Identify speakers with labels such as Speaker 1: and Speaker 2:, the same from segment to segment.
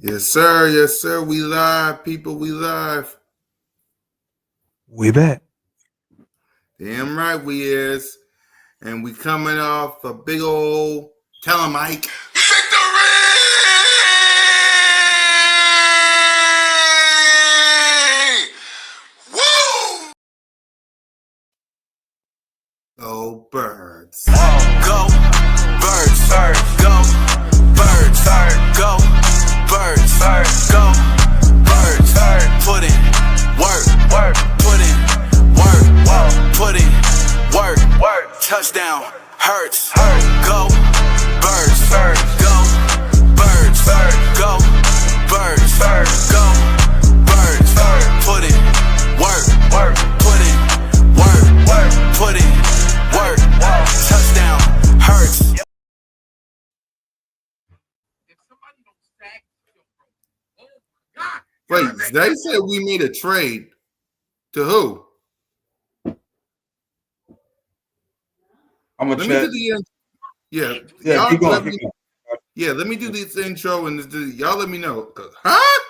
Speaker 1: Yes, sir. Yes, sir. We live, people. We live.
Speaker 2: We back.
Speaker 1: Damn right we is. And we coming off a big old telemike. Victory! Woo! Go birds.
Speaker 3: Go birds. Go birds. Go birds. Go birds. Put in work. Put in work. Put in work. Touchdown. Hurts. Go birds. Go birds. Go birds. Go birds. Put in work. Put in work. Put in work. Touchdown. Hurts.
Speaker 1: Wait, they said we made a trade. To who?
Speaker 2: I'm gonna
Speaker 1: Let me
Speaker 2: check.
Speaker 1: do the yeah.
Speaker 2: Yeah, keep going.
Speaker 1: Yeah, let me do this intro and y'all let me know. Huh?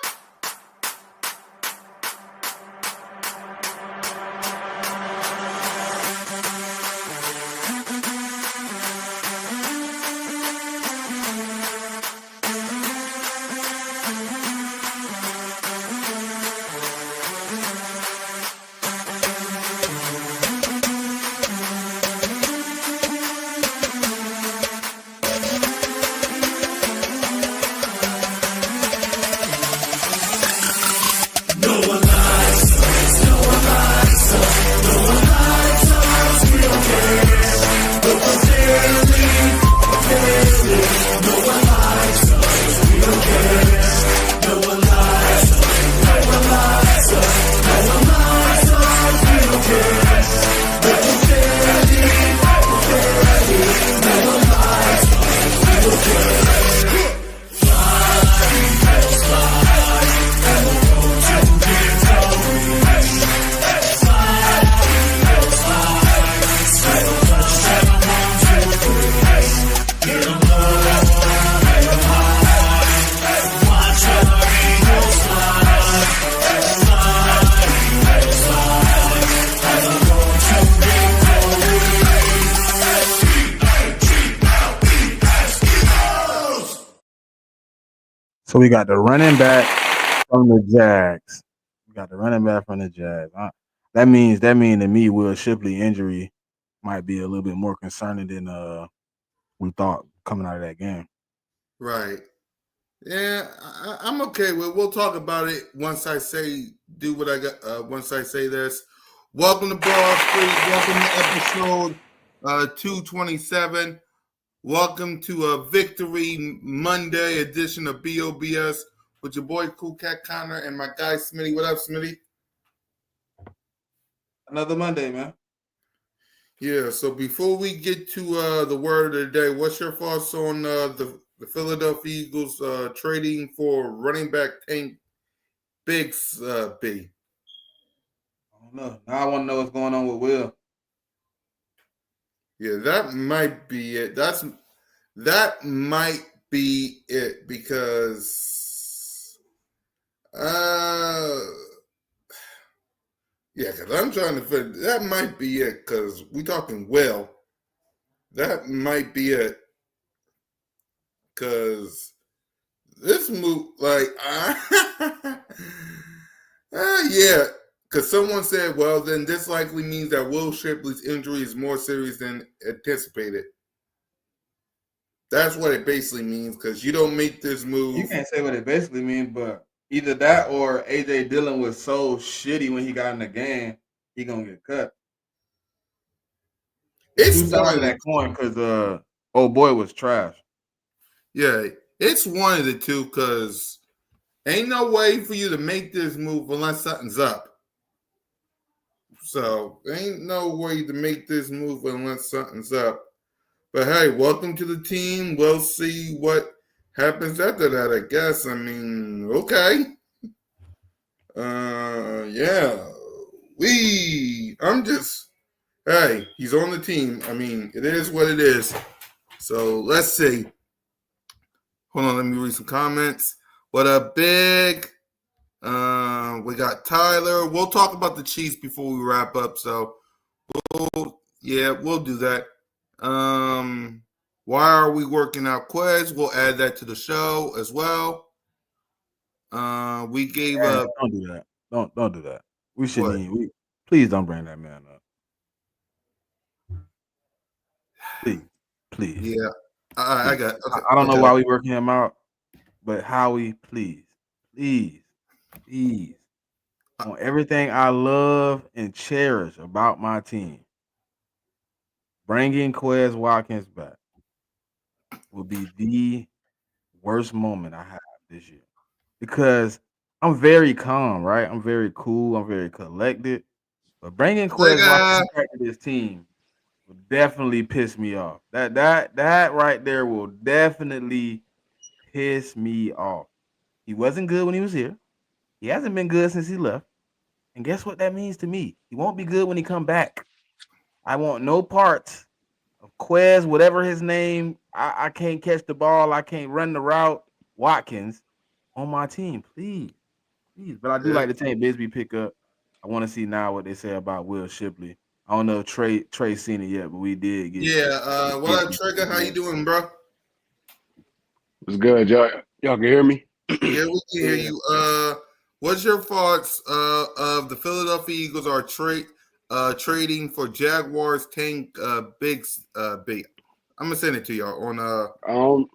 Speaker 2: So we got the running back from the Jags. That means to me Will Shipley injury might be a little bit more concerning than we thought coming out of that game.
Speaker 1: Right. Yeah, I'm okay with. We'll talk about it once I say do what I got. Once I say this, welcome to Ball Street. Welcome to episode 227. Welcome to a Victory Monday edition of B.O.B.S. with your boy Cool Cat Connor and my guy Smitty. What up, Smitty?
Speaker 2: Another Monday, man.
Speaker 1: Yeah. So before we get to the word of the day, what's your thoughts on the Philadelphia Eagles trading for running back Tank Biggs B?
Speaker 2: I don't know. Now I want to know what's going on with Will.
Speaker 1: Yeah, that might be it. That might be it because yeah, because I'm trying to figure that might be it because we talking Will. That might be it because this move, like, yeah, because someone said, well, then this likely means that Will Shipley's injury is more serious than anticipated. That's what it basically means because you don't make this move.
Speaker 2: You can't say what it basically means, but either that or AJ Dillon was so shitty when he got in the game, he gonna get cut.
Speaker 1: It's
Speaker 2: two sides of that coin because old boy was trash.
Speaker 1: Yeah, it's one of the two because ain't no way for you to make this move unless something's up. So ain't no way to make this move unless something's up. But hey, welcome to the team. We'll see what happens after that, I guess. I mean, okay. Yeah. Hey, he's on the team. I mean, it is what it is. So let's see. Hold on, let me read some comments. What up, Big? We got Tyler. We'll talk about the Chiefs before we wrap up. So, we'll do that. Why are we working out Quez? We'll add that to the show as well. We gave up.
Speaker 2: Don't do that. Don't do that. We shouldn't
Speaker 1: What?
Speaker 2: even. Please don't bring that man up. Please.
Speaker 1: Yeah, I got. Okay,
Speaker 2: I don't know
Speaker 1: okay.
Speaker 2: why we working him out, but Howie, please. On everything I love and cherish about my team, bringing Quez Watkins back will be the worst moment I have this year because I'm very calm, right? I'm very cool. I'm very collected. But bringing Quez Watkins back to this team will definitely piss me off. That right there will definitely piss me off. He wasn't good when he was here. He hasn't been good since he left. And guess what that means to me? He won't be good when he come back. I want no parts of Quez, whatever his name. I can't catch the ball. I can't run the route. Watkins on my team, please. But I do like the Tank Bisbee pickup. I want to see now what they say about Will Shipley. I don't know if Trey seen it yet, but we did get.
Speaker 1: Yeah. What up, Trigger? How you doing, bro?
Speaker 4: What's good, y'all? Y'all can hear me?
Speaker 1: Yeah, we can hear you. What's your thoughts of the Philadelphia Eagles are trading for Jaguars Tank Biggs bait? I'm gonna send it to y'all on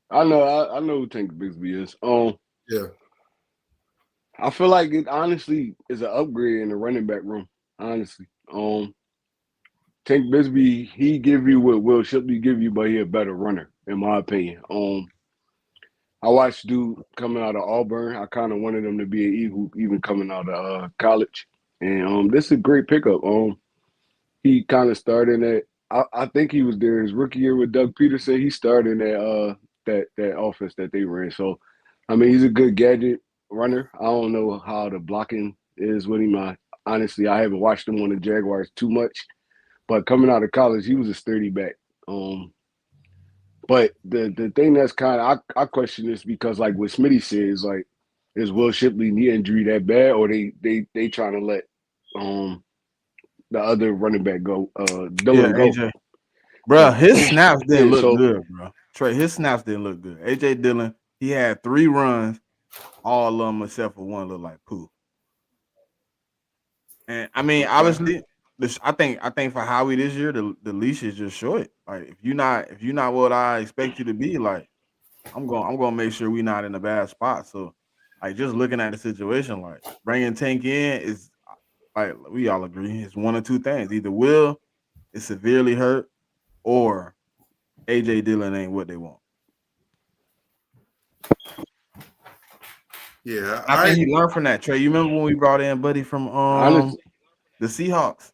Speaker 4: I know who Tank Bigsby is.
Speaker 1: Yeah.
Speaker 4: I feel like it honestly is an upgrade in the running back room. Honestly, Tank Bigsby, he give you what Will Shipley give you, but he a better runner, in my opinion. I watched dude coming out of Auburn. I kind of wanted him to be an Eagle, even coming out of college. And this is a great pickup. He kind of started at. I think he was there his rookie year with Doug Peterson. He started at that offense that they ran. So, I mean, he's a good gadget runner. I don't know how the blocking is with him. Honestly, I haven't watched him on the Jaguars too much. But coming out of college, he was a sturdy back. But the thing that's kind of I question this because like what Smitty says, like, is Will Shipley knee injury that bad, or they trying to let the other running back go, Dylan go?
Speaker 2: AJ. Bro, his snaps didn't
Speaker 4: Yeah,
Speaker 2: look
Speaker 4: so
Speaker 2: good, bro. Trey, his snaps didn't look good. AJ Dillon, he had 3 runs, all of them except for one looked like poo. And I mean, obviously, I think for Howie this year, the leash is just short. Like if you're not what I expect you to be, like I'm gonna make sure we're not in a bad spot. So, like just looking at the situation, like bringing Tank in is like we all agree, it's one or two things. Either Will is severely hurt, or AJ Dillon ain't what they want.
Speaker 1: Yeah,
Speaker 2: I think he learned from that. Trey, you remember when we brought in Buddy from the Seahawks?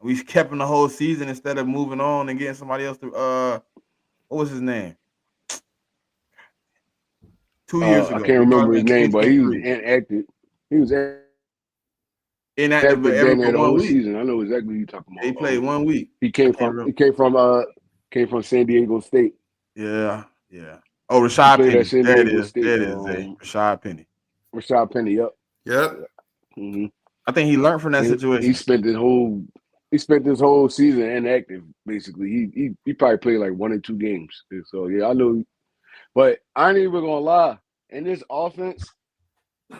Speaker 2: We kept him the whole season instead of moving on and getting somebody else to what was his name? 2 years ago.
Speaker 4: I can't remember his name, but he was
Speaker 2: 2023.
Speaker 4: inactive. He was
Speaker 2: Inactive, but every
Speaker 4: down there
Speaker 2: for
Speaker 4: the
Speaker 2: 1
Speaker 4: whole
Speaker 2: week.
Speaker 4: season. I know exactly who you're talking about.
Speaker 2: He played 1 week.
Speaker 4: He came from San Diego State.
Speaker 2: Yeah. Oh, Rashad
Speaker 4: played
Speaker 2: Penny.
Speaker 4: at San
Speaker 2: There it
Speaker 4: Diego
Speaker 2: is.
Speaker 4: State.
Speaker 2: There it is, Zay. Rashad Penny.
Speaker 4: Rashad Penny, yep.
Speaker 1: Mm-hmm.
Speaker 2: I think he learned from that situation.
Speaker 4: He spent this whole season inactive, basically. He probably played like 1 or 2 games. So yeah, I know. But I ain't even gonna lie. In this offense,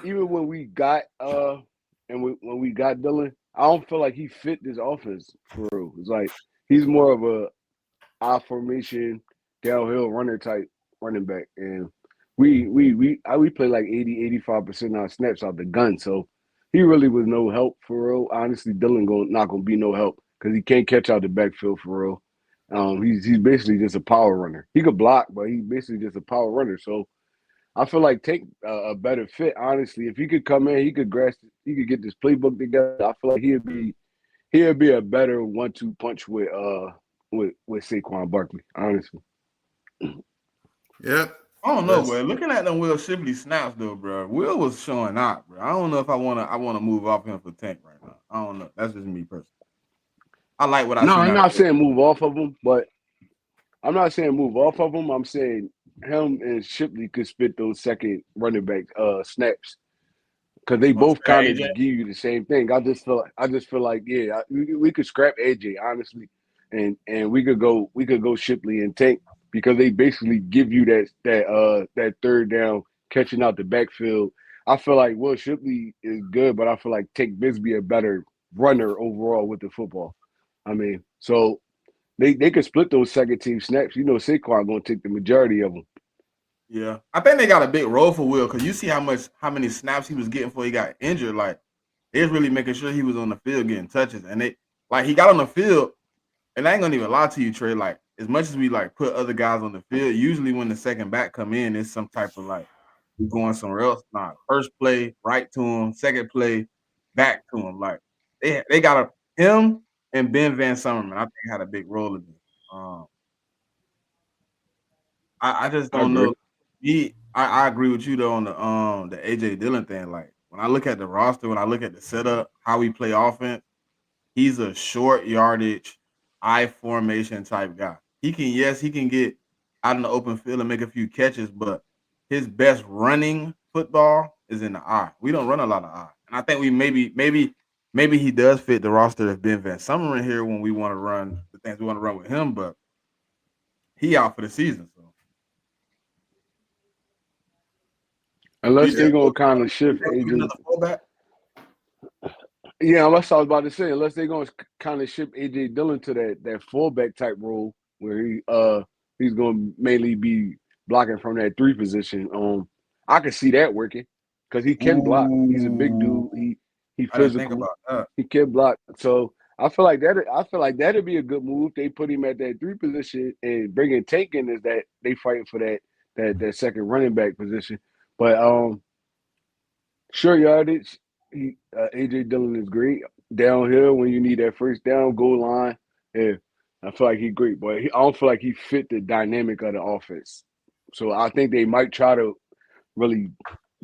Speaker 4: even when we got when we got Dylan, I don't feel like he fit this offense for real. It's like he's more of a I formation, downhill runner type running back. And we play like 85% of our snaps out the gun. So he really was no help for real. Honestly, Dylan not gonna be no help because he can't catch out the backfield for real. He's basically just a power runner. He could block, but he's basically just a power runner. So I feel like take a better fit. Honestly, if he could come in, he could get this playbook together. I feel like he'd be a better 1-2 punch with Saquon Barkley. Honestly.
Speaker 1: Yep.
Speaker 2: I don't know, bro. Looking at them Will Shipley snaps though, bro. Will was showing out, bro. I don't know if I wanna move off him for Tank right now. I don't know. That's just me personally. I like what I see.
Speaker 4: No, I'm not saying move off of him, but I'm not saying move off of him. I'm saying him and Shipley could split those second running back snaps because they
Speaker 2: You want to
Speaker 4: both
Speaker 2: spare
Speaker 4: kind
Speaker 2: AJ?
Speaker 4: of give you the same thing. I just feel like yeah, we could scrap AJ honestly, and we could go Shipley and Tank because they basically give you that third down catching out the backfield. I feel like Will Shipley is good, but I feel like Tank Bisbee a better runner overall with the football. I mean, so they could split those second team snaps. You know, Saquon gonna take the majority of them.
Speaker 2: Yeah, I think they got a big role for Will because you see how many snaps he was getting before he got injured. Like they was really making sure he was on the field getting touches, and they like he got on the field. And I ain't gonna even lie to you, Trey. Like as much as we like put other guys on the field, usually when the second back come in, it's some type of like we going somewhere else. Nah, first play right to him, second play back to him. Like they got him and Ben Van Summerman. I think had a big role in this. Um, I just
Speaker 4: I
Speaker 2: don't know.
Speaker 4: agree.
Speaker 2: I agree with you though on the AJ Dillon thing. Like when I look at the roster, when I look at the setup, how we play offense, he's a short yardage, I formation type guy. He can get out in the open field and make a few catches, but his best running football is in the I. We don't run a lot of I. And I think we maybe he does fit the roster of Ben Van Summer in here when we want to run the things we want to run with him, but he out for the season. So do you
Speaker 4: Unless
Speaker 2: think
Speaker 4: they
Speaker 2: we'll
Speaker 4: gonna kind of
Speaker 2: you
Speaker 4: shift
Speaker 2: think we'll get
Speaker 4: AJ.
Speaker 2: another fullback?
Speaker 4: Yeah, unless I was about to say, unless they're gonna kind of ship AJ Dillon to that fullback type role where he's gonna mainly be blocking from that three position. I can see that working because he can block. He's a big
Speaker 2: Ooh,
Speaker 4: dude. He
Speaker 2: I didn't think
Speaker 4: physical.
Speaker 2: about that.
Speaker 4: He can block. So I feel like that'd be a good move. They put him at that three position and bringing Tank in is that they fighting for that second running back position. But short yardage, AJ Dillon is great. Downhill when you need that first down, goal line. Yeah, I feel like he's great, but I don't feel like he fit the dynamic of the offense. So I think they might try to really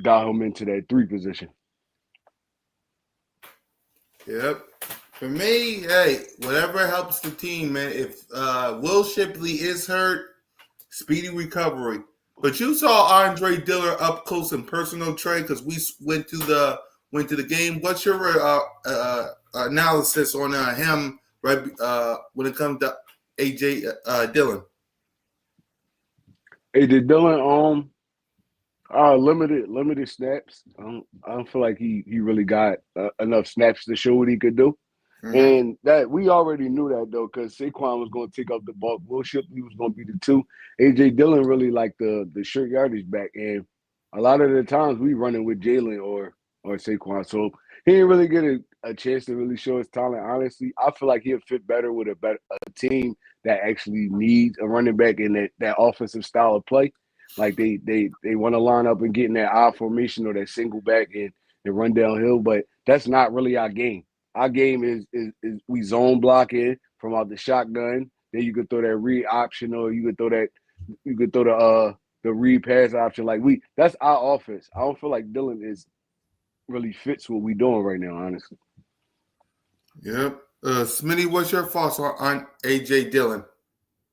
Speaker 4: dial him into that three position.
Speaker 1: Yep. For me, hey, whatever helps the team, man. If Will Shipley is hurt, speedy recovery. But you saw Andre Diller up close and personal, Trey, because we went to the game. What's your analysis on him right when it comes to AJ Dillon?
Speaker 4: AJ Dillon, limited snaps. I don't feel like he really got enough snaps to show what he could do.
Speaker 1: Mm-hmm.
Speaker 4: And that we already knew that though, because Saquon was going to take up the ball. Will Shipley was going to be the two. AJ Dillon really like the short yardage back, and a lot of the times we running with Jalen or Saquon, so he didn't really get a chance to really show his talent. Honestly, I feel like he'll fit better with a team that actually needs a running back in that offensive style of play. Like they want to line up and get in that I formation or that single back and run downhill, but that's not really our game. Our game is we zone blocking from out the shotgun. Then you could throw that read option, or you could throw the read pass option. Like that's our offense. I don't feel like Dylan is really fits what we doing right now, honestly.
Speaker 1: Yep. Smitty, what's your thoughts on AJ Dillon?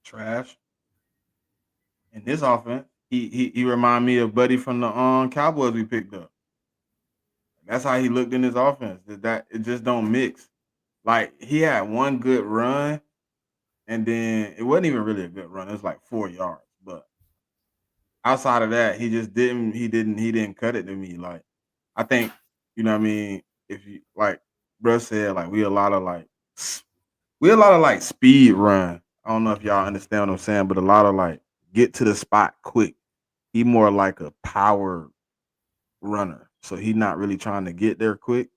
Speaker 2: Trash. In this offense, he remind me of Buddy from the Cowboys we picked up. That's how he looked in his offense. That it just don't mix. Like he had one good run, and then it wasn't even really a good run. It was like 4 yards. But outside of that, he didn't cut it to me. Like I think, you know what I mean, if you like bruh said, like we a lot of like speed run. I don't know if y'all understand what I'm saying, but a lot of like get to the spot quick. He more like a power runner. So he's not really trying to get there quick.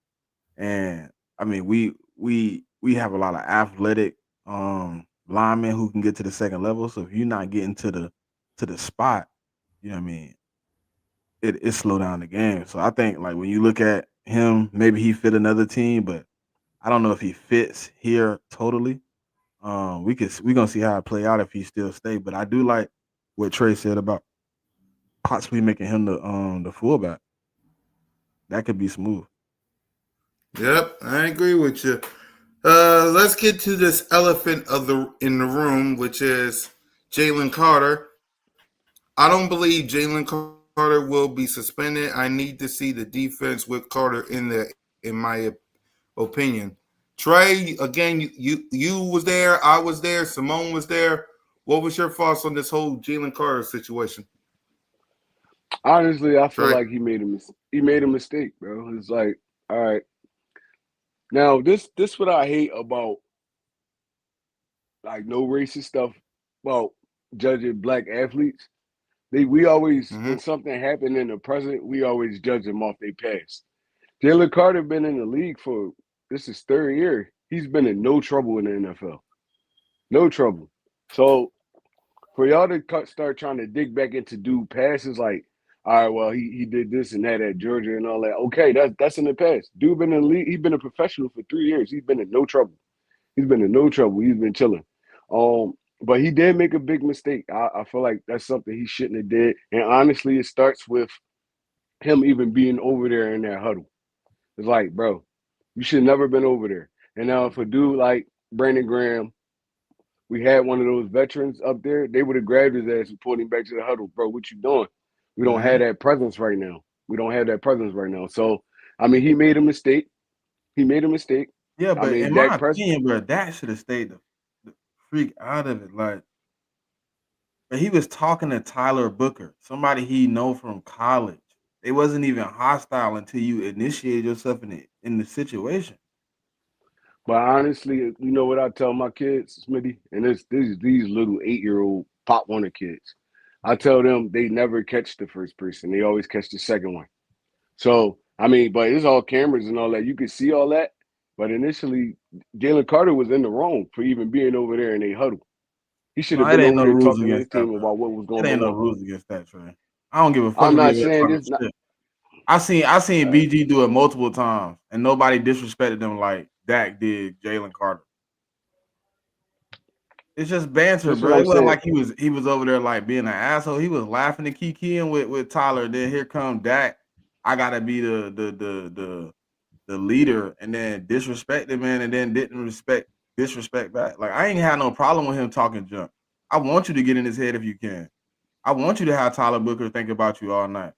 Speaker 2: And I mean, we have a lot of athletic linemen who can get to the second level. So if you're not getting to the spot, you know what I mean, it slow down the game. So I think like when you look at him, maybe he fit another team, but I don't know if he fits here totally. We gonna see how it play out if he still stay. But I do like what Trey said about possibly making him the fullback. That could be smooth.
Speaker 1: Yep, I agree with you. Let's get to this elephant in the room, which is Jalen Carter. I don't believe Jalen Carter will be suspended. I need to see the defense with Carter in there, in my opinion. Trey, again, you was there, I was there, Simone was there. What was your thoughts on this whole Jalen Carter situation?
Speaker 4: Honestly, I feel
Speaker 1: Trey.
Speaker 4: like he made a mistake, bro. It's like, all right, now this what I hate about like no racist stuff about judging black athletes. We always
Speaker 1: Mm-hmm.
Speaker 4: when something happened in the present, we always judge them off their past. Jalen Carter been in the league for this is third year. He's been in no trouble in the NFL. No trouble. So for y'all to start trying to dig back into dude passes like, all right, well he did this and that at Georgia and all that. Okay, that's in the past. Dude been in the league. He's been a professional for 3 years. He's been in no trouble. He's been in no trouble. He's been chilling. But he did make a big mistake. I feel like that's something he shouldn't have did. And honestly, it starts with him even being over there in that huddle. It's like, bro, you should never been over there. And now if a dude like Brandon Graham, we had one of those veterans up there, they would have grabbed his ass and pulled him back to the huddle. Bro, what you doing? We don't
Speaker 2: Mm-hmm.
Speaker 4: have that presence right now. We don't have that presence right now. So, I mean, he made a mistake. He made a mistake.
Speaker 2: Yeah,
Speaker 4: I
Speaker 2: but
Speaker 4: mean,
Speaker 2: in my
Speaker 4: Dak Prescott.
Speaker 2: opinion, bro, that should have stayed the freak out of it. Like, but he was talking to Tyler Booker, somebody he know from college. It wasn't even hostile until you initiated yourself in the situation.
Speaker 4: But honestly, you know what I tell my kids, Smitty, and it's these little 8-year-old Pop Warner kids. I tell them they never catch the first person; they always catch the second one. So I mean, but it's all cameras and all that. You can see all that. But initially, Jalen Carter was in the wrong for even being over there in a huddle. He should
Speaker 2: No,
Speaker 4: have
Speaker 2: it
Speaker 4: been
Speaker 2: ain't
Speaker 4: over
Speaker 2: no
Speaker 4: there
Speaker 2: rules
Speaker 4: talking to his
Speaker 2: against that,
Speaker 4: team
Speaker 2: bro.
Speaker 4: about what was
Speaker 2: It
Speaker 4: going
Speaker 2: ain't no
Speaker 4: on.
Speaker 2: rules against that, Trey. I don't give a fuck
Speaker 4: I'm
Speaker 2: if you
Speaker 4: not
Speaker 2: over there
Speaker 4: saying
Speaker 2: talking
Speaker 4: this. Not,
Speaker 2: shit. I seen BG do it multiple times, and nobody disrespected them like Dak did Jalen Carter. It's just banter,
Speaker 4: this is what
Speaker 2: bro.
Speaker 4: I'm
Speaker 2: It wasn't
Speaker 4: saying.
Speaker 2: like he was over there like being an asshole. He was laughing and kikiing with Tyler. Then here come Dak. I gotta be the leader, and then disrespect the man, and then didn't disrespect back. Like I ain't had no problem with him talking junk. I want you to get in his head if you can. I want you to have Tyler Booker think about you all night.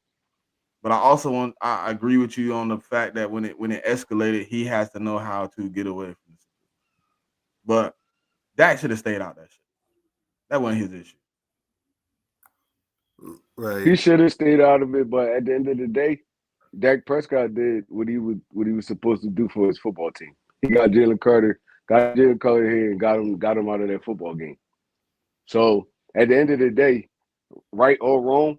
Speaker 2: But I agree with you on the fact that when it escalated, he has to know how to get away from it. But Dak should have stayed out that shit. That wasn't his issue.
Speaker 1: Right.
Speaker 4: He should have stayed out of it. But at the end of the day, Dak Prescott did what he was supposed to do for his football team. He got Jalen Carter here, and got him out of that football game. So at the end of the day, right or wrong,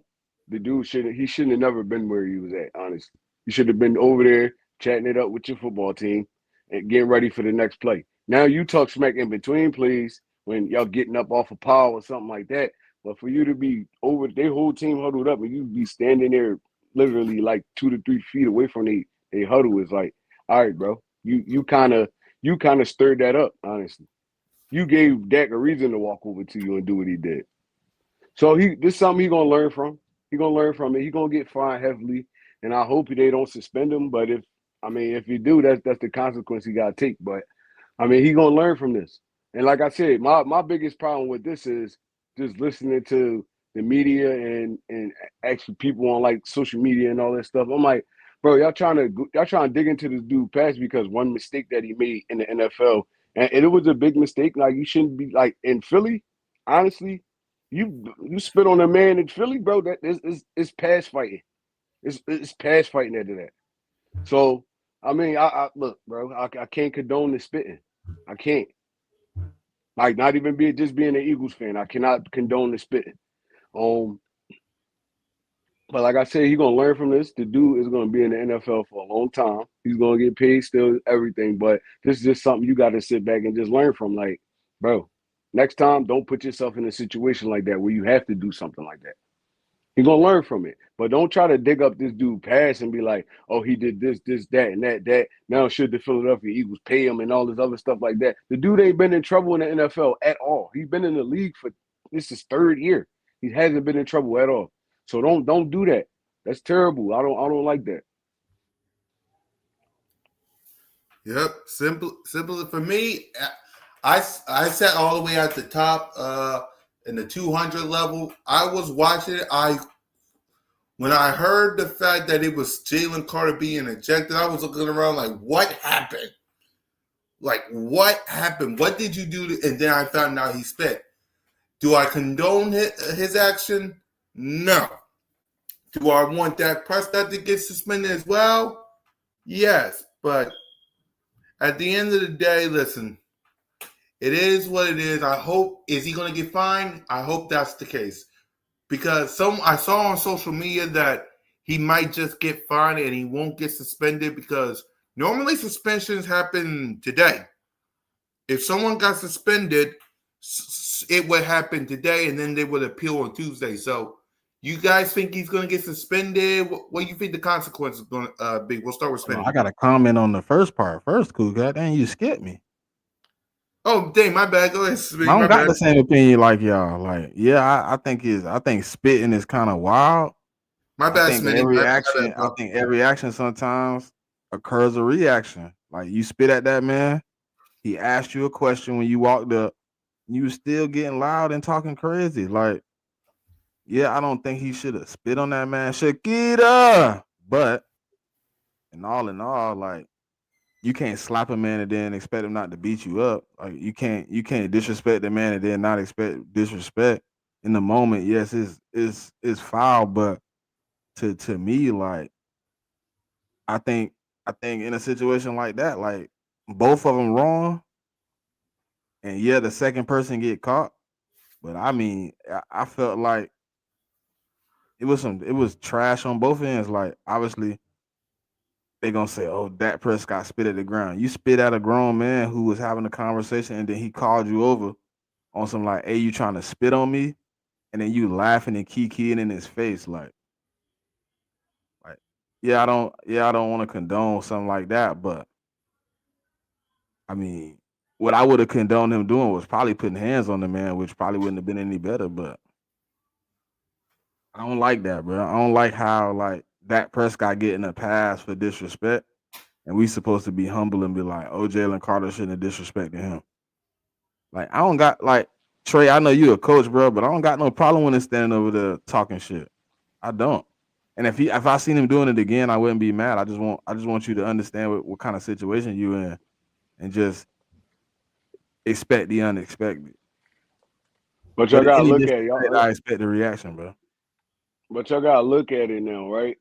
Speaker 4: the dude shouldn't have never been where he was at. Honestly, you should have been over there chatting it up with your football team and getting ready for the next play. Now you talk smack in between plays when y'all getting up off a pile or something like that. But for you to be over their whole team huddled up and you be standing there literally like 2 to 3 feet away from they huddle is like, all right, bro, you kind of stirred that up. Honestly, you gave Dak a reason to walk over to you and do what he did. So this is something he gonna learn from. He gonna learn from it. He gonna get fined heavily, and I hope they don't suspend him. But if you do, that's the consequence he gotta take. But I mean, he gonna learn from this. And like I said, my biggest problem with this is just listening to the media and actually people on like social media and all that stuff. I'm like, bro, y'all trying to dig into this dude past because one mistake that he made in the NFL, and it was a big mistake. Like you shouldn't be like in Philly. Honestly, you spit on a man in Philly, bro. That is pass fighting. It's pass fighting after that. So I mean, I look, bro. I can't condone the spitting. I can't. Like not even being an Eagles fan. I cannot condone the spitting. Um, but like I said, he's gonna learn from this. The dude is gonna be in the NFL for a long time. He's gonna get paid still, everything. But this is just something you got to sit back and just learn from. Like, bro, next time, don't put yourself in a situation like that where you have to do something like that. He's gonna learn from it. But don't try to dig up this dude past and be like, oh, he did this, that, and that. Now should the Philadelphia Eagles pay him and all this other stuff like that? The dude ain't been in trouble in the NFL at all. He's been in the league for this is third year. He hasn't been in trouble at all. So don't do that. That's terrible. I don't like that.
Speaker 1: Yep. Simple for me. I sat all the way at the top. in the 200 level. I was watching it. When I heard the fact that it was Jalen Carter being ejected, I was looking around like, what happened? Like, what happened? What did you do? And then I found out he spit. Do I condone his action? No. Do I want Dak Prescott to get suspended as well? Yes. But at the end of the day, listen, it is what it is. I hope, is he going to get fined? I hope that's the case. Because I saw on social media that he might just get fined and he won't get suspended because normally suspensions happen today. If someone got suspended, it would happen today and then they would appeal on Tuesday. So you guys think he's going to get suspended? What do you think the consequences are going to be? We'll start with Spinning.
Speaker 2: I got to comment on the first part first, cool. Goddamn, you skipped me.
Speaker 1: Oh, dang, my bad. Go ahead.
Speaker 2: I don't got the same opinion like y'all. Like, yeah, I think spitting is kind of wild.
Speaker 1: My bad,
Speaker 2: I think
Speaker 1: Smitty.
Speaker 2: every action sometimes occurs a reaction. Like you spit at that man, he asked you a question when you walked up, you was still getting loud and talking crazy. Like, yeah, I don't think he should have spit on that man, Shakira. But in all, like you can't slap a man and then expect him not to beat you up. Like you can't disrespect the man and then not expect disrespect in the moment. Yes, it's foul, but to me, like I think in a situation like that, like both of them wrong, and yeah, the second person get caught. But I mean, I felt like it was trash on both ends. Like obviously they gonna say, "Oh, Dak Prescott spit at the ground." You spit at a grown man who was having a conversation, and then he called you over on some like, "Hey, you trying to spit on me?" And then you laughing and kikiing in his face, like, I don't want to condone something like that, but I mean, what I would have condoned him doing was probably putting hands on the man, which probably wouldn't have been any better. But I don't like that, bro. I don't like how like Dak Prescott getting a pass for disrespect, and we supposed to be humble and be like, "Oh, Jalen Carter shouldn't have disrespected him." Like I don't got like Trey. I know you a coach, bro, but I don't got no problem when it's standing over there talking shit. I don't. And if I seen him doing it again, I wouldn't be mad. I just want you to understand what kind of situation you in, and just expect the unexpected.
Speaker 4: But y'all gotta look at it.
Speaker 2: I expect the reaction, bro.
Speaker 4: But y'all gotta look at it now, right?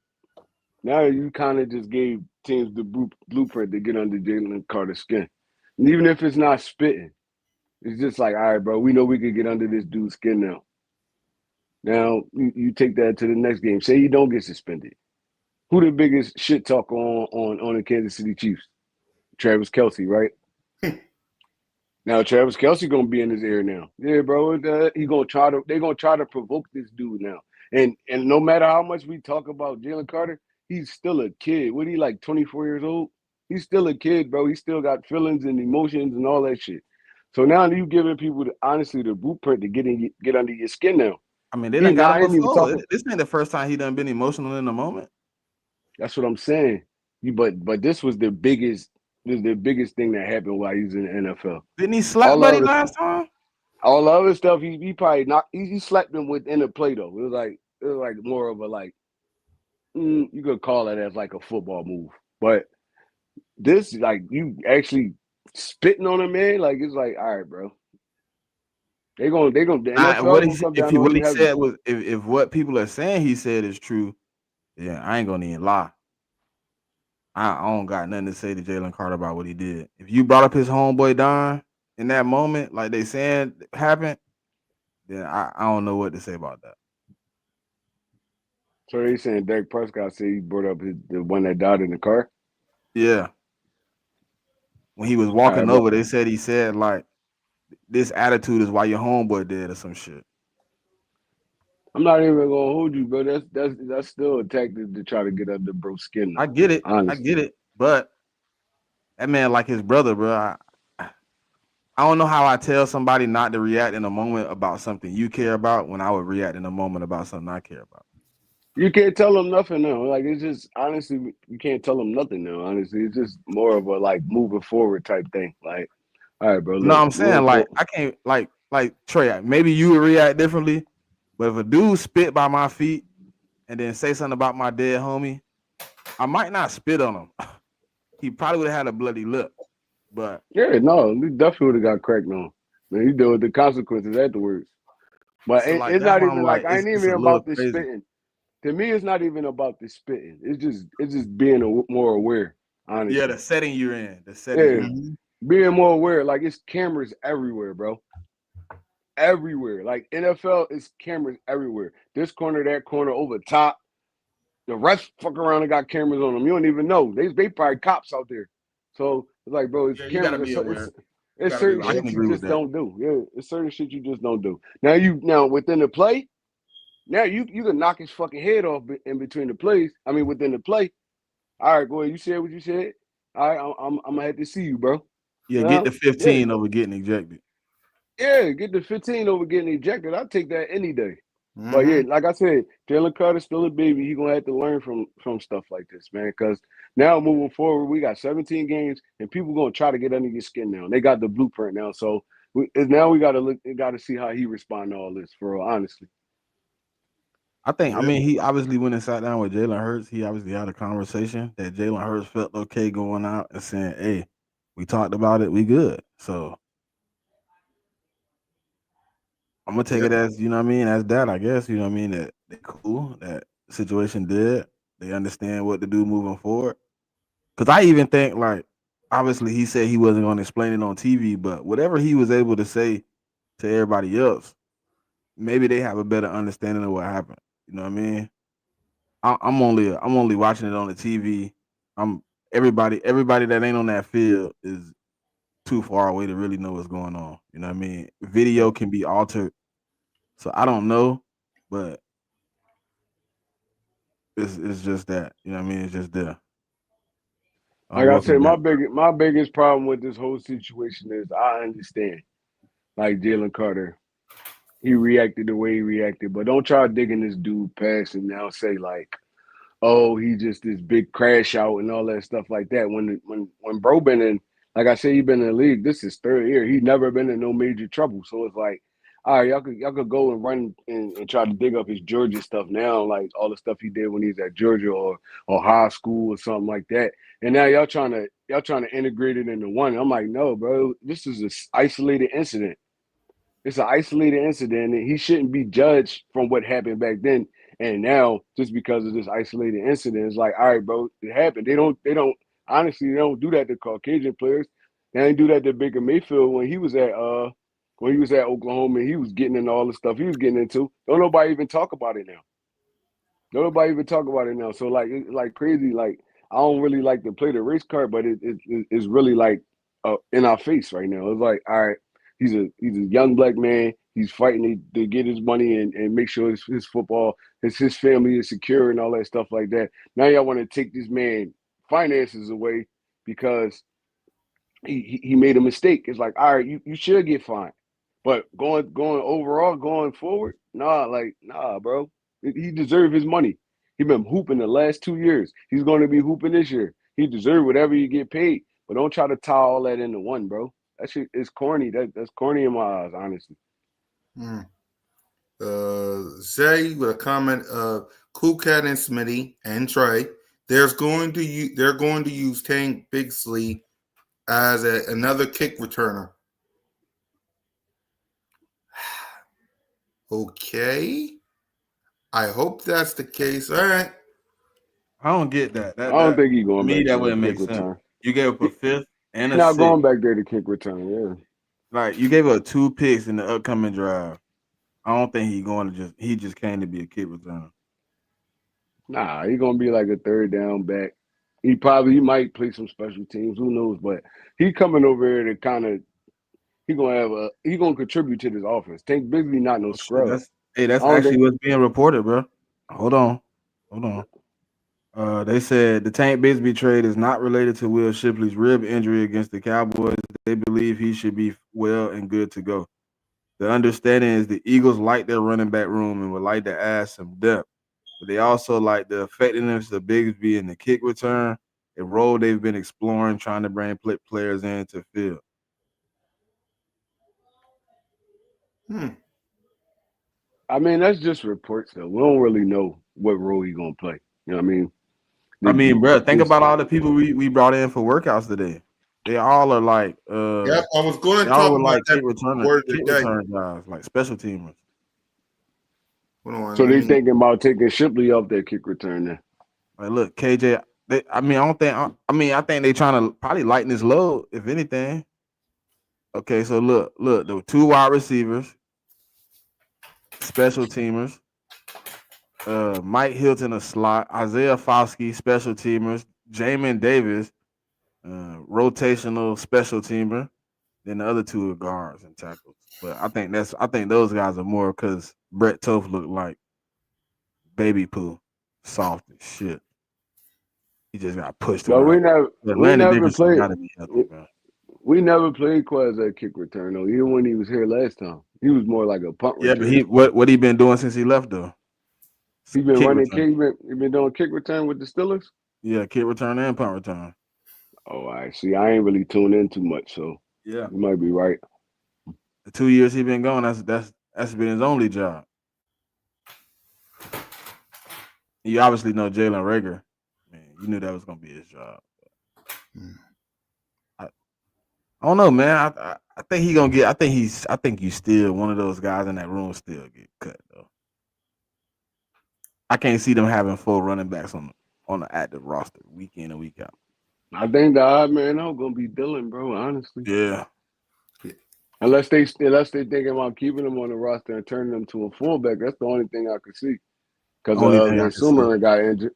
Speaker 4: Now you kind of just gave teams the blueprint to get under Jalen Carter's skin. And even if it's not spitting, it's just like, all right, bro, we know we could get under this dude's skin now. Now you take that to the next game. Say you don't get suspended. Who the biggest shit talk on the Kansas City Chiefs? Travis Kelce, right? Now Travis Kelce gonna be in his ear now. Yeah, bro. They're gonna try to provoke this dude now. And no matter how much we talk about Jalen Carter, he's still a kid. What he like 24 years old? He's still a kid, bro. He still got feelings and emotions and all that shit. So now you giving people honestly the blueprint to get under your skin now.
Speaker 2: I mean, they done got him before. This ain't the first time he done been emotional in the moment.
Speaker 4: That's what I'm saying. But this was the biggest thing that happened while he was in the NFL.
Speaker 2: Didn't he slap Buddy last time?
Speaker 4: All the other stuff he probably not. He slapped him within the play though. It was like more of a like you could call it as like a football move. But this like you actually spitting on a man, like it's like, all right, bro. They're gonna the NFL
Speaker 2: what he said was if what people are saying he said is true, yeah, I ain't gonna even lie. I don't got nothing to say to Jalen Carter about what he did. If you brought up his homeboy Don in that moment, like they saying happened, then I don't know what to say about that.
Speaker 4: So they saying Dak Prescott said he brought up the one that died in the car?
Speaker 2: Yeah. When he was walking over, they said he said like this attitude is why your homeboy did or some shit.
Speaker 4: I'm not even gonna hold you, bro. That's still a tactic to try to get under bro's skin.
Speaker 2: I get it. Honestly. I get it. But that man like his brother, bro. I don't know how I tell somebody not to react in a moment about something you care about when I would react in a moment about something I care about.
Speaker 4: You can't tell them nothing now. Like it's just honestly, you can't tell them nothing now. Honestly, it's just more of a like moving forward type thing. Like, all right, bro.
Speaker 2: Look, no, I'm saying like I can't like like Trey, maybe you would react differently, but if a dude spit by my feet and then say something about my dead homie, I might not spit on him. He probably would have had a bloody lip, but
Speaker 4: Yeah, no, he definitely would have got cracked on. Man, he dealt with the consequences afterwards. But
Speaker 2: so like
Speaker 4: it's
Speaker 2: that's
Speaker 4: not
Speaker 2: why I'm
Speaker 4: even like
Speaker 2: like,
Speaker 4: I ain't
Speaker 2: it's
Speaker 4: even
Speaker 2: a little
Speaker 4: about the
Speaker 2: crazy.
Speaker 4: spitting. To me, it's not even about the spitting. It's just being more aware.
Speaker 2: Yeah,
Speaker 4: Honestly,
Speaker 2: the setting you're in, the setting
Speaker 4: yeah,
Speaker 2: you're in.
Speaker 1: Mhm.
Speaker 4: being more aware. Like it's cameras everywhere, bro. Everywhere. Like NFL is cameras everywhere. This corner, that corner, over top. The refs fuck around and got cameras on them. You don't even know. They probably cops out there. So it's like, bro, it's
Speaker 2: Yeah, you got to
Speaker 4: cameras.
Speaker 2: be aware. You
Speaker 4: It's
Speaker 2: got to be
Speaker 4: certain
Speaker 2: aware. I
Speaker 4: shit
Speaker 2: can
Speaker 4: you
Speaker 2: agree with
Speaker 4: just
Speaker 2: that.
Speaker 4: don't do. Yeah, it's certain shit you just don't do. Now within the play, now you can knock his fucking head off in between the plays. I mean within the play. All right, go ahead. You said what you said. All right, I'm gonna have to see you, bro.
Speaker 2: Yeah, get the
Speaker 4: Well, yeah,
Speaker 2: 15 over getting ejected.
Speaker 4: yeah. Get the 15 over getting ejected. I'll take that any day. But yeah,
Speaker 1: Mhm.
Speaker 4: like I said, Jalen Carter's still a baby. He gonna have to learn from stuff like this, man. Because now moving forward, we got 17 games, and people gonna try to get under your skin now. They got the blueprint now, so now we gotta look. We gotta see how he respond to all this. For real, honestly.
Speaker 2: I
Speaker 1: Yeah.
Speaker 2: mean, he obviously went and sat down with Jalen Hurts. He obviously had a conversation that Jalen Hurts felt okay going out and saying, "Hey, we talked about it. We good." So I'm gonna take
Speaker 1: Yeah.
Speaker 2: it as you know what I mean, as that I guess you know what I mean that they cool that situation did. They understand what to do moving forward. Because I even think like obviously he said he wasn't going to explain it on TV, but whatever he was able to say to everybody else, maybe they have a better understanding of what happened. You know what I mean? I'm only watching it on the TV. I'm everybody that ain't on that field is too far away to really know what's going on. You know what I mean? Video can be altered, so I don't know, but it's just that. You know what I mean? It's just there.
Speaker 4: Like I
Speaker 2: Welcome
Speaker 4: said,
Speaker 2: back.
Speaker 4: my biggest problem with this whole situation is I understand, like Jalen Carter, he reacted the way he reacted, but don't try digging this dude past and now say like, oh, he just this big crash out and all that stuff like that. When bro been in, like I said, he been in the league. This is third year. He never been in no major trouble. So it's like, all right, y'all could go and run and try to dig up his Georgia stuff now, like all the stuff he did when he was at Georgia or high school or something like that. And now y'all trying to integrate it into one. I'm like, no, bro, this is an isolated incident. It's an isolated incident, and he shouldn't be judged from what happened back then. And now, just because of this isolated incident, it's like, all right, bro, it happened. They don't honestly, they don't do that to Caucasian players. They didn't do that to Baker Mayfield when he was at Oklahoma and he was getting into all the stuff he was getting into. Don't nobody even talk about it now. Nobody even talk about it now. So like it's like crazy. Like I don't really like to play the race card, but it's really like in our face right now. It's like all right, he's a young black man. He's fighting to get his money and make sure his football, his family is secure and all that stuff like that. Now y'all want to take this man finances away because he made a mistake. It's like, all right, you should get fined. But going overall, going forward, nah, bro. He deserved his money. He been hooping the last 2 years. He's going to be hooping this year. He deserved whatever you get paid. But don't try to tie all that into one, bro. That shit is corny. That's corny in my eyes, honestly.
Speaker 1: Mm. Zay with a comment of Cool Cat and Smitty and Trey. They're going to use Tank Bigsley as another kick returner. Okay. I hope that's the case. All right.
Speaker 2: I don't get that.
Speaker 4: I
Speaker 2: That
Speaker 4: don't
Speaker 2: that
Speaker 4: think he's
Speaker 2: to
Speaker 4: going
Speaker 2: me
Speaker 4: back
Speaker 2: that
Speaker 4: to the
Speaker 2: wouldn't
Speaker 4: kick
Speaker 2: make sense.
Speaker 4: return.
Speaker 2: You gave up a
Speaker 4: He,
Speaker 2: fifth and
Speaker 4: he
Speaker 2: a
Speaker 4: not
Speaker 2: sixth.
Speaker 4: going back there to kick return. Yeah.
Speaker 2: Like you gave up 2 picks in the upcoming drive. I don't think he just came to be a kick returner.
Speaker 4: Nah, he gonna be like a third down back. He might play some special teams. Who knows? But he coming over here to kind of he gonna contribute to this offense. Tank Bigsby not no
Speaker 2: Oh shit,
Speaker 4: scrub.
Speaker 2: that's
Speaker 4: I don't
Speaker 2: actually
Speaker 4: think
Speaker 2: what's being reported, bro. Hold on. Hold on. They said the Tank Bigsby trade is not related to Will Shipley's rib injury against the Cowboys. They believe he should be well and good to go. The understanding is the Eagles like their running back room and would like to add some depth, but they also like the effectiveness of Bigsby in the kick return, a role they've been exploring, trying to bring players in to fill.
Speaker 4: I mean, that's just reports though. We don't really know what role he's gonna play. You know what I mean?
Speaker 2: I mean, bro, think
Speaker 4: This-
Speaker 2: about all the people we brought in for workouts today. They all are like
Speaker 1: Yep, I was going
Speaker 2: they
Speaker 1: to
Speaker 2: all
Speaker 1: talk
Speaker 2: were
Speaker 1: about
Speaker 2: like
Speaker 1: that word of the day.
Speaker 2: return guys, like special teamers.
Speaker 1: Hold on,
Speaker 4: So
Speaker 1: let
Speaker 4: they
Speaker 1: me.
Speaker 4: thinking about taking Shipley off that kick return then.
Speaker 2: Like, look, KJ. I mean, I don't think. I think they trying to probably lighten his load, if anything. Okay, so look, the 2 wide receivers, special teamers, Mike Hilton a slot, Isaiah Foskey, special teamers, Jamin Davis, rotational special teamer. Then the other 2 are guards and tackles. But I think those guys are more because Brett Toth looked like baby poo, soft as shit. He just got pushed
Speaker 4: But we
Speaker 2: around. Landon
Speaker 4: never
Speaker 2: Dickerson
Speaker 4: played
Speaker 2: got to be healthy, man.
Speaker 4: we never played Quaz at kick return though. Even when he was here last time, he was more like a punt
Speaker 2: Yeah,
Speaker 4: return.
Speaker 2: but what he been doing since he left though?
Speaker 4: He been
Speaker 2: Kick
Speaker 4: running
Speaker 2: return.
Speaker 4: he been doing kick return with the Steelers.
Speaker 2: Yeah, kick return and punt return.
Speaker 4: Oh, I see. I ain't really tuned in too much, so
Speaker 2: Yeah,
Speaker 4: you might be right.
Speaker 2: the 2 years he been gone, that's been his only job. You obviously know Jalen Rager. Man, you knew that was gonna be his job. I don't know, man. I think he gonna get. I think you still one of those guys in that room still get cut though. I can't see them having 4 running backs on the active roster week in and week out.
Speaker 4: I think the odd man out gonna be Dylan, bro. Honestly,
Speaker 2: Yeah,
Speaker 4: unless they thinking about keeping him on the roster and turning him to a fullback, that's the only thing I could see. Because
Speaker 2: only thing I
Speaker 4: Van
Speaker 2: can see.
Speaker 4: Sumer got injured.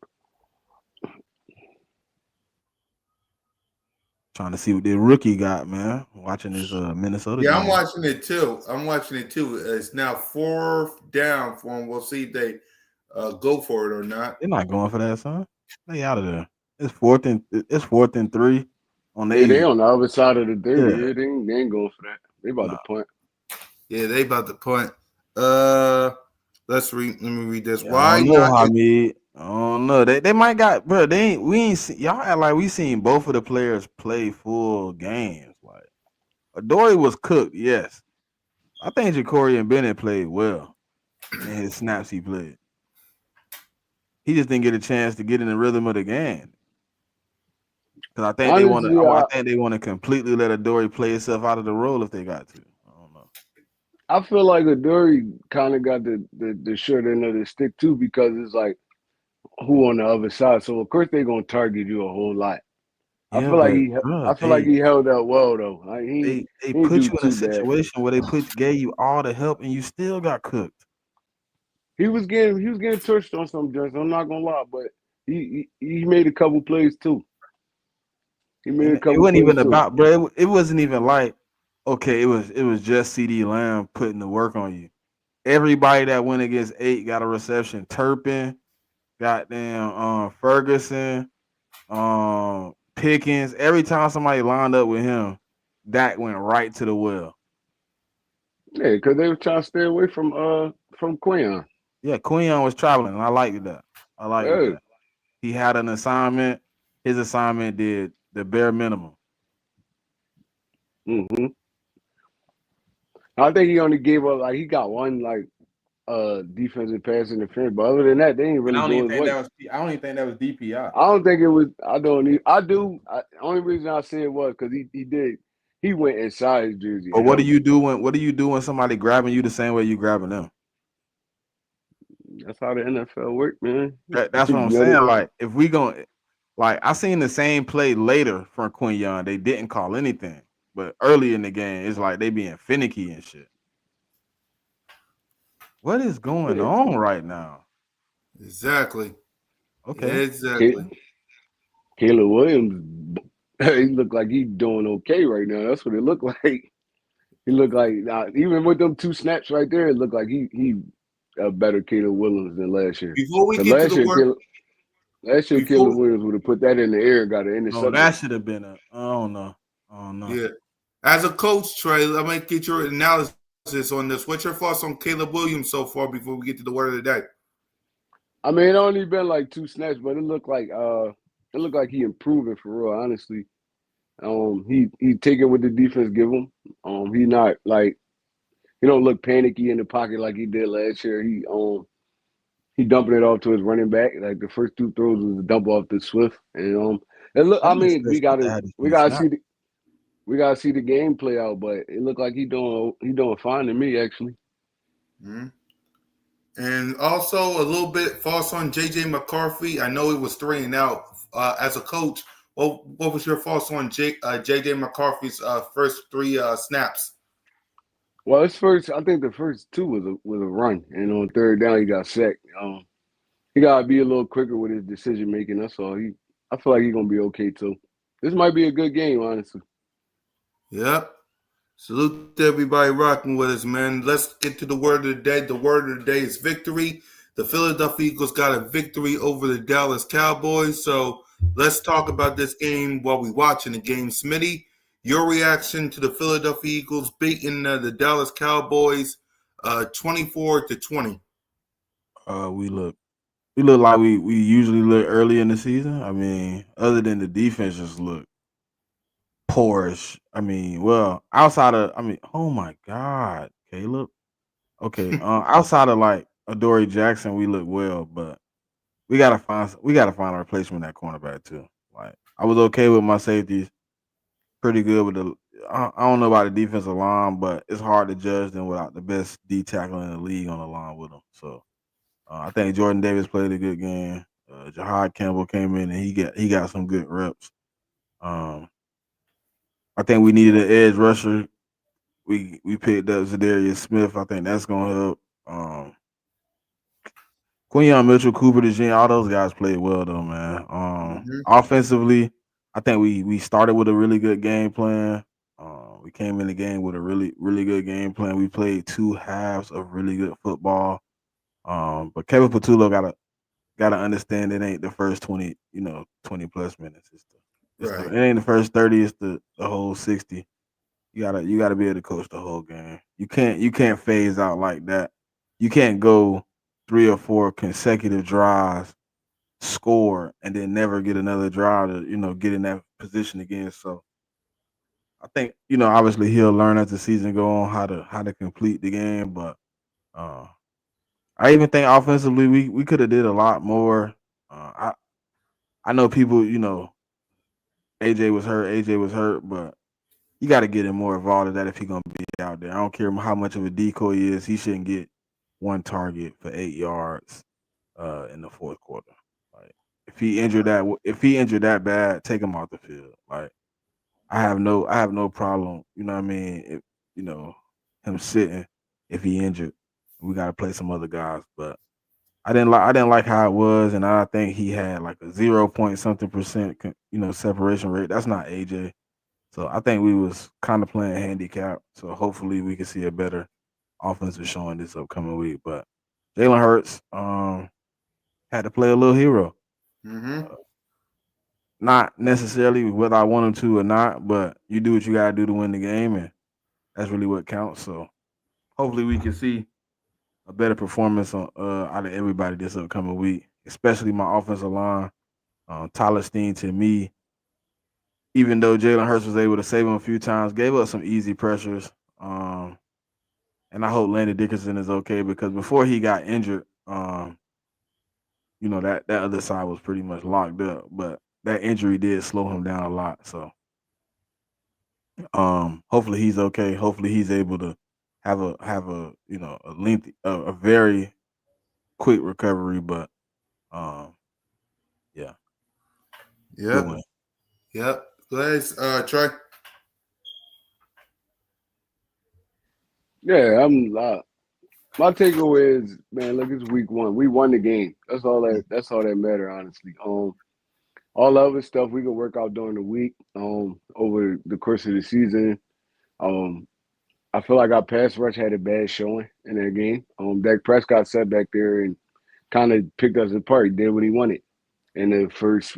Speaker 2: Trying to see what the rookie got, man. Watching this Minnesota
Speaker 1: Yeah,
Speaker 2: game.
Speaker 1: I'm watching it too. It's now 4th down for them. We'll see if they go for it or not.
Speaker 2: They're not going for that, son. They out of there. It's 4th and 3 on
Speaker 4: Yeah, they
Speaker 2: they.
Speaker 4: on the other side of the 30.
Speaker 2: Yeah.
Speaker 4: Yeah, they ain't going for that. They about to punt.
Speaker 1: Yeah, they about to punt. Let me read this.
Speaker 2: Yeah,
Speaker 1: Why
Speaker 2: I don't know,
Speaker 1: not?
Speaker 2: Hamid. I don't know. They might got, bro. We ain't see, y'all act like we seen both of the players play full games. Like Adoree was cooked, yes. I think Ja'Cory and Bennett played well in his snaps he played. He just didn't get a chance to get in the rhythm of the game. Because I think
Speaker 4: Honestly,
Speaker 2: I think they want to completely let Adoree play himself out of the role if they got to. I don't know.
Speaker 4: I feel like Adoree kind of got the short end of the stick too, because it's like who on the other side. So of course they're gonna target you a whole lot.
Speaker 2: Yeah,
Speaker 4: I feel like
Speaker 2: bro,
Speaker 4: he held up well though. Like,
Speaker 2: they
Speaker 4: he didn't
Speaker 2: put
Speaker 4: do
Speaker 2: you in a
Speaker 4: too bad.
Speaker 2: situation where they gave you all the help and you still got cooked.
Speaker 4: He was getting touched on some joints. I'm not gonna lie, but he made a couple plays too. He made
Speaker 2: And
Speaker 4: a
Speaker 2: it
Speaker 4: couple
Speaker 2: wasn't
Speaker 4: plays
Speaker 2: even
Speaker 4: too.
Speaker 2: about, bro. It wasn't even like, okay, it was just CD Lamb putting the work on you. Everybody that went against 8 got a reception. Turpin, goddamn Ferguson, Pickens. Every time somebody lined up with him, that went right to the well.
Speaker 4: Yeah, because they were trying to stay away from Quayon.
Speaker 2: Yeah, Quinion was traveling, and I liked that.
Speaker 4: Yeah.
Speaker 2: He had an assignment. His assignment did the bare minimum.
Speaker 4: Mm-hmm. I think he only gave up he got one defensive pass interference, but other than that, they ain't really go his way.
Speaker 2: I don't even think that was DPI.
Speaker 4: I don't think it was. I don't. I do. Only reason I say it was because he went inside his jersey.
Speaker 2: But what do you do when somebody grabbing you the same way you grabbing them?
Speaker 4: That's how the NFL work, man.
Speaker 2: That's what I'm saying. Like if we going, like I seen the same play later from Quinion. They didn't call anything, but early in the game, it's like they being finicky and shit. What is going on right now?
Speaker 1: Exactly.
Speaker 2: Okay.
Speaker 1: Exactly.
Speaker 4: Caleb Williams, he looked like he's doing okay right now. That's what it looked like. He looked like even with them 2 snaps right there, it looked like he a better Caleb Williams than last year.
Speaker 1: Before we get to the word,
Speaker 4: last year Caleb Williams would have put that in the air and got an interception.
Speaker 2: No, that should have been I don't know.
Speaker 1: Yeah. As a coach, Trey, let me get your analysis on this. What's your thoughts on Caleb Williams so far before we get to the word of the day?
Speaker 4: I mean, it only been like 2 snaps, but it looked like he improving for real, honestly. He taking what the defense give him. He not like he don't look panicky in the pocket like he did last year. He dumping it off to his running back. Like the first two throws was a dump off to Swift, and look,
Speaker 2: That
Speaker 4: I
Speaker 2: makes
Speaker 4: mean,
Speaker 2: sense to have
Speaker 4: we
Speaker 2: these
Speaker 4: gotta
Speaker 2: snaps.
Speaker 4: see the game play out, but it looked like he doing fine to me actually.
Speaker 1: Mhm. And also a little bit false on JJ McCarthy. I know it was 3-and-out as a coach. What was your false on JJ McCarthy's first three snaps?
Speaker 4: Well, I think the first two was a run, and on third down he got sacked. He gotta be a little quicker with his decision making. That's all. I feel like he's gonna be okay too. This might be a good game, honestly.
Speaker 1: Yep. Salute to everybody rocking with us, man. Let's get to the word of the day. The word of the day is victory. The Philadelphia Eagles got a victory over the Dallas Cowboys. So let's talk about this game while we watching the game. Smitty, your reaction to the Philadelphia Eagles beating the Dallas Cowboys 24-20.
Speaker 2: We look like we usually look early in the season. I mean, other than the defense just look poorish. I mean, well, outside of oh my God, Caleb. Okay, outside of like Adoree Jackson, we look well, but we gotta find a replacement at cornerback too. Like I was okay with my safeties, pretty good with the. I don't know about the defensive line, but it's hard to judge them without the best D tackle in the league on the line with them. So I think Jordan Davis played a good game. Jahad Campbell came in and he got some good reps. Um, I think we needed an edge rusher. We picked up Zadarius Smith. I think that's gonna help. Quinyon Mitchell, Cooper DeJean, all those guys played well though, man.
Speaker 1: Mm-hmm.
Speaker 2: Offensively, I think we started with a really good game plan. We came in the game with a really good game plan. We played two halves of really good football. But Kevin Patullo gotta understand it ain't the first 20, 20 plus minutes.
Speaker 1: Right.
Speaker 2: It ain't the first 30, it's the whole 60. You gotta be able to coach the whole game. You can't phase out like that. You can't go 3 or 4 consecutive drives, score, and then never get another drive to, get in that position again. So I think, obviously he'll learn as the season go on how to complete the game. But uh I even think offensively we could have did a lot more. I know people, AJ was hurt, but you got to get him more involved in that if he's gonna be out there. I don't care how much of a decoy he is. He shouldn't get one target for 8 yards in the fourth quarter. Like if he injured that bad, take him off the field. Like I have no problem. You know what I mean? If you know him sitting if he injured, we got to play some other guys. But I didn't like how it was, and I think he had like a 0 point something percent separation rate. That's not AJ. So I think we was kind of playing handicap. So hopefully we can see a better offensive showing this upcoming week. But Jalen Hurts had to play a little hero.
Speaker 1: Mm-hmm.
Speaker 2: Uh, Not necessarily whether I want him to or not, but you do what you gotta do to win the game, and that's really what counts. So hopefully we can see a better performance out of everybody this upcoming week, especially my offensive line. Tyler Steen to me, even though Jalen Hurts was able to save him a few times, gave up some easy pressures. Um, and I hope Landon Dickerson is okay because before he got injured, that other side was pretty much locked up. But that injury did slow him down a lot. So hopefully he's okay. Hopefully he's able to have a lengthy a very quick recovery. But um, yeah, good
Speaker 1: Yep.
Speaker 2: win.
Speaker 1: Yep. Go ahead, Trey.
Speaker 4: Yeah, my takeaway is, man, look, it's week one. We won the game. That's all that matter, honestly. All the other stuff we can work out during the week, over the course of the season. Um, I feel like our pass rush had a bad showing in that game. Dak Prescott sat back there and kind of picked us apart. He did what he wanted in the first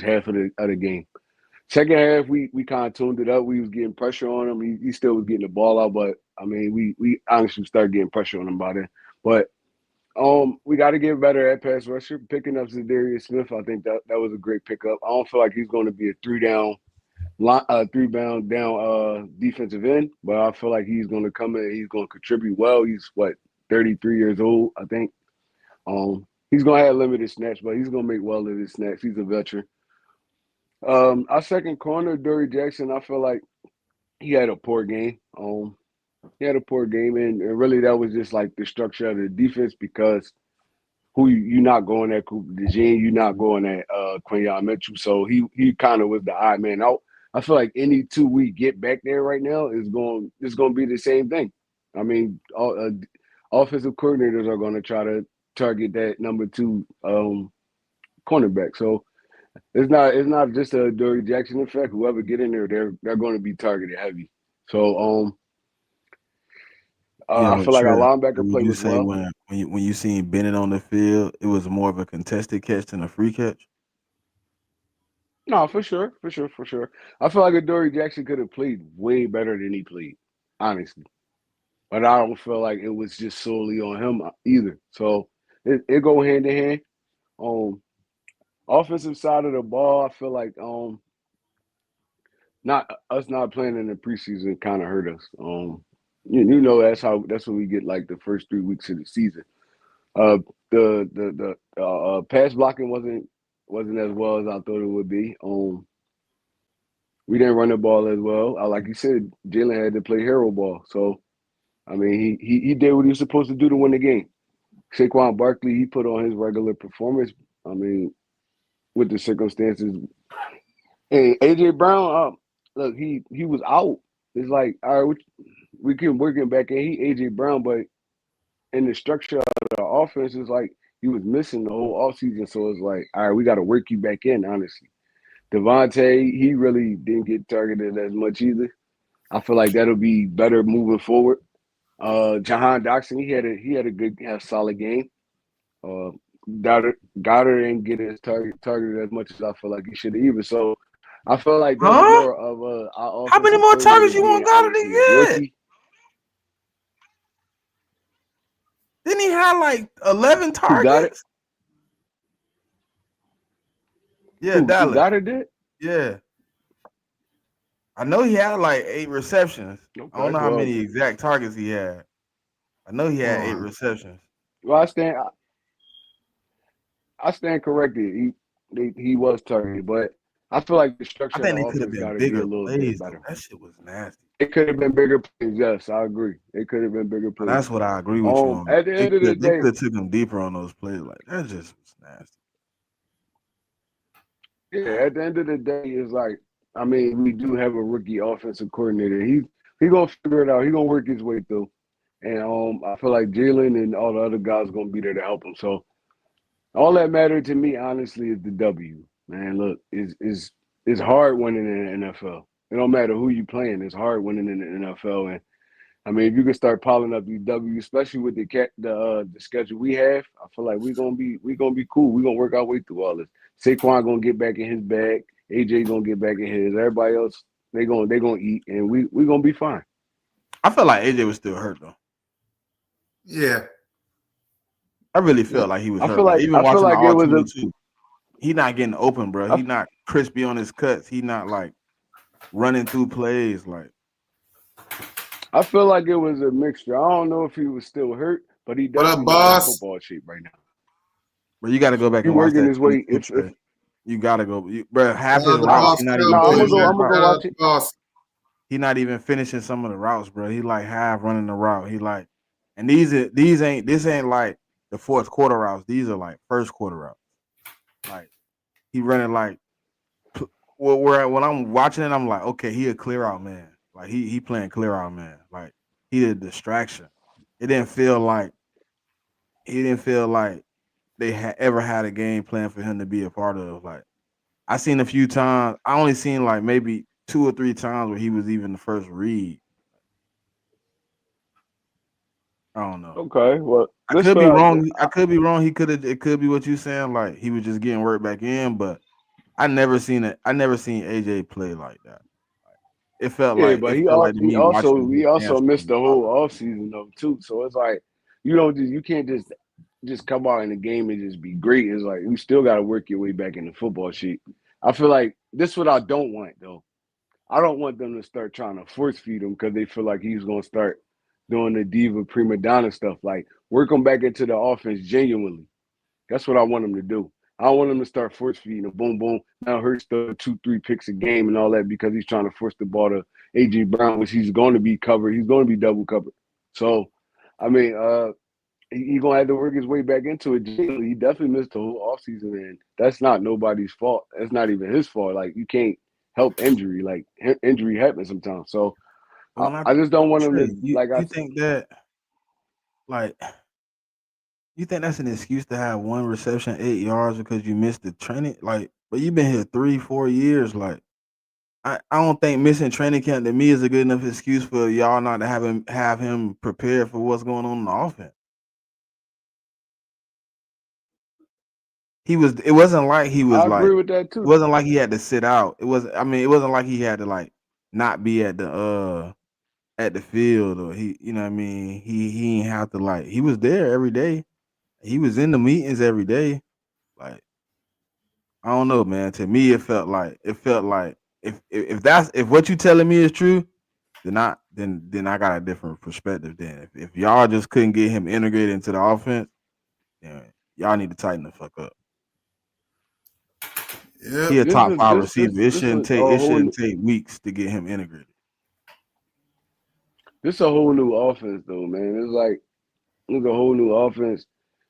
Speaker 4: half of the game. Second half, we kind of tuned it up. We was getting pressure on him. He still was getting the ball out, but I mean, we honestly started getting pressure on him by then. But we got to get better at pass rusher. Picking up Zadarius Smith, I think that was a great pickup. I don't feel like he's going to be a 3 down three down defensive end, but I feel like he's going to come in. He's going to contribute well. He's 33 years old, I think. He's going to have limited snaps, but he's going to make well of his snaps. He's a veteran. Our second corner, Dory Jackson, I feel like he had a poor game. He had a poor game, and really that was just like the structure of the defense because who you not going at Cooper DeJean, you not going at Quinyon Mitchell. So he kind of was the odd man out. I feel like any two we get back there right now is going to be the same thing. I mean, offensive coordinators are going to try to target that number two cornerback. So it's not just a Dory Jackson effect. Whoever get in there, they're going to be targeted heavy. So
Speaker 2: Yeah,
Speaker 4: I
Speaker 2: but
Speaker 4: feel like our
Speaker 2: Trey,
Speaker 4: linebacker
Speaker 2: would
Speaker 4: play
Speaker 2: you
Speaker 4: was
Speaker 2: say
Speaker 4: well.
Speaker 2: when you seen Bennett on the field, it was more of a contested catch than a free catch?
Speaker 4: No, for sure. I feel like Adoree Jackson could have played way better than he played, honestly. But I don't feel like it was just solely on him either. So it go hand in hand. Um, Offensive side of the ball, I feel like not playing in the preseason kind of hurt us. You know that's what we get like the first 3 weeks of the season. Uh, the pass blocking wasn't as well as I thought it would be. We didn't run the ball as well. Like you said, Jalen had to play hero ball. So I mean, he did what he was supposed to do to win the game. Saquon Barkley, he put on his regular performance. I mean, with the circumstances. And AJ Brown, look, he was out. It's like, all right, we can work him back in. He AJ Brown, but in the structure of the offense, it's like he was missing the whole offseason. So it's like, all right, we got to work you back in, honestly. Devontae, he really didn't get targeted as much either. I feel like that'll be better moving forward. Jahan Doxson, he had a good, solid game. Uh, Goddard didn't get his targeted as much as I feel like he should have either. So I feel like that's
Speaker 2: Huh?
Speaker 4: more of our
Speaker 2: How many
Speaker 4: offensive
Speaker 2: more
Speaker 4: coordinator
Speaker 2: targets you want
Speaker 4: being
Speaker 2: Goddard to
Speaker 4: honestly a
Speaker 2: get?
Speaker 4: rookie.
Speaker 2: Didn't he have like 11
Speaker 4: Who got it?
Speaker 2: targets? Yeah,
Speaker 4: Who
Speaker 2: Dallas.
Speaker 4: Goddard did?
Speaker 2: Yeah. I know he had like 8 receptions. I don't
Speaker 4: Okay,
Speaker 2: know how
Speaker 4: well,
Speaker 2: many exact targets he had. I know he had 8 receptions.
Speaker 4: well, I stand corrected. He was targeted, but I feel like the
Speaker 2: I
Speaker 4: structure of
Speaker 2: think
Speaker 4: the
Speaker 2: they could have
Speaker 4: offense
Speaker 2: been
Speaker 4: got to be a
Speaker 2: bigger
Speaker 4: little bit
Speaker 2: plays though.
Speaker 4: better.
Speaker 2: That shit was nasty.
Speaker 4: It could have been bigger plays. Yes, I agree. It could have been bigger
Speaker 2: But
Speaker 4: plays.
Speaker 2: that's what I agree with you on.
Speaker 4: At the
Speaker 2: They
Speaker 4: end of the
Speaker 2: could
Speaker 4: day,
Speaker 2: have took him deeper on those plays. Like that just was nasty.
Speaker 4: yeah, at the end of the day, it's like, I mean, we do have a rookie offensive coordinator. He gonna figure it out. He gonna work his way through. And I feel like Jalen and all the other guys gonna be there to help him. So all that mattered to me, honestly, is the W. Man, look, it's hard winning in the NFL. It don't matter who you playing. It's hard winning in the NFL. And I mean, if you can start piling up these W, especially with the schedule we have, I feel like we gonna be cool. We gonna work our way through all this. Saquon gonna get back in his bag. AJ gonna get back in his. Everybody else they gonna eat, and we gonna be fine.
Speaker 2: I felt like AJ was still hurt though.
Speaker 1: Yeah.
Speaker 2: I really felt like he was
Speaker 4: I
Speaker 2: hurt.
Speaker 4: feel
Speaker 2: Like
Speaker 4: like
Speaker 2: even watching the
Speaker 4: it was a.
Speaker 2: R22, he not getting open, bro. He not crispy on his cuts. He not like running through plays. Like
Speaker 4: I feel like it was a mixture. I don't know if he was still hurt, but he
Speaker 1: What up,
Speaker 4: definitely not in
Speaker 1: boss?
Speaker 4: football shape right now.
Speaker 2: bro, you got to go back
Speaker 4: He
Speaker 2: and watch
Speaker 4: working
Speaker 2: that
Speaker 4: his way.
Speaker 2: 22
Speaker 4: If
Speaker 2: Trey. You gotta go, bro. Half
Speaker 1: Shout
Speaker 2: his
Speaker 1: out to
Speaker 2: routes,
Speaker 1: boss.
Speaker 2: he not
Speaker 1: Still
Speaker 2: even
Speaker 4: no, I'm
Speaker 1: doing
Speaker 4: gonna
Speaker 2: finishing
Speaker 1: that.
Speaker 2: his
Speaker 4: I'm gonna
Speaker 2: route.
Speaker 4: go
Speaker 1: Shout out
Speaker 4: watch
Speaker 1: to
Speaker 4: it.
Speaker 1: boss.
Speaker 2: He not even finishing some of the routes, bro. He like half running the route. He like, and this ain't like the fourth quarter routes. These are like first quarter routes. Like he running like, where when I'm watching it, I'm like, okay, he a clear out man. Like he playing clear out man. Like he a distraction. It didn't feel like they ever had a game plan for him to be a part of. Like I seen a few times. I only seen like maybe 2 or 3 times where he was even the first read. I don't know.
Speaker 4: Okay, well,
Speaker 2: I
Speaker 4: this
Speaker 2: could
Speaker 4: what
Speaker 2: be wrong. I could be wrong. It could be what you saying. Like he was just getting work back in, but I never seen it. I never seen AJ play like that.
Speaker 4: yeah, but
Speaker 2: It felt like to me watching
Speaker 4: he
Speaker 2: his
Speaker 4: also missed
Speaker 2: hamstring
Speaker 4: the
Speaker 2: pop
Speaker 4: whole
Speaker 2: up.
Speaker 4: off season though too. So it's like you can't just come out in the game and just be great. It's like you still got to work your way back in the football sheet. I feel like this is what I don't want though. I don't want them to start trying to force feed him because they feel like he's going to start doing the diva prima donna stuff. Like, work him back into the offense genuinely. That's what I want him to do. I don't want him to start force feeding him. Boom, boom. Now Hurts the 2-3 picks a game and all that because he's trying to force the ball to A.J. Brown, which he's going to be covered. He's going to be double covered. So, I mean, he's going to have to work his way back into it. He definitely missed the whole offseason, and that's not nobody's fault. That's not even his fault. Like, you can't help injury. Like, injury happens sometimes. So, I just don't want him to, like I
Speaker 2: you think that, like, you think that's an excuse to have one reception, 8 yards because you missed the training? Like, but you've been here 3-4 years. Like, I don't think missing training camp to me is a good enough excuse for y'all not to have him prepared for what's going on in the offense. It wasn't like he was
Speaker 4: I
Speaker 2: like,
Speaker 4: agree with that too.
Speaker 2: it wasn't like he had to sit out. It wasn't like he had to like not be at the field, or you know what I mean? He didn't have to, like, he was there every day. He was in the meetings every day. Like, I don't know, man. To me, it felt like if what you telling me is true, then I got a different perspective. Then if y'all just couldn't get him integrated into the offense, then y'all need to tighten the fuck up.
Speaker 1: Yep.
Speaker 2: He a top 5 receiver. It
Speaker 4: this
Speaker 2: shouldn't take weeks to get him integrated.
Speaker 4: This a whole new offense, though, man. It's like a whole new offense,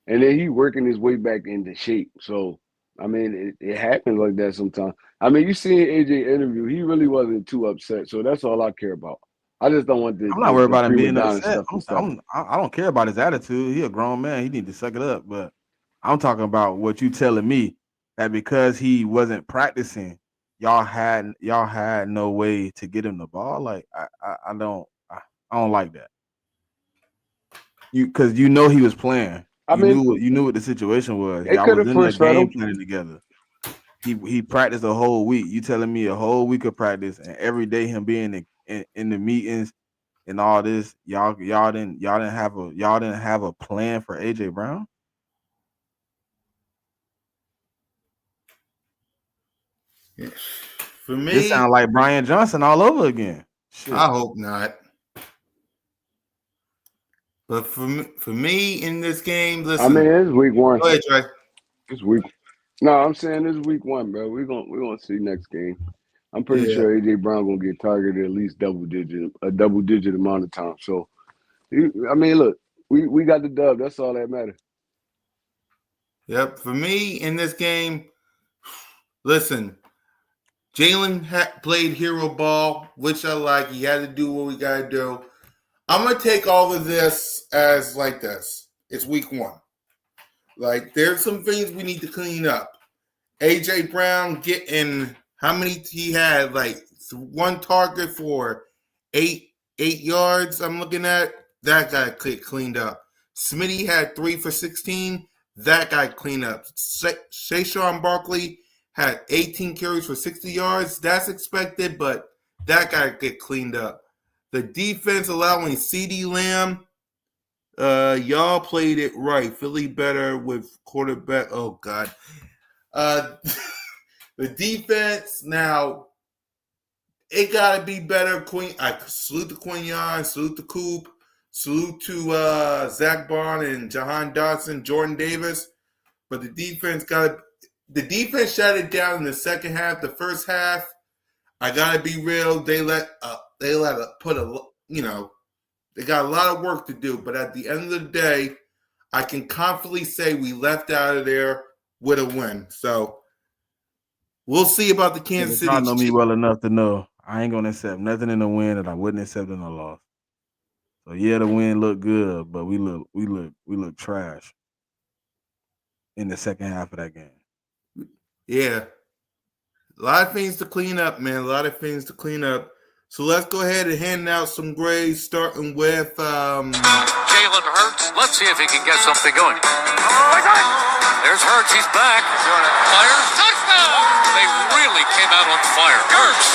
Speaker 4: and then he working his way back into shape. So, I mean, it happens like that sometimes. I mean, you seen AJ interview; he really wasn't too upset. So that's all I care about. I just don't want
Speaker 2: I'm not worried about him
Speaker 4: prima
Speaker 2: being
Speaker 4: donna
Speaker 2: upset. I don't care about his attitude. He a grown man. He need to suck it up. But I'm talking about what you telling me, that because he wasn't practicing, y'all had no way to get him the ball. Like, I don't like that. Because you know he was playing. You knew what the situation was. Y'all was in that game planning together. He practiced a whole week. You telling me a whole week of practice, and every day him being in the meetings and all this, y'all didn't have a plan for AJ Brown?
Speaker 1: For me,
Speaker 2: this sounds like Brian Johnson all over again. Shit.
Speaker 1: I hope not. But for me in this game, listen.
Speaker 4: I mean, it's week 1.
Speaker 1: Go ahead, Trey.
Speaker 4: It's week. No, I'm saying it's week 1, bro. We're gonna see next game. I'm pretty sure AJ Brown gonna get targeted at least a double digit amount of time. So, I mean, look, we got the dub. That's all that matters.
Speaker 1: Yep. For me in this game, listen, Jalen played hero ball, which I like. He had to do what we got to do. I'm going to take all of this as like this. It's week 1. Like, there's some things we need to clean up. AJ Brown getting how many he had? Like, 1 target for 8 yards. I'm looking at that guy cleaned up. Smitty had 3 for 16. That guy cleaned up. Saquon Barkley had 18 carries for 60 yards. That's expected, but that guy get cleaned up. The defense allowing CeeDee Lamb. Y'all played it right. Philly better with quarterback. Oh God. The defense now, it gotta be better. I salute to Quinion, salute to Coop, salute to Zach Bond and Jahan Dotson, Jordan Davis. But the defense shut it down in the second half. The first half, I gotta be real. They got a lot of work to do. But at the end of the day, I can confidently say we left out of there with a win. So we'll see about the Kansas City.
Speaker 2: Y'all know me well enough to know I ain't gonna accept nothing in the win that I wouldn't accept in a loss. So yeah, the win looked good, but we look trash in the second half of that game.
Speaker 1: Yeah. A lot of things to clean up, man. A lot of things to clean up. So let's go ahead and hand out some grades, starting with
Speaker 5: Jalen Hurts. Let's see if he can get something going. There's Hurts. He's back. Fire. Touchdown! They really came out on fire. Hurts.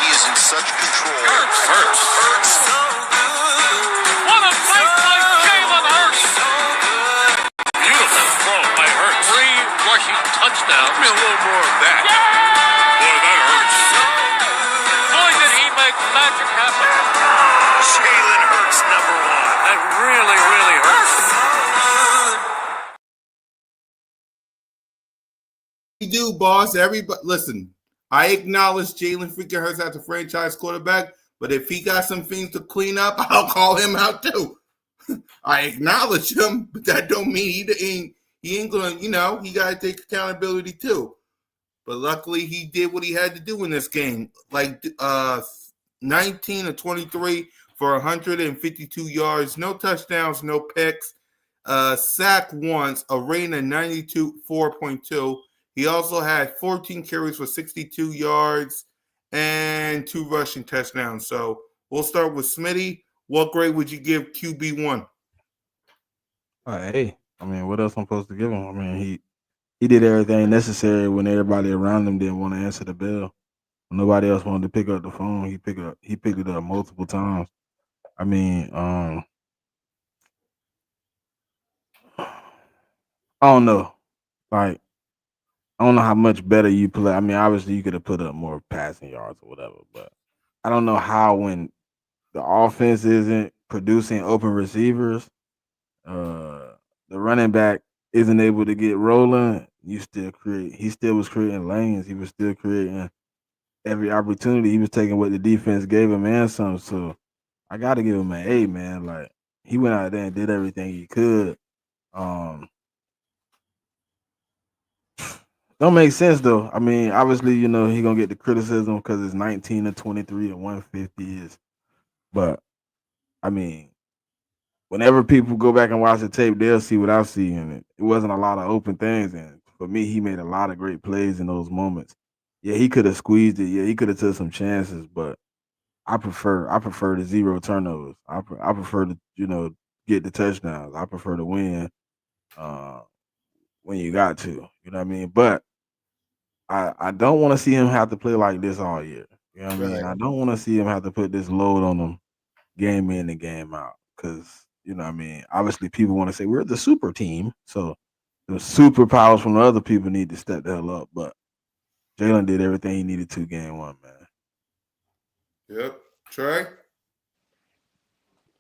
Speaker 6: He is in such control.
Speaker 5: Hurts. What a fight by Jalen Hurts! Beautiful throw by Hurts. 3 rushing touchdowns. Give me a little more of that. Boy, that hurts.
Speaker 1: do, boss. Everybody, listen. I acknowledge Jalen freaking Hurts as a franchise quarterback, but if he got some things to clean up, I'll call him out too. I acknowledge him, but that don't mean he ain't gonna. He gotta take accountability too. But luckily, he did what he had to do in this game. Like 19 or 23 for 152 yards, no touchdowns, no picks. Sack once, a rating of 4.2. He also had 14 carries for 62 yards and 2 rushing touchdowns. So we'll start with Smitty. What grade would you give QB1?
Speaker 2: Hey, I mean, what else I'm supposed to give him? I mean, he did everything necessary when everybody around him didn't want to answer the bell. When nobody else wanted to pick up the phone. He picked it up multiple times. I mean, I don't know. Like, I don't know how much better you play. I mean, obviously you could have put up more passing yards or whatever, but I don't know how when the offense isn't producing open receivers, the running back isn't able to get rolling. He still was creating lanes. He was still creating every opportunity. He was taking what the defense gave him and some. So I got to give him an A, man. Like, he went out there and did everything he could. Don't make sense though. I mean, obviously, he gonna get the criticism because it's 19 to 23 and 150 is. But I mean, whenever people go back and watch the tape, they'll see what I see in it. It wasn't a lot of open things, and for me, he made a lot of great plays in those moments. Yeah, he could have squeezed it. Yeah, he could have took some chances, but I prefer the 0 turnovers. I prefer to get the touchdowns. I prefer to win when you got to. You know what I mean? But I don't want to see him have to play like this all year. You know what I mean?
Speaker 1: Right.
Speaker 2: I don't want to see him have to put this load on him game in and game out because, you know what I mean? Obviously, people want to say we're the super team. So the superpowers from the other people need to step the hell up. But Jalen did everything he needed to game 1, man.
Speaker 1: Yep. Trey?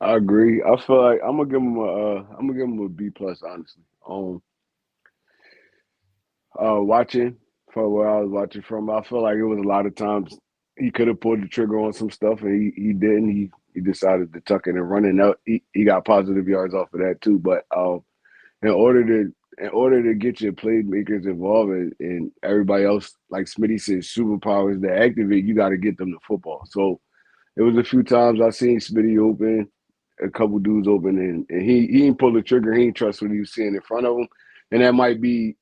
Speaker 4: I agree. I feel like I'm gonna give him a B plus, honestly. Watching from where I was watching from, I feel like it was a lot of times he could have pulled the trigger on some stuff and he didn't. He decided to tuck in and run, and he got positive yards off of that too. But in order to get your playmakers involved and everybody else, like Smitty said, superpowers that activate, you got to get them the football. So it was a few times I seen Smitty open, a couple dudes open, and he didn't pull the trigger. He didn't trust what he was seeing in front of him, and that might be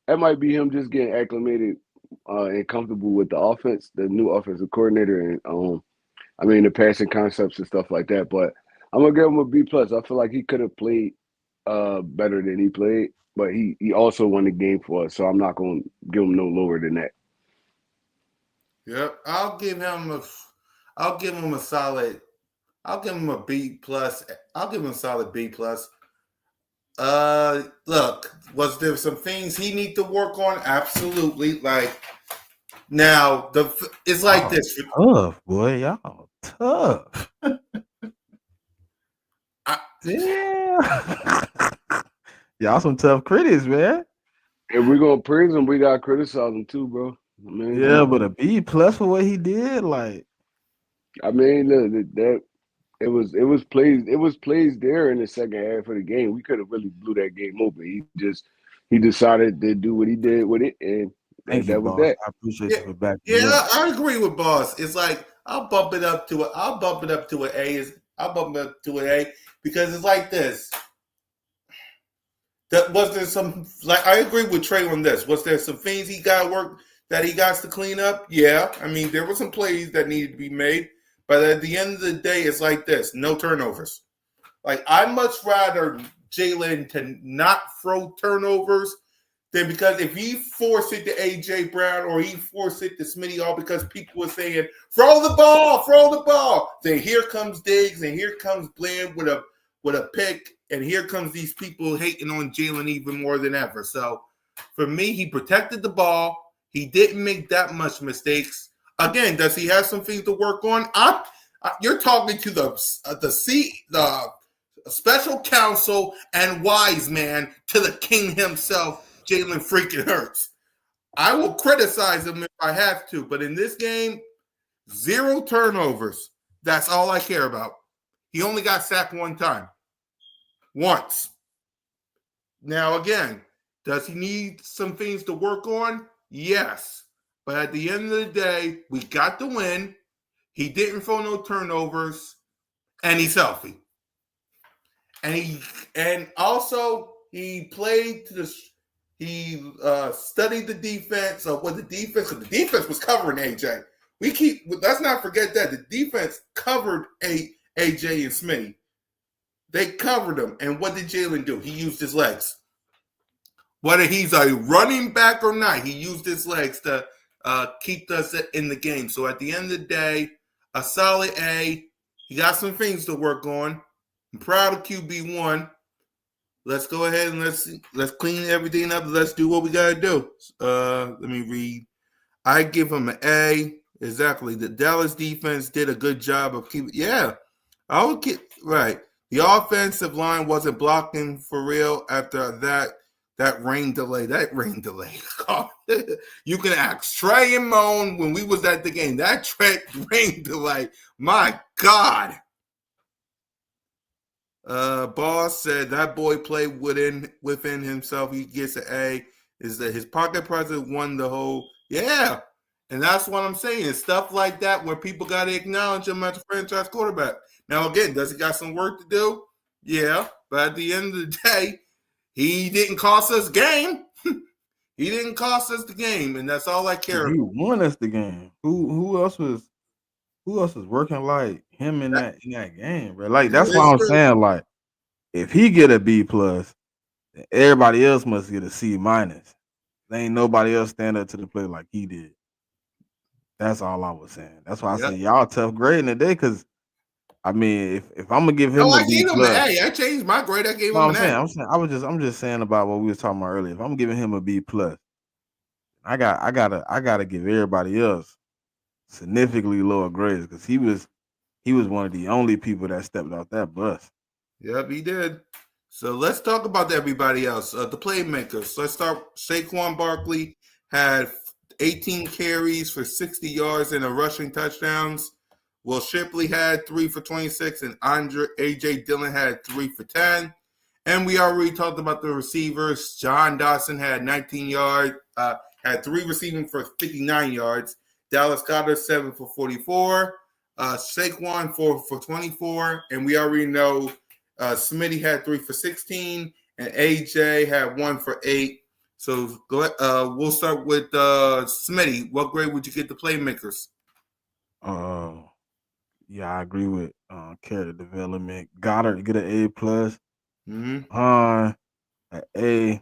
Speaker 4: him just getting acclimated and comfortable with the offense, the new offensive coordinator, and the passing concepts and stuff like that. But I'm gonna give him a B plus. I feel like he could have played better than he played, but he also won the game for us, so I'm not gonna give him no lower than that.
Speaker 1: Yep. I'll give him a solid. I'll give him a B plus. I'll give him a solid B plus. Look, was there some things he need to work on? Absolutely. Like now, it's like this.
Speaker 2: Tough, boy. Y'all tough. Yeah. Y'all some tough critics, man.
Speaker 4: If we're gonna praise him, we gotta criticize him too, bro.
Speaker 2: Yeah, but a B plus for what he did, like.
Speaker 4: That it was plays there in the second half of the game. We could have really blew that game open. He decided to do what he did with it, and
Speaker 2: Thank you,
Speaker 4: that was
Speaker 2: boss.
Speaker 4: that.
Speaker 2: I appreciate you for backing me
Speaker 1: Yeah,
Speaker 2: up.
Speaker 1: I agree with boss. It's like I'll bump it up to an A. I'll bump it up to an A because it's like this. Was there some I agree with Trey on this. Was there some things he got to clean up? Yeah. I mean, there were some plays that needed to be made. But at the end of the day, it's like this: no turnovers. Like I'd much rather Jalen to not throw turnovers than because if he forced it to AJ Brown or he forced it to Smitty all because people were saying throw the ball. Then here comes Diggs and here comes Bland with a pick, and here comes these people hating on Jalen even more than ever. So for me, he protected the ball. He didn't make that much mistakes. Again, does he have some things to work on? You're talking to the special counsel and wise man to the king himself, Jalen freaking Hurts. I will criticize him if I have to, but in this game, 0 turnovers. That's all I care about. He only got sacked one time. Once. Now, again, does he need some things to work on? Yes. But at the end of the day, we got the win. He didn't throw no turnovers, and he's healthy. And also he played to the he studied the defense of what the defense was covering AJ. Let's not forget that the defense covered AJ and Smitty. They covered him. And what did Jalen do? He used his legs. Whether he's a running back or not, he used his legs to keep us in the game. So at the end of the day, a solid A. He got some things to work on. I'm proud of QB1. Let's go ahead and let's clean everything up. Let's do what we gotta do. Let me read. I give him an A. Exactly. The Dallas defense did a good job of keeping. Yeah, I would get right. The offensive line wasn't blocking for real after that rain delay. That rain delay. You can ask Trey and Moan when we was at the game. That rain delay. My God. Boss said that boy played within himself. He gets an A. Is that his pocket presence won the whole? Yeah, and that's what I'm saying. It's stuff like that where people got to acknowledge him as a franchise quarterback. Now, again, does he got some work to do? Yeah, but at the end of the day, he didn't cost us game. He didn't cost us the game, and that's all I care
Speaker 2: He
Speaker 1: about.
Speaker 2: won us the game. Who else was working like him in that game, bro? Like that's why I'm saying, like, if he get a B plus, then everybody else must get a C minus. There ain't nobody else stand up to the plate like he did. That's all I was saying. That's why I said y'all tough grading today, because I mean, if I'm gonna give him
Speaker 1: I
Speaker 2: a B
Speaker 1: gave him
Speaker 2: plus,
Speaker 1: an A. I changed my grade. I gave
Speaker 2: no,
Speaker 1: him
Speaker 2: I'm
Speaker 1: an A.
Speaker 2: saying, I'm just saying about what we was talking about earlier. If I'm giving him a B plus, I gotta give everybody else significantly lower grades, because he was one of the only people that stepped out that bus.
Speaker 1: Yep, he did. So let's talk about everybody else. The playmakers. Let's start. Saquon Barkley had 18 carries for 60 yards and a rushing touchdowns. Will Shipley had 3 for 26, and AJ Dillon had 3 for 10. And we already talked about the receivers. John Dawson had 19 yards, had 3 receiving for 59 yards. Dallas Goedert 7 for 44. Saquon 4 for 24. And we already know Smitty had 3 for 16, and AJ had 1 for 8. So we'll start with Smitty. What grade would you get the playmakers?
Speaker 2: Yeah, I agree with character development. Goddard get an A plus.
Speaker 1: Mm-hmm.
Speaker 2: An A. I'm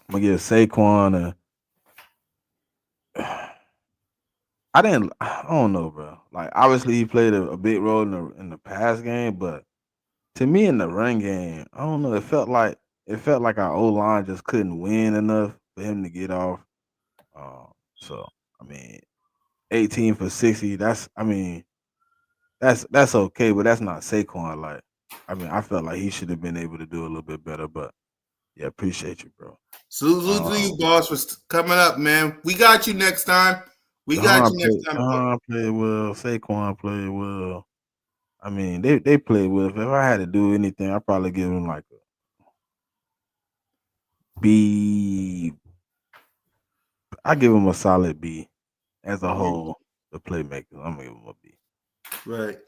Speaker 2: gonna give Saquon I don't know, bro. Like, obviously he played a big role in the pass game, but to me in the run game, I don't know. It felt like our O line just couldn't win enough for him to get off. So I mean, 18 for 60. That's okay, but that's not Saquon. Like, I mean, I felt like he should have been able to do a little bit better. But yeah, appreciate you, bro.
Speaker 1: Salute to you, boss, for coming up, man. We got you next time. We got you next time.
Speaker 2: Don played well. Saquon played well. I mean, they played well. If I had to do anything, I'd probably give him like a B. I give him a solid B as a whole. The playmakers, I'm gonna give him a B.
Speaker 1: Right.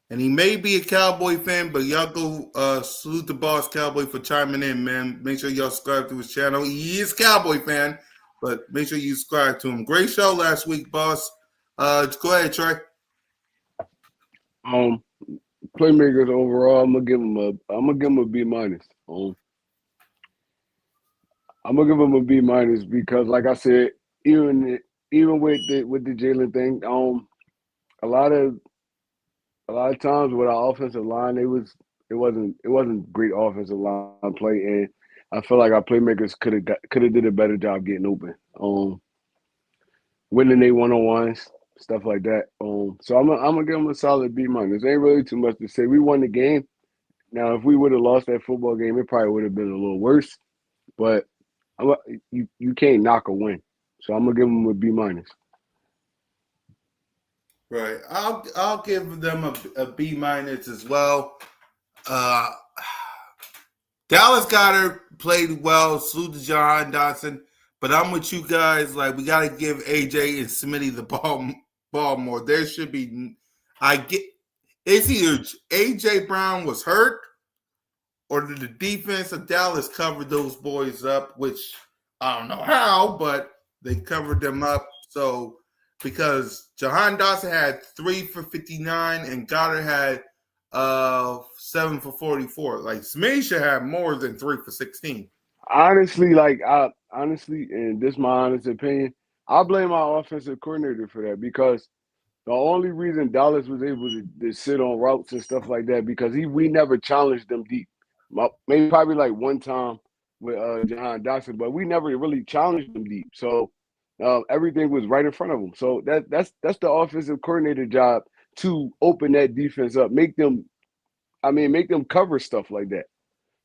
Speaker 1: And he may be a Cowboy fan, but y'all go salute the boss Cowboy for chiming in, man. Make sure y'all subscribe to his channel. He is a Cowboy fan, but make sure you subscribe to him. Great show last week, boss. Go ahead, Trey.
Speaker 4: Playmakers overall, I'm gonna give him a B minus. I'm gonna give him a B minus because, like I said, even with the Jalen thing, a lot of times with our offensive line, it wasn't great offensive line play, and I feel like our playmakers could have did a better job getting open, winning they 1-on-1s, stuff like that. So I'm gonna give them a solid B minus. Ain't really too much to say. We won the game. Now, if we would have lost that football game, it probably would have been a little worse. but you can't knock a win. So I'm gonna give them a B minus.
Speaker 1: Right. I'll give them a B minus as well. Uh, Dallas Goddard played well. Salute to John Dotson. But I'm with you guys. Like, we got to give AJ and Smitty the ball more. There should be. It's either AJ Brown was hurt or did the defense of Dallas cover those boys up, which I don't know how, but they covered them up. So, because Jahan Dotson had 3 for 59 and Goddard had 7 for 44. Like, Smitty should have more than 3 for 16.
Speaker 4: Honestly, and this is my honest opinion, I blame our offensive coordinator for that because the only reason Dallas was able to sit on routes and stuff like that because we never challenged them deep. Maybe probably like one time with John Dotson, but we never really challenged them deep. So everything was right in front of them. So that's the offensive coordinator job to open that defense up, make them cover stuff like that.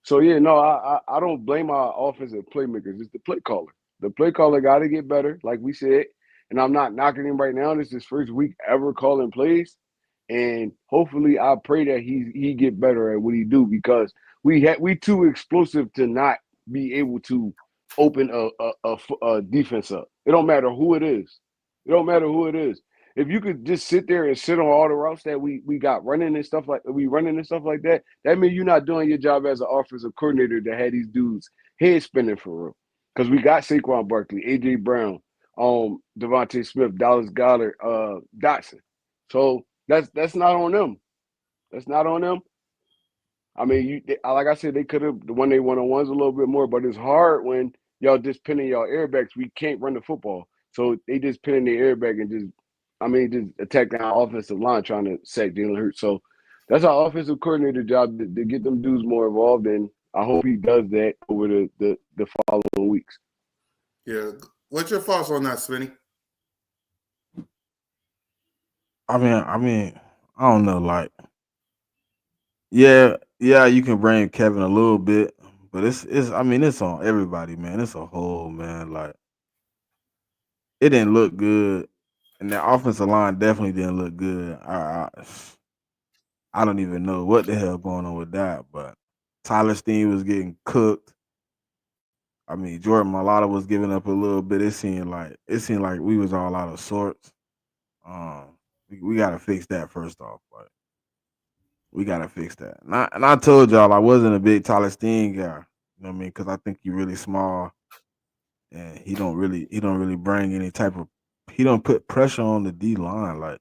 Speaker 4: So yeah, no, I don't blame our offensive playmakers. It's the play caller. The play caller got to get better, like we said. And I'm not knocking him right now. This is his first week ever calling plays, and hopefully, I pray that he get better at what he do because we too explosive to not be able to open a defense up. It don't matter who it is. It don't matter who it is. If you could just sit there and sit on all the routes that we got running and stuff like that, that means you're not doing your job as an offensive coordinator to have these dudes head spinning for real. Because we got Saquon Barkley, AJ Brown, Devontae Smith, Dallas Goddard, Dotson. So that's not on them. That's not on them. I mean, like I said, they could have won their one-on-ones a little bit more, but it's hard when y'all just pinning y'all airbacks. We can't run the football. So they just pinning their airbag and just attacking our offensive line trying to sack Jalen Hurts. So that's our offensive coordinator job to get them dudes more involved, and I hope he does that over the following weeks.
Speaker 1: Yeah. What's your thoughts on that, Smitty?
Speaker 2: I mean, I don't know. Like, yeah, you can blame Kevin a little bit, but it's. I mean, it's on everybody, man. It's a whole man. Like, it didn't look good, and the offensive line definitely didn't look good. I don't even know what the hell going on with that, but Tyler Steen was getting cooked. I mean, Jordan Mailata was giving up a little bit. It seemed like we was all out of sorts. We got to fix that first off. Like, we got to fix that. And I told y'all I wasn't a big Tyler Steen guy. You know what I mean? Because I think he's really small, and he don't really bring any type of. He don't put pressure on the D line. Like,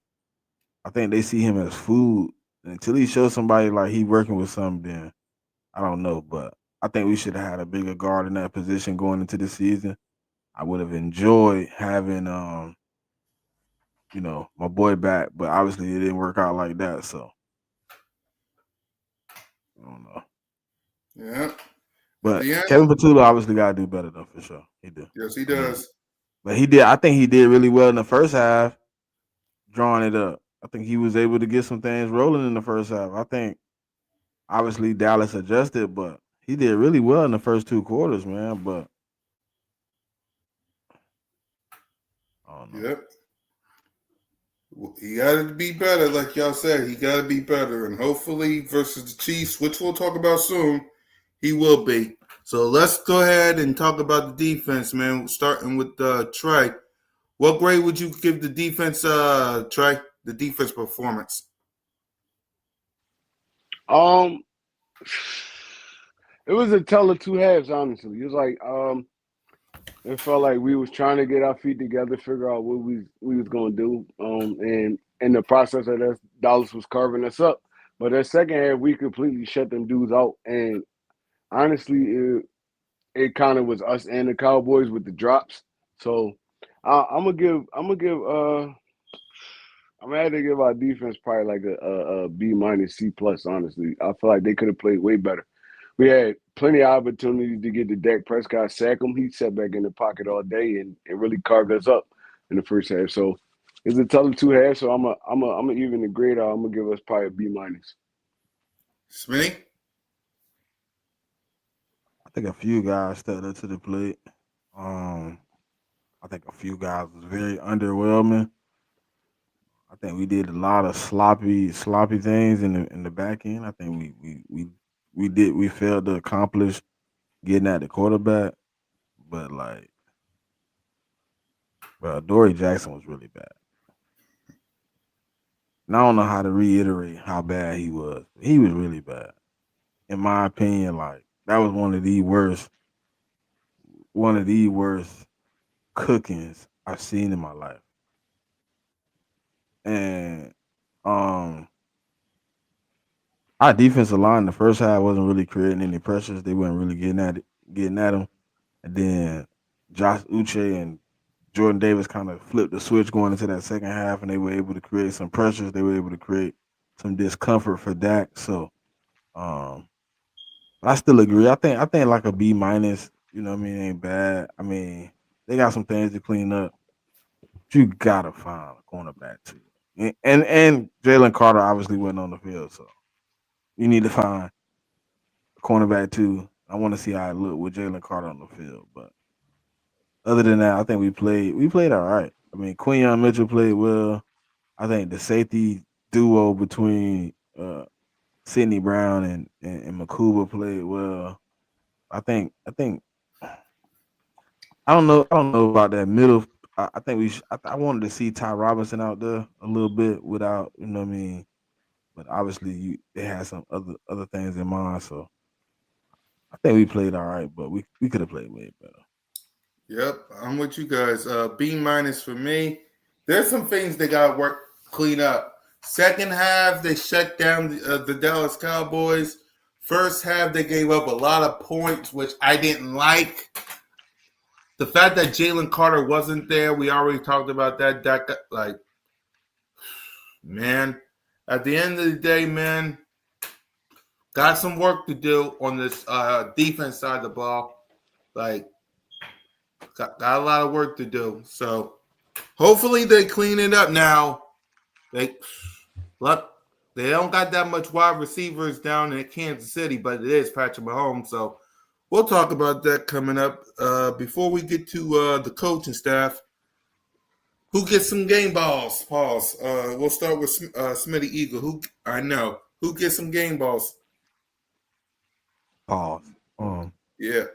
Speaker 2: I think they see him as food. And until he shows somebody like he working with something, then I don't know. But I think we should have had a bigger guard in that position going into the season. I would have enjoyed having my boy back, but obviously it didn't work out like that. So I don't know.
Speaker 1: Yeah.
Speaker 2: But
Speaker 1: Yeah.
Speaker 2: Kevin Patullo obviously got to do better though, for sure. He do.
Speaker 1: Yes, he does.
Speaker 2: But he did. I think he did really well in the first half, drawing it up. I think he was able to get some things rolling in the first half. I think obviously Dallas adjusted, but he did really well in the first 2 quarters, man. But I don't know.
Speaker 1: Yep. He got to be better, like y'all said. He got to be better, and hopefully, versus the Chiefs, which we'll talk about soon, he will be. So let's go ahead and talk about the defense, man. Starting with Trey. What grade would you give the defense, Trey? The defense performance.
Speaker 4: It was a tell of two halves, honestly. It was like it felt like we was trying to get our feet together, figure out what we was gonna do. And in the process of that, Dallas was carving us up. But that second half, we completely shut them dudes out. And honestly, it kind of was us and the Cowboys with the drops. So I'm gonna have to give our defense probably like a B minus C plus. Honestly, I feel like they could have played way better. We had plenty of opportunities to get to Dak Prescott, sack him. He sat back in the pocket all day and really carved us up in the first half. So it's a tough 2 halves. So I'm even the grade out. I'm gonna give us probably a B minus.
Speaker 1: Smitty?
Speaker 2: I think a few guys stepped up to the plate. Um, I think a few guys was very underwhelming. I think we did a lot of sloppy things in the back end. I think we failed to accomplish getting at the quarterback. But like, bro, Dory Jackson was really bad. And I don't know how to reiterate how bad he was. He was really bad, in my opinion. Like that was one of the worst cookings I've seen in my life. And um, our defensive line in the first half wasn't really creating any pressures. They weren't really getting at him. And then Josh Uche and Jordan Davis kind of flipped the switch going into that second half, and they were able to create some pressures. They were able to create some discomfort for Dak. So, um, I still agree. I think like a B minus. You know what I mean? Ain't bad. I mean, they got some things to clean up. But you gotta find a cornerback too. And Jalen Carter obviously wasn't on the field, so you need to find a cornerback too. I want to see how it look with Jalen Carter on the field, but other than that, I think we played all right. I mean, Quinyon Mitchell played well. I think the safety duo between Sidney Brown and Makuba played well. I think I don't know about that middle. I think I wanted to see Ty Robinson out there a little bit without what I mean. But obviously, they had some other things in mind. So I think we played all right, but we could have played way better.
Speaker 1: Yep, I'm with you guys. B minus for me. There's some things they got to work clean up. Second half, they shut down the Dallas Cowboys. First half, they gave up a lot of points, which I didn't like. The fact that Jalen Carter wasn't there, we already talked about that. That like, man, at the end of the day, man, got some work to do on this defense side of the ball. Like, got a lot of work to do. So hopefully they clean it up now. They look, they don't got that much wide receivers down in Kansas City, but it is Patrick Mahomes. So we'll talk about that coming up. Before we get to the coaching staff, who gets some game balls? Pause. We'll start with Smitty Eagle. Who I know who gets some game balls.
Speaker 2: Pause.
Speaker 1: Yeah,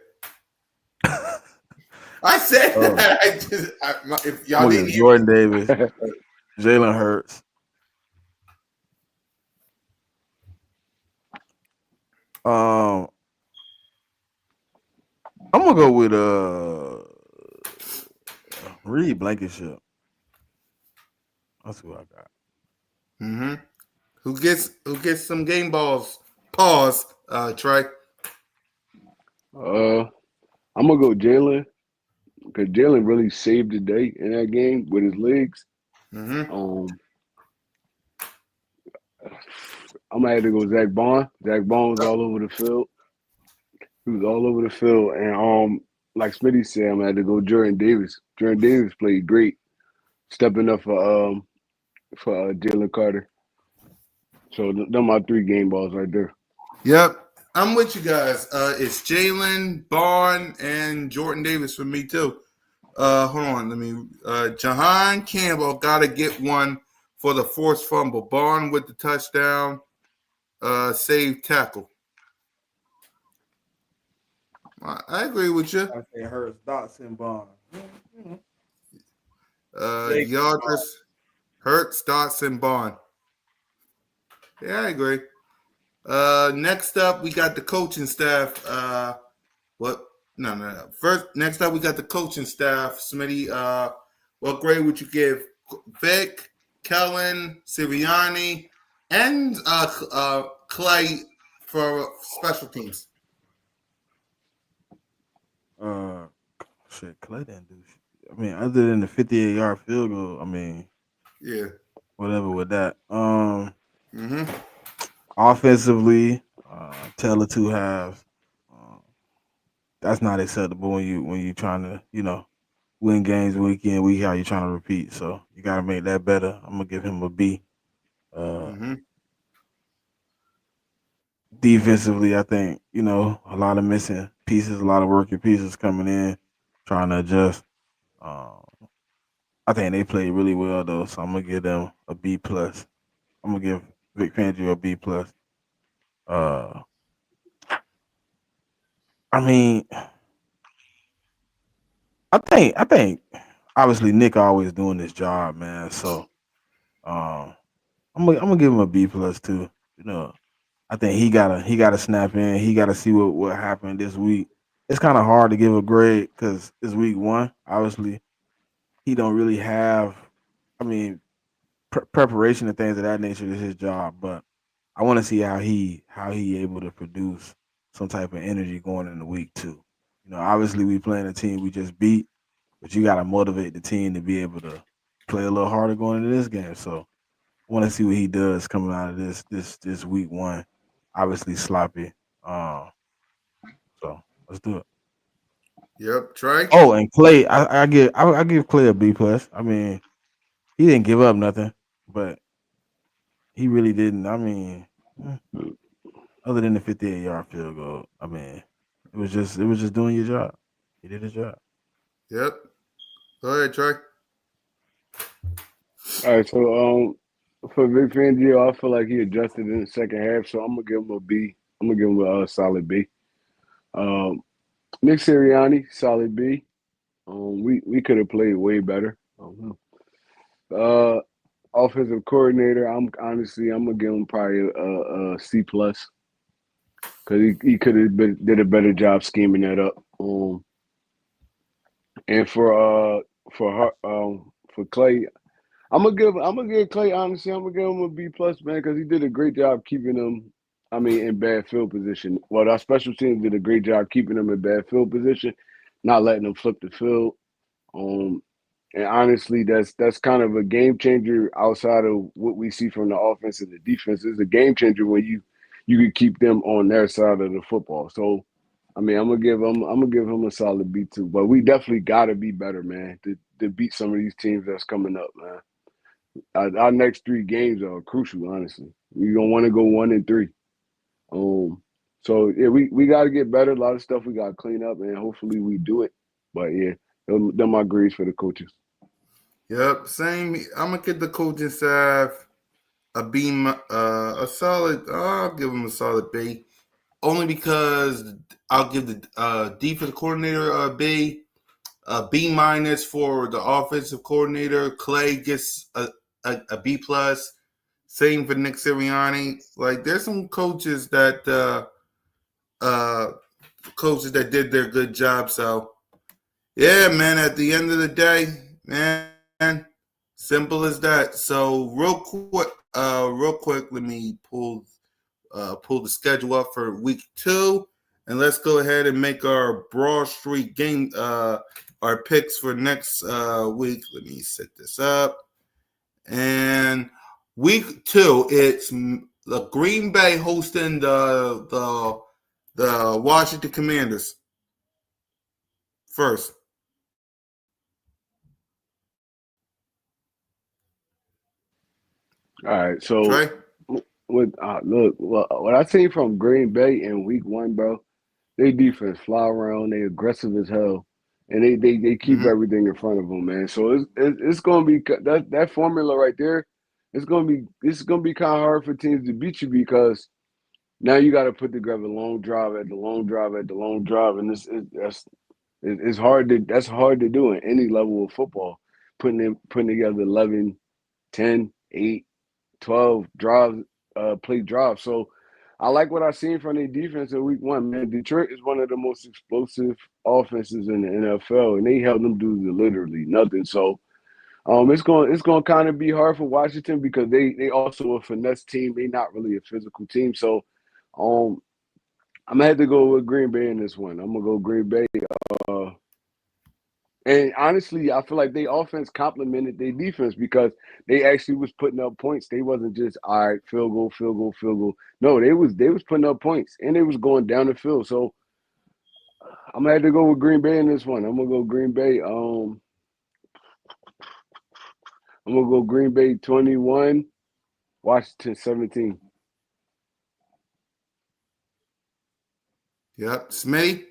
Speaker 1: I said
Speaker 2: Oh,
Speaker 1: that. If y'all
Speaker 2: I'm gonna
Speaker 1: didn't
Speaker 2: give
Speaker 1: hear me,
Speaker 2: Jordan Davis, Jalen Hurts. Um, I'm gonna go with Reed Blankenship. That's who I got.
Speaker 1: mm-hmm. Who gets some game balls? Pause. Trey.
Speaker 4: Uh, I'm gonna go Jalen because Jalen really saved the day in that game with his legs.
Speaker 1: Mm-hmm.
Speaker 4: Um, I'm gonna have to go Zach Bond. Zach Bond was all over the field. He was all over the field, and like Smitty said, I'm gonna have to go Jordan Davis. Jordan Davis played great, stepping up for Jalen Carter. So them my three game balls right there.
Speaker 1: Yep. I'm with you guys. It's Jalen, Barn, and Jordan Davis for me too. Hold on. Let me. Jahan Campbell got to get one for the forced fumble. Barn with the touchdown. Save tackle. I agree with you.
Speaker 2: I say Hurts, Dotson, Bond.
Speaker 1: Yarders, Hurts, Dotson, Bond. Yeah, I agree. Next up, we got the coaching staff. What? No. First, next up, we got the coaching staff. Smitty, what grade would you give Vic, Kellen, Sirianni, and Clay for special teams?
Speaker 2: Uh, shit, Clay didn't do shit. I mean, other than the 58-yard field goal, I mean,
Speaker 1: Yeah.
Speaker 2: whatever with that.
Speaker 1: Mm-hmm.
Speaker 2: Offensively, tell the two halves. Uh, that's not acceptable when you trying to win games week in week out. You're trying to repeat, so you got to make that better. I'm gonna give him a B. Uh,
Speaker 1: Mm-hmm.
Speaker 2: Defensively, I think a lot of missing pieces, a lot of working pieces coming in, trying to adjust. Um, I think they played really well though, so I'm gonna give them a B plus. I'm gonna give Vic Fangio a B plus. Uh, I mean, I think obviously Nick always doing this job, man. So I'm gonna give him a B plus too. You know, I think he gotta snap in. He gotta see what happened this week. It's kind of hard to give a grade because it's week one. Obviously, he don't really have. I mean, preparation and things of that nature is his job, but I want to see how he able to produce some type of energy going into week two. You know, obviously we playing a team we just beat, but you got to motivate the team to be able to play a little harder going into this game. So I want to see what he does coming out of this week one. Obviously sloppy. Um, so let's do it.
Speaker 1: Yep, Trey.
Speaker 2: Oh, and Clay, I give Clay a B plus. I mean, he didn't give up nothing, but he really didn't. I mean, eh, other than the 58-yard field goal, I mean, it was just doing your job. He did his job.
Speaker 1: Yep. Go ahead, Trey.
Speaker 4: All right, so for Vic Fangio, I feel like he adjusted in the second half, so I'm gonna give him a B. I'm gonna give him a solid B. Um, Nick Sirianni, solid B. We could have played way better. Uh, Offensive coordinator, I'm gonna give him probably a C plus because he could have did a better job scheming that up. And for Clay, I'm gonna give Clay, honestly, I'm gonna give him a B plus, man, because he did a great job keeping them. I mean, in bad field position. Well, our special teams did a great job keeping them in bad field position, not letting them flip the field. Um, and honestly, that's kind of a game changer outside of what we see from the offense and the defense. It's a game changer when you can keep them on their side of the football. So, I mean, I'm gonna give him a solid B too. But we definitely got to be better, man, to beat some of these teams that's coming up, man. Our next three games are crucial, honestly. We don't want to go 1-3. Um, so yeah, we got to get better. A lot of stuff we got to clean up, and hopefully we do it. But yeah, them my grades for the coaches.
Speaker 1: Yep, same. I'm gonna give the coaching staff a B, a solid. I'll give him a solid B, only because I'll give the defense coordinator a B, a B minus for the offensive coordinator. Clay gets a B plus. Same for Nick Sirianni. Like, there's some uh, coaches that did their good job. So yeah, man. At the end of the day, man, simple as that. So real quick, let me pull the schedule up for week 2, and let's go ahead and make our Broad Street game our picks for next week. Let me set this up. And week 2, it's the Green Bay hosting the Washington Commanders first.
Speaker 4: All right, so
Speaker 1: Trey?
Speaker 4: what I seen from Green Bay in Week 1, bro, they defense fly around, they aggressive as hell, and they keep
Speaker 1: Mm-hmm.
Speaker 4: everything in front of them, man. So it's gonna be that formula right there. It's gonna be kind of hard for teams to beat you because now you got to put together long drive at the long drive at the long drive, and it's hard to do in any level of football. Putting together 11, 10, 8, 12 drives, play drives. So I like what I seen from their defense in week 1. Man, Detroit is one of the most explosive offenses in the NFL, and they held them dudes to literally nothing. So it's going to kind of be hard for Washington because they also a finesse team. They not really a physical team. So um I'm gonna have to go with Green Bay in this one. I'm gonna go Green Bay. Uh, and honestly, I feel like they offense complemented their defense because they actually was putting up points. They wasn't just all right, field goal, field goal, field goal. No, they was putting up points and they was going down the field. So I'm gonna have to go with Green Bay in this one. I'm gonna go Green Bay. I'm gonna go Green Bay 21, Washington 17.
Speaker 1: Yep. Smitty?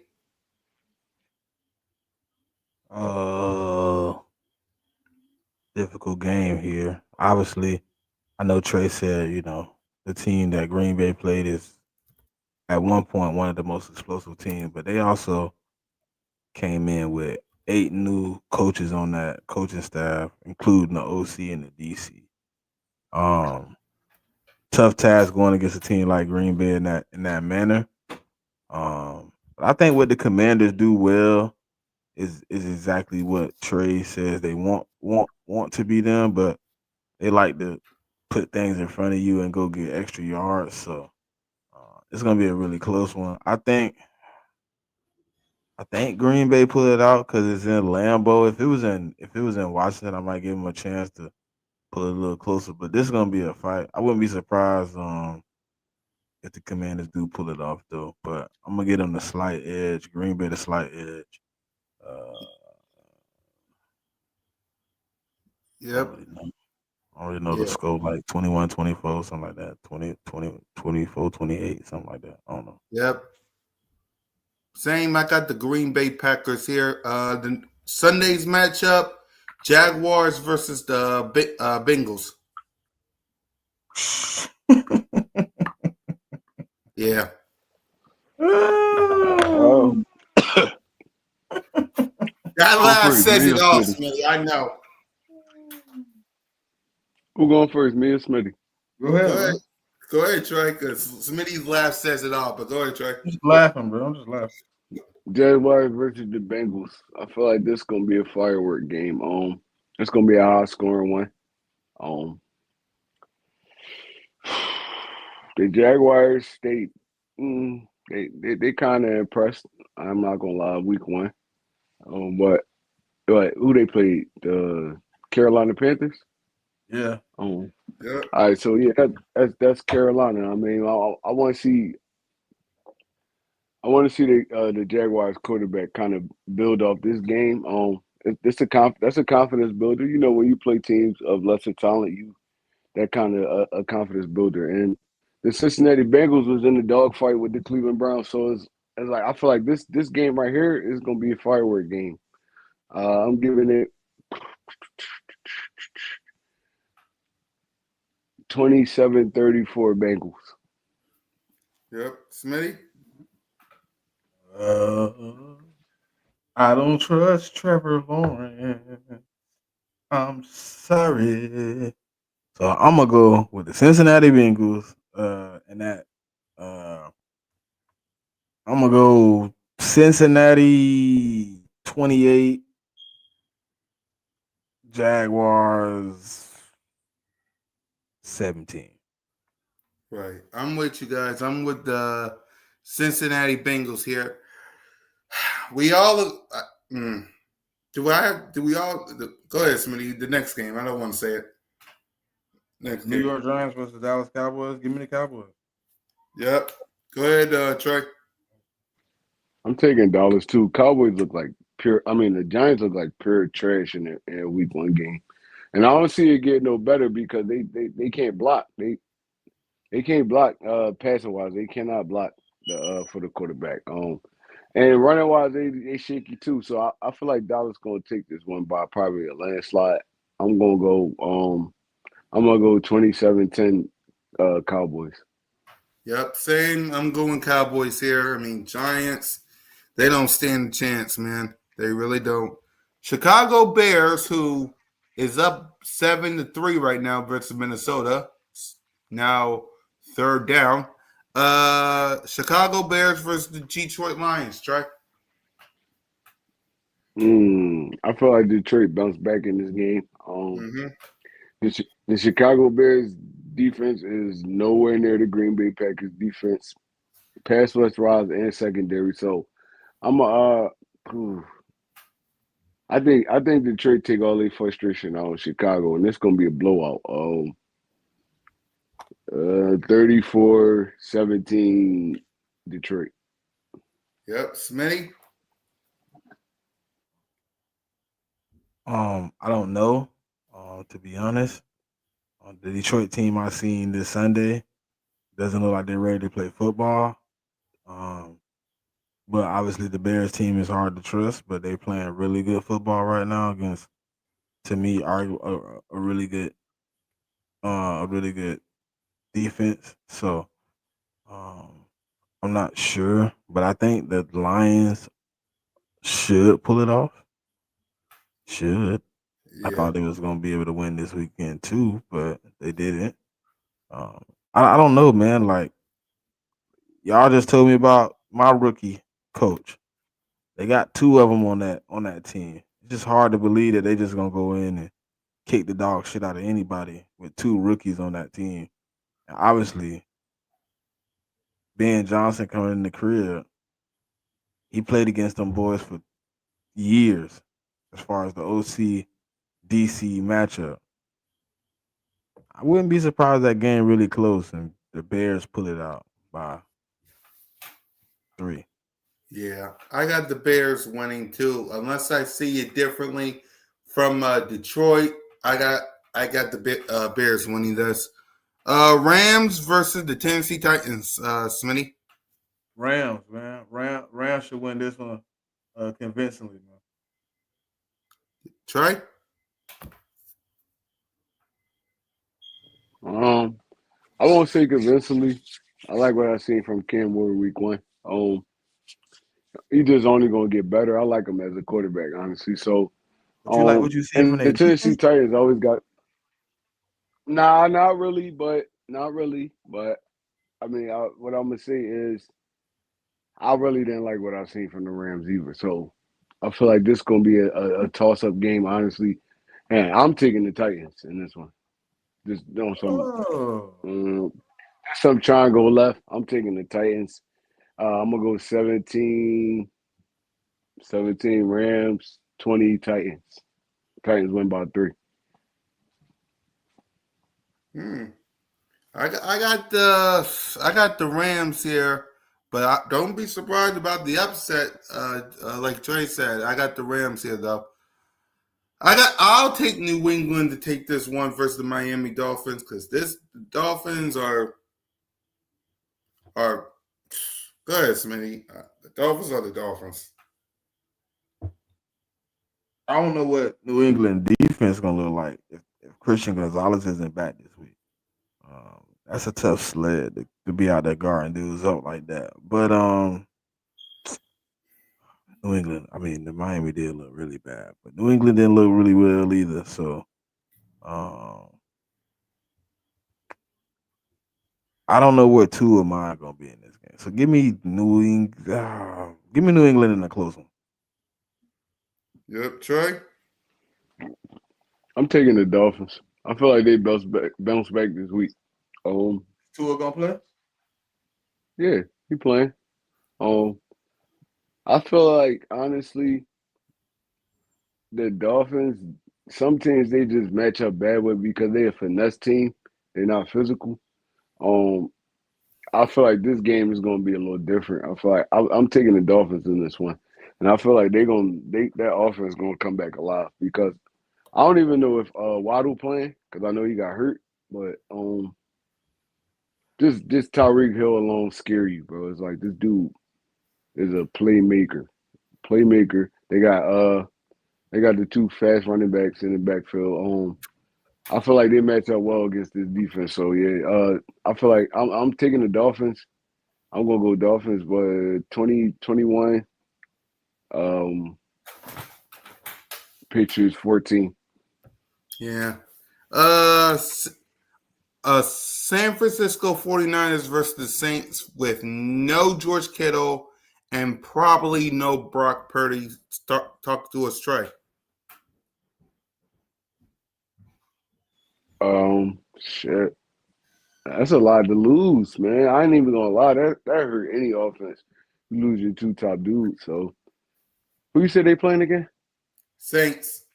Speaker 2: Uh, difficult game here. Obviously, I know Trey said, the team that Green Bay played is at one point one of the most explosive teams, but they also came in with 8 new coaches on that coaching staff, including the OC and the DC. Um, Tough task going against a team like Green Bay in that manner. But I think what the Commanders do well is exactly what Trey says they want to be them, but they like to put things in front of you and go get extra yards. So it's gonna be a really close one. I think Green Bay pull it out because it's in Lambeau. If it was in Washington, I might give them a chance to pull it a little closer. But this is gonna be a fight. I wouldn't be surprised if the Commanders do pull it off though. But I'm gonna get them the slight edge. Green Bay the slight edge. Uh, I don't
Speaker 1: Yep.
Speaker 2: really know. I don't really know the
Speaker 1: Yeah.
Speaker 2: score, like 21-24, something like that. 24-28, something like that. I don't know.
Speaker 1: Yep. Same. I got the Green Bay Packers here. The Sunday's matchup: Jaguars versus the Bengals. Yeah.
Speaker 4: Oh,
Speaker 1: That
Speaker 4: go
Speaker 1: laugh
Speaker 4: first,
Speaker 1: says
Speaker 4: me
Speaker 1: it
Speaker 4: or
Speaker 1: all,
Speaker 4: Smitty?
Speaker 1: Smitty. I know.
Speaker 4: Who going first, me or Smitty?
Speaker 2: Go
Speaker 1: Go
Speaker 2: ahead,
Speaker 1: ahead.
Speaker 2: bro.
Speaker 1: Go ahead, Trey, because Smitty's laugh says it all. But go ahead, Trey.
Speaker 2: I'm just laughing, bro. I'm just laughing.
Speaker 4: Jaguars versus the Bengals. I feel like this is gonna be a firework game. It's gonna be a high scoring one. Um, the Jaguars, they kind of impressed. I'm not gonna lie, week one. But who they played? The Carolina Panthers.
Speaker 2: Yeah.
Speaker 4: Um,
Speaker 1: Yep.
Speaker 4: all right, so yeah, that's Carolina. I mean, I want to see. I want to see the Jaguars quarterback kind of build off this game. That's a confidence builder. You know, when you play teams of lesser talent, you that kind of a confidence builder. And the Cincinnati Bengals was in the dogfight with the Cleveland Browns, so it's like I feel like this game right here is gonna be a firework game. I'm giving it 27-34 Bengals.
Speaker 1: Yep. Smitty.
Speaker 2: Uh, I don't trust Trevor Lawrence. I'm sorry. So I'm gonna go with the Cincinnati Bengals. And that uh, I'm gonna go Cincinnati 28, Jaguars 17.
Speaker 1: Right. I'm with you guys. I'm with the Cincinnati Bengals here. We all. Do I have? Do we all? Go ahead, Smitty. The next game. I don't want to say it. Next
Speaker 2: New
Speaker 1: game.
Speaker 2: York Giants versus Dallas Cowboys. Give me the Cowboys.
Speaker 1: Yep. Go ahead, Trey.
Speaker 4: I'm taking dollars too. Cowboys look like pure. I mean, the Giants look like pure trash in a week one game, and I don't see it getting no better because they can't block. They can't block passing wise. They cannot block the for the quarterback. And running wise, they shaky too. So I feel like Dallas gonna take this one by probably a landslide. I'm gonna go. I'm gonna go 27-10 Cowboys.
Speaker 1: Yep. Same. I'm going Cowboys here. I mean, Giants. They don't stand a chance, man. They really don't. Chicago Bears, who is up 7-3 right now versus Minnesota. Now third down. Chicago Bears versus the Detroit Lions, Trey.
Speaker 4: I feel like Detroit bounced back in this game.
Speaker 1: Mm-hmm.
Speaker 4: The Chicago Bears defense is nowhere near the Green Bay Packers defense, pass rush wise and secondary. So I'm a. I think Detroit take all their frustration out on Chicago, and it's gonna be a blowout. 34-17 Detroit.
Speaker 1: Yep. Smitty.
Speaker 2: I don't know. To be honest, the Detroit team I seen this Sunday doesn't look like they're ready to play football. Um, But obviously, the Bears team is hard to trust, but they're playing really good football right now against, to me, a really good defense. So um, I'm not sure, but I think the Lions should pull it off. Should. I
Speaker 1: Yeah,
Speaker 2: thought they was gonna be able to win this weekend too, but they didn't. Um, I don't know, man. Like y'all just told me about my rookie coach. They got two of them on that team. It's just hard to believe that they just gonna go in and kick the dog shit out of anybody with two rookies on that team. And obviously, Ben Johnson coming in the crib, he played against them boys for years as far as the OC DC matchup. I wouldn't be surprised that game really close and the Bears pull it out by 3.
Speaker 1: yeah. I got the Bears winning too, unless I see it differently from Detroit. I got Bears winning this. Rams versus the Tennessee Titans. Smitty,
Speaker 2: Rams, man. Rams should win this one convincingly, man.
Speaker 1: Trey.
Speaker 4: I won't say convincingly. I like what I seen from Cam Ward week 1. He just only gonna get better. I like him as a quarterback, honestly. So,
Speaker 2: But you like what you see from
Speaker 4: and the
Speaker 2: their
Speaker 4: Tennessee
Speaker 2: defense?
Speaker 4: Titans always got nah, not really, but not really. But I mean, what I'm gonna say is I really didn't like what I seen from the Rams either. So I feel like this gonna be a toss up game, honestly. And I'm taking the Titans in this one. Just on
Speaker 2: Oh.
Speaker 4: some triangle left. I'm taking the Titans. I'm gonna go 17 Rams, 20 Titans. Titans win by 3.
Speaker 1: Hmm. I got the Rams here, but don't be surprised about the upset. Like Trey said, I got the Rams here though. I'll take New England to take this one versus the Miami Dolphins because the Dolphins are. Go ahead, Smitty. The Dolphins are the Dolphins.
Speaker 2: I don't know what New England defense gonna look like if Christian Gonzalez isn't back this week. That's a tough sled to be out there guarding dudes up like that. But New England, I mean, the Miami did look really bad, but New England didn't look really well either. So um, I don't know where two of mine gonna be in this game. So give me New England. Give me New England in a close one.
Speaker 1: Yep, Trey.
Speaker 4: I'm taking the Dolphins. I feel like they bounce back this week. Um,
Speaker 2: Tua gonna play?
Speaker 4: yeah, he playing. Um, I feel like honestly, the Dolphins. Some teams they just match up bad with because they're a finesse team. They're not physical. Um, I feel like this game is going to be a little different. I feel like I'm taking the Dolphins in this one, and I feel like that offense going to come back alive because I don't even know if Waddle playing because I know he got hurt, but just Tyreek Hill alone scare you, bro. It's like this dude is a playmaker. Playmaker. They got the two fast running backs in the backfield. I feel like they match up well against this defense. So yeah, I feel like I'm taking the Dolphins. I'm gonna go Dolphins, but 2021, um, Patriots 14.
Speaker 1: Yeah. San Francisco 49ers versus the Saints with no George Kittle and probably no Brock Purdy. Talk to us, Trey.
Speaker 4: Shit, that's a lot to lose, man. I ain't even gonna lie. That hurt any offense. You lose your two top dudes. So who you said they playing again?
Speaker 1: Saints.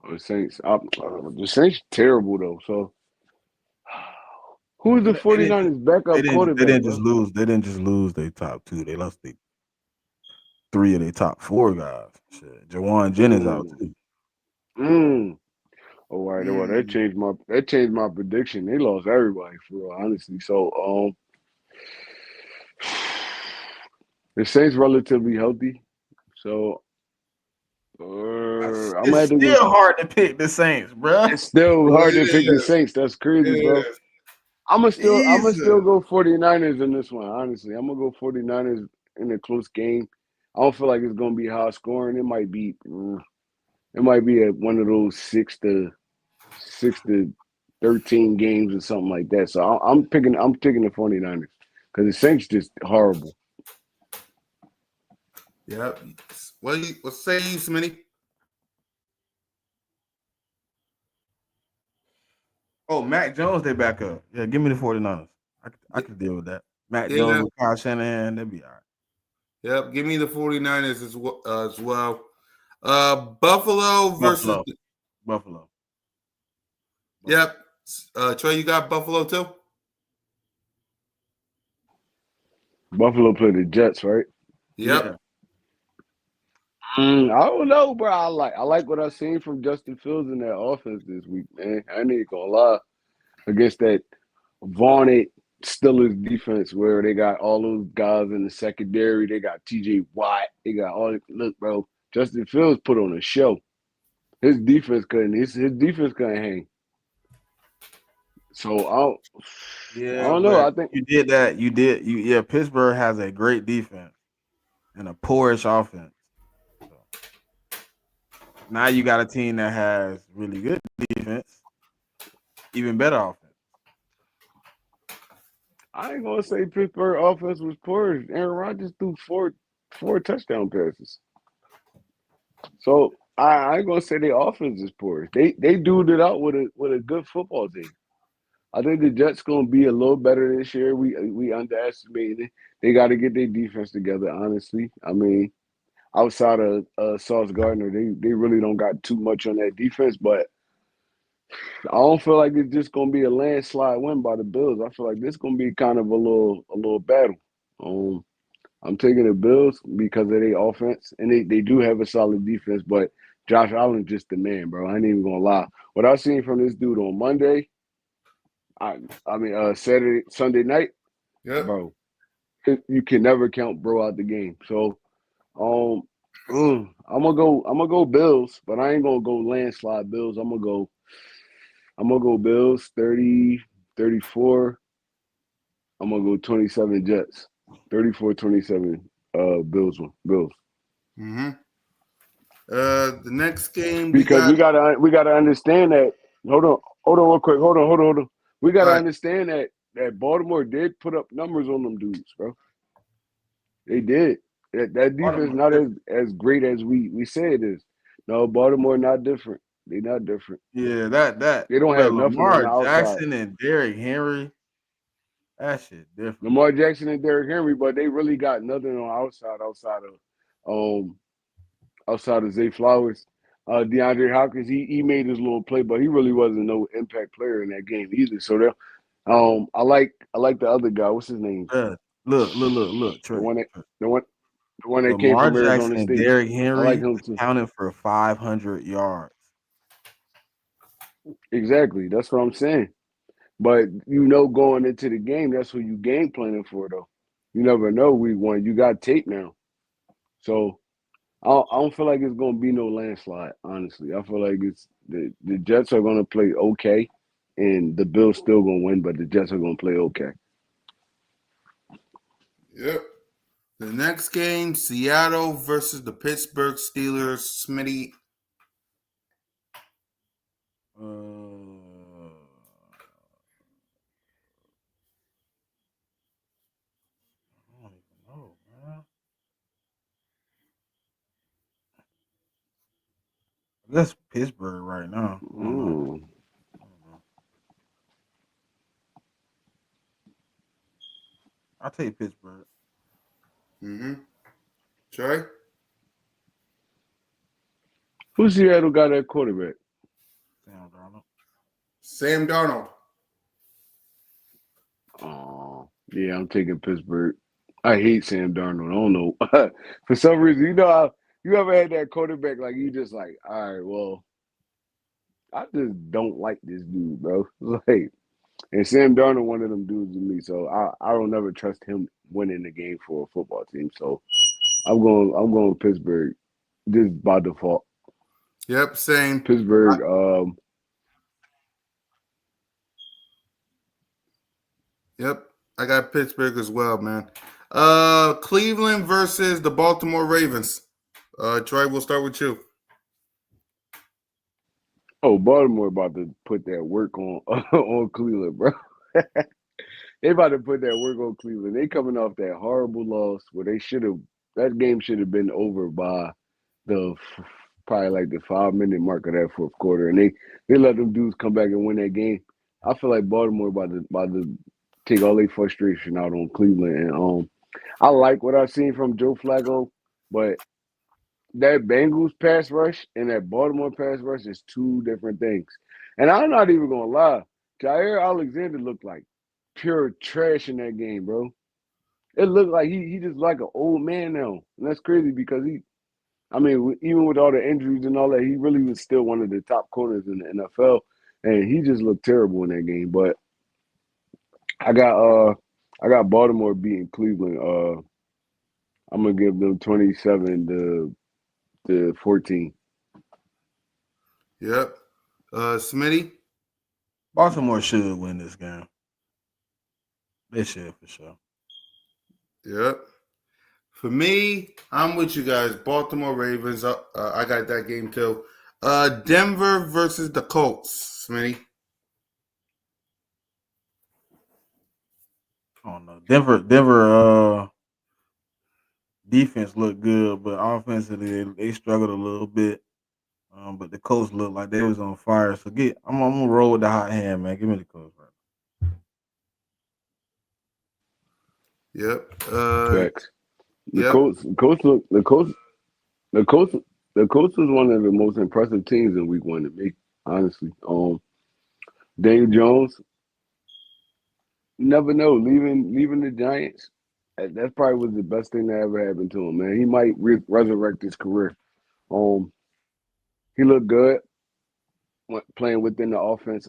Speaker 4: Oh, the Saints. The Saints terrible though. So who's the
Speaker 2: They didn't.
Speaker 4: 49ers backup
Speaker 2: They
Speaker 4: quarterback,
Speaker 2: didn't just
Speaker 4: bro?
Speaker 2: lose. They didn't just lose their top two. They lost the three of their top four guys. Shit. Jawan Jennings out
Speaker 4: Mm.
Speaker 2: too.
Speaker 4: Mm. All right, well
Speaker 1: Mm.
Speaker 4: that changed my prediction. They lost everybody for real, honestly. So The Saints relatively healthy, so I'm gonna
Speaker 2: It's
Speaker 4: have to go.
Speaker 2: still hard to pick the Saints, bro.
Speaker 4: It's still hard to pick the
Speaker 1: It
Speaker 4: Saints. That's crazy, bro.
Speaker 1: is.
Speaker 4: I'm gonna still
Speaker 1: Jesus.
Speaker 4: go 49ers in this one. Honestly, I'm gonna go 49ers in a close game. I don't feel like it's gonna be high scoring. It might be at one of those 6 to 13 games or something like that. So I'm picking the 49ers because the Saints just horrible.
Speaker 1: Yep. What say you, Smitty?
Speaker 2: Oh, Mac Jones, they back up. Yeah, give me the 49ers. I could deal with that. Mac Jones
Speaker 1: Yeah.
Speaker 2: with Kyle Shanahan, they'll be all right.
Speaker 1: Yep. Give me the 49ers as well. Buffalo versus.
Speaker 2: Buffalo.
Speaker 1: Yep. Trey, you got Buffalo too?
Speaker 4: Buffalo play the Jets, right?
Speaker 1: Yep.
Speaker 2: Yeah.
Speaker 4: I don't know, bro. I like what I've seen from Justin Fields in that offense this week, man. I ain't gonna lie. Against that vaunted Steelers defense where they got all those guys in the secondary. They got TJ Watt. They got all look, bro. Justin Fields put on a show. His defense couldn't hang. So I
Speaker 2: Yeah,
Speaker 4: don't know. I
Speaker 2: but
Speaker 4: think
Speaker 2: you did that. Yeah, Pittsburgh has a great defense and a poorish offense. So now you got a team that has really good defense, even better offense.
Speaker 4: I ain't gonna say Pittsburgh offense was poor. Aaron Rodgers threw four touchdown passes. So I ain't gonna say their offense is poor. They dude it out with a good football team. I think the Jets gonna be a little better this year. We underestimated it. They got to get their defense together. Honestly, I mean, outside of Sauce Gardner, they really don't got too much on that defense. But I don't feel like it's just gonna be a landslide win by the Bills. I feel like this gonna be kind of a little battle. Um, I'm taking the Bills because of their offense, and they do have a solid defense. But Josh Allen's just the man, bro. I ain't even gonna lie. What I seen from this dude on Monday, Sunday night,
Speaker 1: Yep.
Speaker 4: bro, you can never count bro out the game. So, um, I'm gonna go Bills, but I ain't gonna go landslide Bills. I'm gonna go Bills 30-34. I'm gonna go 27 Jets. 34-27 Bills.
Speaker 1: Mm-hmm. The next game we
Speaker 4: Because
Speaker 1: got.
Speaker 4: we gotta understand that. Hold on real quick. Hold on. We
Speaker 1: All
Speaker 4: gotta
Speaker 1: right.
Speaker 4: understand that Baltimore did put up numbers on them dudes, bro. They did. That defense
Speaker 2: Baltimore
Speaker 4: not
Speaker 2: different.
Speaker 4: as great as we say it is. No, Baltimore not different. They not different.
Speaker 2: Yeah, that.
Speaker 4: They don't
Speaker 2: But
Speaker 4: have nothing on
Speaker 2: Lamar
Speaker 4: the outside.
Speaker 2: Jackson and Derrick Henry, that shit different.
Speaker 4: Lamar Jackson and Derrick Henry, but they really got nothing on the outside of Zay Flowers. DeAndre Hopkins, he made his little play, but he really wasn't no impact player in that game either. So I like the other guy. What's his name?
Speaker 2: Bruh, look,
Speaker 4: The
Speaker 2: Trey.
Speaker 4: one that the one the one that came
Speaker 2: Lamar
Speaker 4: from
Speaker 2: Jackson
Speaker 4: Arizona
Speaker 2: and
Speaker 4: State.
Speaker 2: Derrick
Speaker 4: I like
Speaker 2: Henry
Speaker 4: him too.
Speaker 2: accounted for 500 yards.
Speaker 4: Exactly. That's what I'm saying. But going into the game, that's what you game planning for, though. You never know week one. You got tape now, so I don't feel like it's gonna be no landslide. Honestly, I feel like it's the Jets are gonna play okay, and the Bills still gonna win, but the Jets are gonna play okay.
Speaker 1: Yep. The next game, Seattle versus the Pittsburgh Steelers. Smitty.
Speaker 2: Uh, I don't even know, man. I guess Pittsburgh right now. I don't know.
Speaker 4: Mm.
Speaker 2: I'll take Pittsburgh.
Speaker 1: Mm-hmm. Trey.
Speaker 4: Who Seattle got that quarterback?
Speaker 2: Sam Darnold.
Speaker 1: Sam Darnold.
Speaker 4: Oh, yeah, I'm taking Pittsburgh. I hate Sam Darnold. I don't know. For some reason, how you ever had that quarterback like you just like, all right, well, I just don't like this dude, bro. Like And Sam Darnold, one of them dudes to me. So I don't never trust him winning the game for a football team. So I'm going Pittsburgh just by default.
Speaker 1: Yep, same.
Speaker 4: Pittsburgh.
Speaker 1: Yep, I got Pittsburgh as well, man. Cleveland versus the Baltimore Ravens. Troy, we'll start with you.
Speaker 4: Oh, Baltimore about to put that work on on Cleveland, bro. They about to put that work on Cleveland. They coming off that horrible loss where they should have. That game should have been over by the probably like the 5 minute mark of that fourth quarter, and they let them dudes come back and win that game. I feel like Baltimore about to take all their frustration out on Cleveland, and I like what I've seen from Joe Flacco, but that Bengals pass rush and that Baltimore pass rush is two different things. And I'm not even gonna lie, Jair Alexander looked like pure trash in that game, bro. It looked like he just like an old man now, and that's crazy because I mean, even with all the injuries and all that, he really was still one of the top corners in the NFL, and he just looked terrible in that game. But I got I got Baltimore beating Cleveland. I'm gonna give them 27 to 14.
Speaker 1: Yep. Smitty.
Speaker 2: Baltimore should win this game. They should for sure.
Speaker 1: Yep. For me, I'm with you guys. Baltimore Ravens. I got that game too. Denver versus the Colts. Smitty.
Speaker 2: I don't know. Denver defense looked good, but offensively they struggled a little bit. But the Colts looked like they was on fire. So I'm gonna roll with the hot hand, man. Give me the Colts right.
Speaker 1: Yep.
Speaker 4: Facts. The
Speaker 1: Yep.
Speaker 4: Colts, Colts, look, the Colts, the Colts was one of the most impressive teams in Week 1 to me. Honestly, Daniel Jones, you never know, leaving the Giants. That probably was the best thing that ever happened to him, man. He might resurrect his career. Um, he looked good playing within the offense.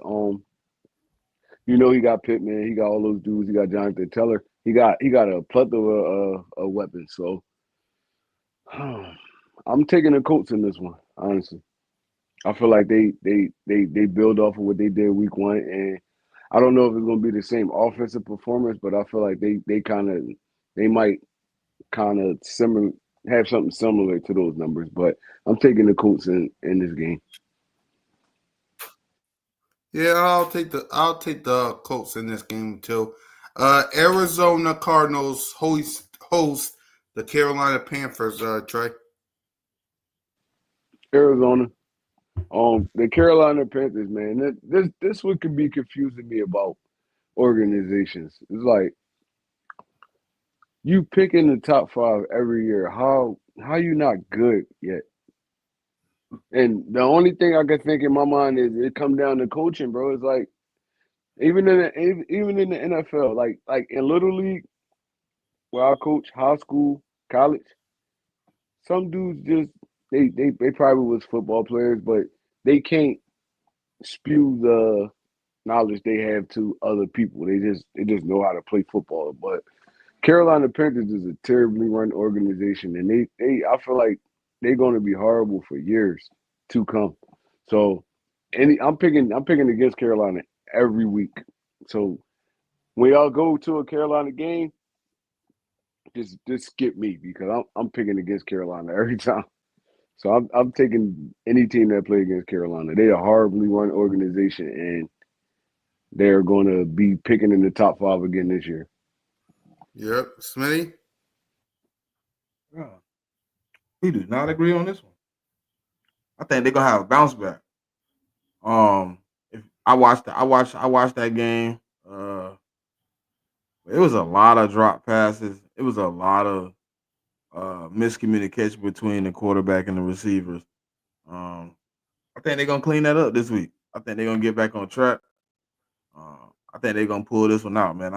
Speaker 4: He got Pittman, he got all those dudes, he got Jonathan Taylor, he got a plethora of weapons. So I'm taking the Colts in this one, honestly. I feel like they build off of what they did Week 1, and I don't know if it's going to be the same offensive performance, but I feel like they might kind of similar have something similar to those numbers. But I'm taking the Colts in this game.
Speaker 1: Yeah, I'll take the Colts in this game too. Arizona Cardinals host the Carolina Panthers. Trey.
Speaker 4: Arizona, the Carolina Panthers, man. This what could be confusing me about organizations. It's like you pick in the top 5 every year. How you not good yet? And the only thing I can think in my mind is it come down to coaching, bro. It's like even in the NFL, like in Little League, where I coach high school, college, some dudes just they probably was football players, but they can't spew the knowledge they have to other people. They just know how to play football. But Carolina Panthers is a terribly run organization, and they I feel like they're going to be horrible for years to come. So, I'm picking against Carolina every week. So when y'all go to a Carolina game, just skip me because I'm picking against Carolina every time. So I'm taking any team that play against Carolina. They're a horribly run organization, and they're going to be picking in the top 5 again this year.
Speaker 1: Yep. Smitty.
Speaker 2: Yeah. We do not agree on this one. I think they're gonna have a bounce back. If I watched that game. It was a lot of drop passes. It was a lot of miscommunication between the quarterback and the receivers. Um, I think they're gonna clean that up this week. I think they're gonna get back on track. I think they're gonna pull this one out, man.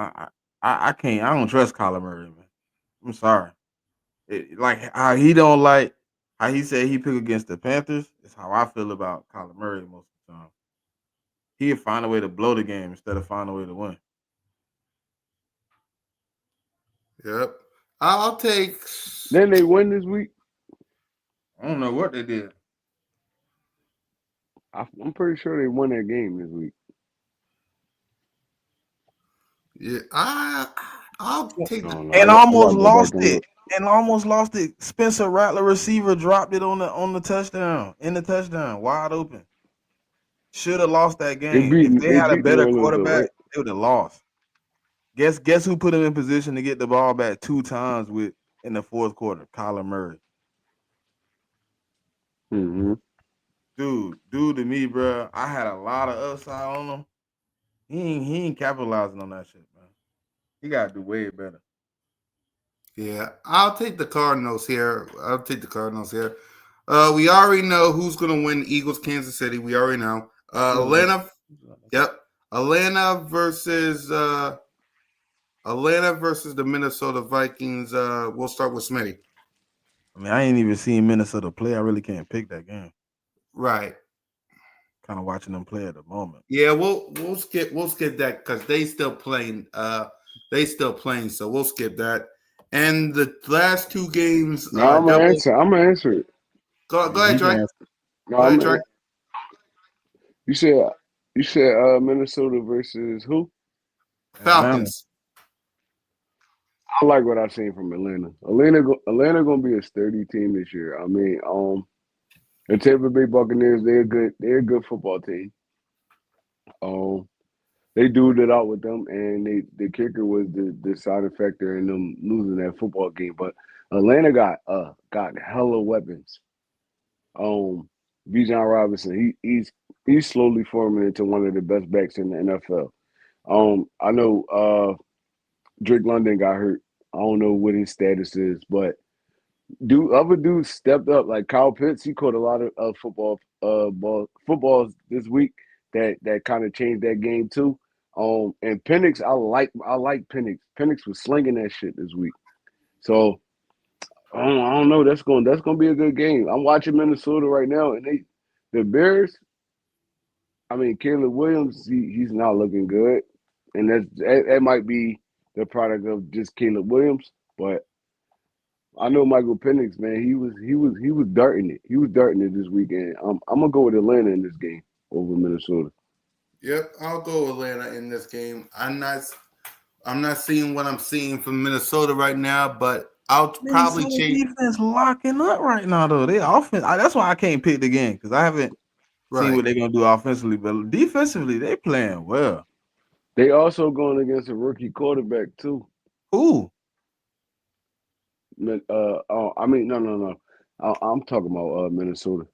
Speaker 2: I can't. I don't trust Kyler Murray, man. I'm sorry. Like how he don't like how he said he pick against the Panthers is how I feel about Kyler Murray most of the time. he'd find a way to blow the game instead of find a way to win.
Speaker 1: Yep. I'll take.
Speaker 4: Then they win this week.
Speaker 2: I don't know what they did.
Speaker 4: I'm pretty sure they won that game this week.
Speaker 1: Yeah, I'll take the.
Speaker 2: And
Speaker 4: I
Speaker 2: almost
Speaker 4: gotta go back
Speaker 2: lost
Speaker 4: and
Speaker 2: it.
Speaker 4: look.
Speaker 2: And almost lost it. Spencer Rattler receiver dropped it on the touchdown. In the touchdown. Wide open. Should have lost that
Speaker 4: They
Speaker 2: game.
Speaker 4: beat
Speaker 2: If they had a
Speaker 4: New
Speaker 2: better
Speaker 4: Orleans though,
Speaker 2: quarterback,
Speaker 4: right?
Speaker 2: they would have lost. Guess who put him in position to get the ball back 2 times in the fourth quarter? Kyler Murray.
Speaker 4: Mm-hmm.
Speaker 2: Dude to me, bro. I had a lot of upside on him. He ain't capitalizing on that shit, man. He gotta do way better.
Speaker 1: Yeah, I'll take the Cardinals here. We already know who's going to win Eagles Kansas City. We already know. Atlanta. Yep. Atlanta versus the Minnesota Vikings. We'll start with Smitty.
Speaker 2: I mean, I ain't even seen Minnesota play. I really can't pick that game.
Speaker 1: Right.
Speaker 2: Kind of watching them play at the moment.
Speaker 1: Yeah, we'll skip that because they still playing. So we'll skip that. And the last 2 games.
Speaker 4: No, I'm gonna answer it.
Speaker 1: Go ahead, Trey.
Speaker 4: No,
Speaker 1: Go ahead, Trey.
Speaker 4: You said Minnesota versus who?
Speaker 1: Falcons.
Speaker 4: I like what I've seen from Atlanta. Atlanta gonna be a sturdy team this year. I mean, the Tampa Bay Buccaneers, they're a good football team. They dueled it out with them, and the kicker was the deciding factor in them losing that football game. But Atlanta got hella weapons. Bijan Robinson, he's slowly forming into one of the best backs in the NFL. I know Drake London got hurt. I don't know what his status is, but other dudes stepped up. Like Kyle Pitts, he caught a lot of footballs this week that kind of changed that game too. And Penix, I like Penix. Penix was slinging that shit this week. So I don't know. That's gonna be a good game. I'm watching Minnesota right now, and the Bears. I mean, Caleb Williams, he's not looking good, and that might be the product of just Caleb Williams. But I know Michael Penix, man. He was darting it. He was darting it this weekend. I'm gonna go with Atlanta in this game over Minnesota.
Speaker 1: Yep, I'll go Atlanta in this game. I'm not seeing what I'm seeing from Minnesota right now, but I'll probably change.
Speaker 2: Defense locking up right now, though. They offense. That's why I can't pick the game because I haven't seen what they're gonna do offensively, but defensively they playing well.
Speaker 4: They also going against a rookie quarterback too.
Speaker 2: Who?
Speaker 4: I mean, no. I'm talking about Minnesota.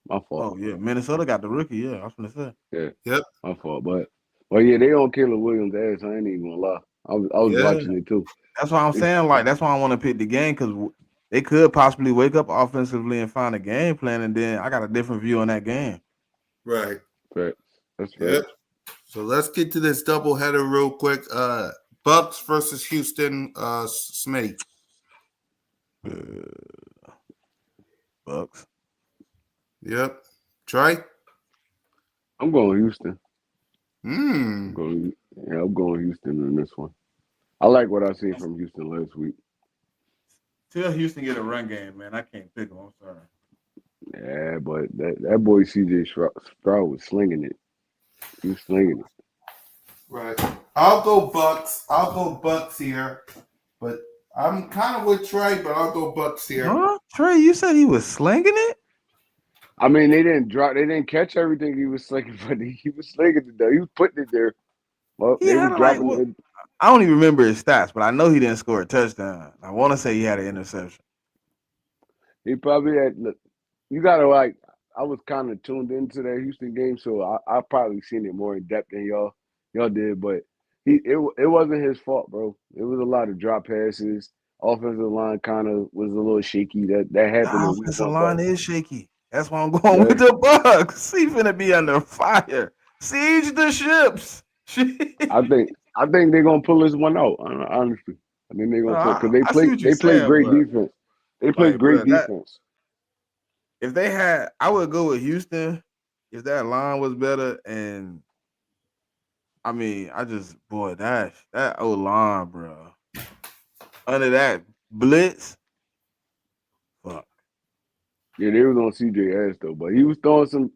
Speaker 4: My fault.
Speaker 2: Oh yeah, Minnesota got the rookie. Yeah, I was gonna say.
Speaker 4: Yeah.
Speaker 1: Yep.
Speaker 4: My fault, but yeah, they on Caleb Williams' ass. I ain't even gonna lie. I was watching it too.
Speaker 2: That's why I'm saying, like, that's why I want to pick the game because they could possibly wake up offensively and find a game plan, and then I got a different view on that game.
Speaker 1: Right.
Speaker 4: Right. That's right.
Speaker 1: Yep. So let's get to this doubleheader real quick. Bucks versus Houston. Smitty.
Speaker 2: Bucks.
Speaker 1: Yep. Trey.
Speaker 4: I'm going Houston.
Speaker 1: Hmm.
Speaker 4: I'm going Houston in this one. I like what I seen from Houston last week.
Speaker 2: Till Houston get a run game, man. I can't pick them. I'm sorry.
Speaker 4: Yeah, but that boy CJ Stroud was slinging it. He was slinging it.
Speaker 1: Right. I'll go Bucks here, but I'm kind of with Trey, but I'll go Bucks here.
Speaker 2: Huh? Trey, you said he was slinging it?
Speaker 4: I mean, they didn't catch everything he was slinging, but he was slinging it though. He was putting it there. Well, they was dropping it.
Speaker 2: I don't even remember his stats, but I know he didn't score a touchdown. I want to say he had an interception.
Speaker 4: He probably had. You gotta like. I was kind of tuned into that Houston game, so I probably seen it more in depth than y'all did. But it wasn't his fault, bro. It was a lot of drop passes. Offensive line kind of was a little shaky. That happened.
Speaker 2: The offensive line is shaky. That's why I'm going with the Bucks. He finna be under fire. Siege the ships.
Speaker 4: I think they're gonna pull this one out. Honestly, I think they're gonna pull because they play great defense. They play great defense.
Speaker 2: If they had, I would go with Houston if that line was better and I mean, that O line, bro. Under that blitz, fuck.
Speaker 4: Yeah, they was on CJ ass though, but he was throwing some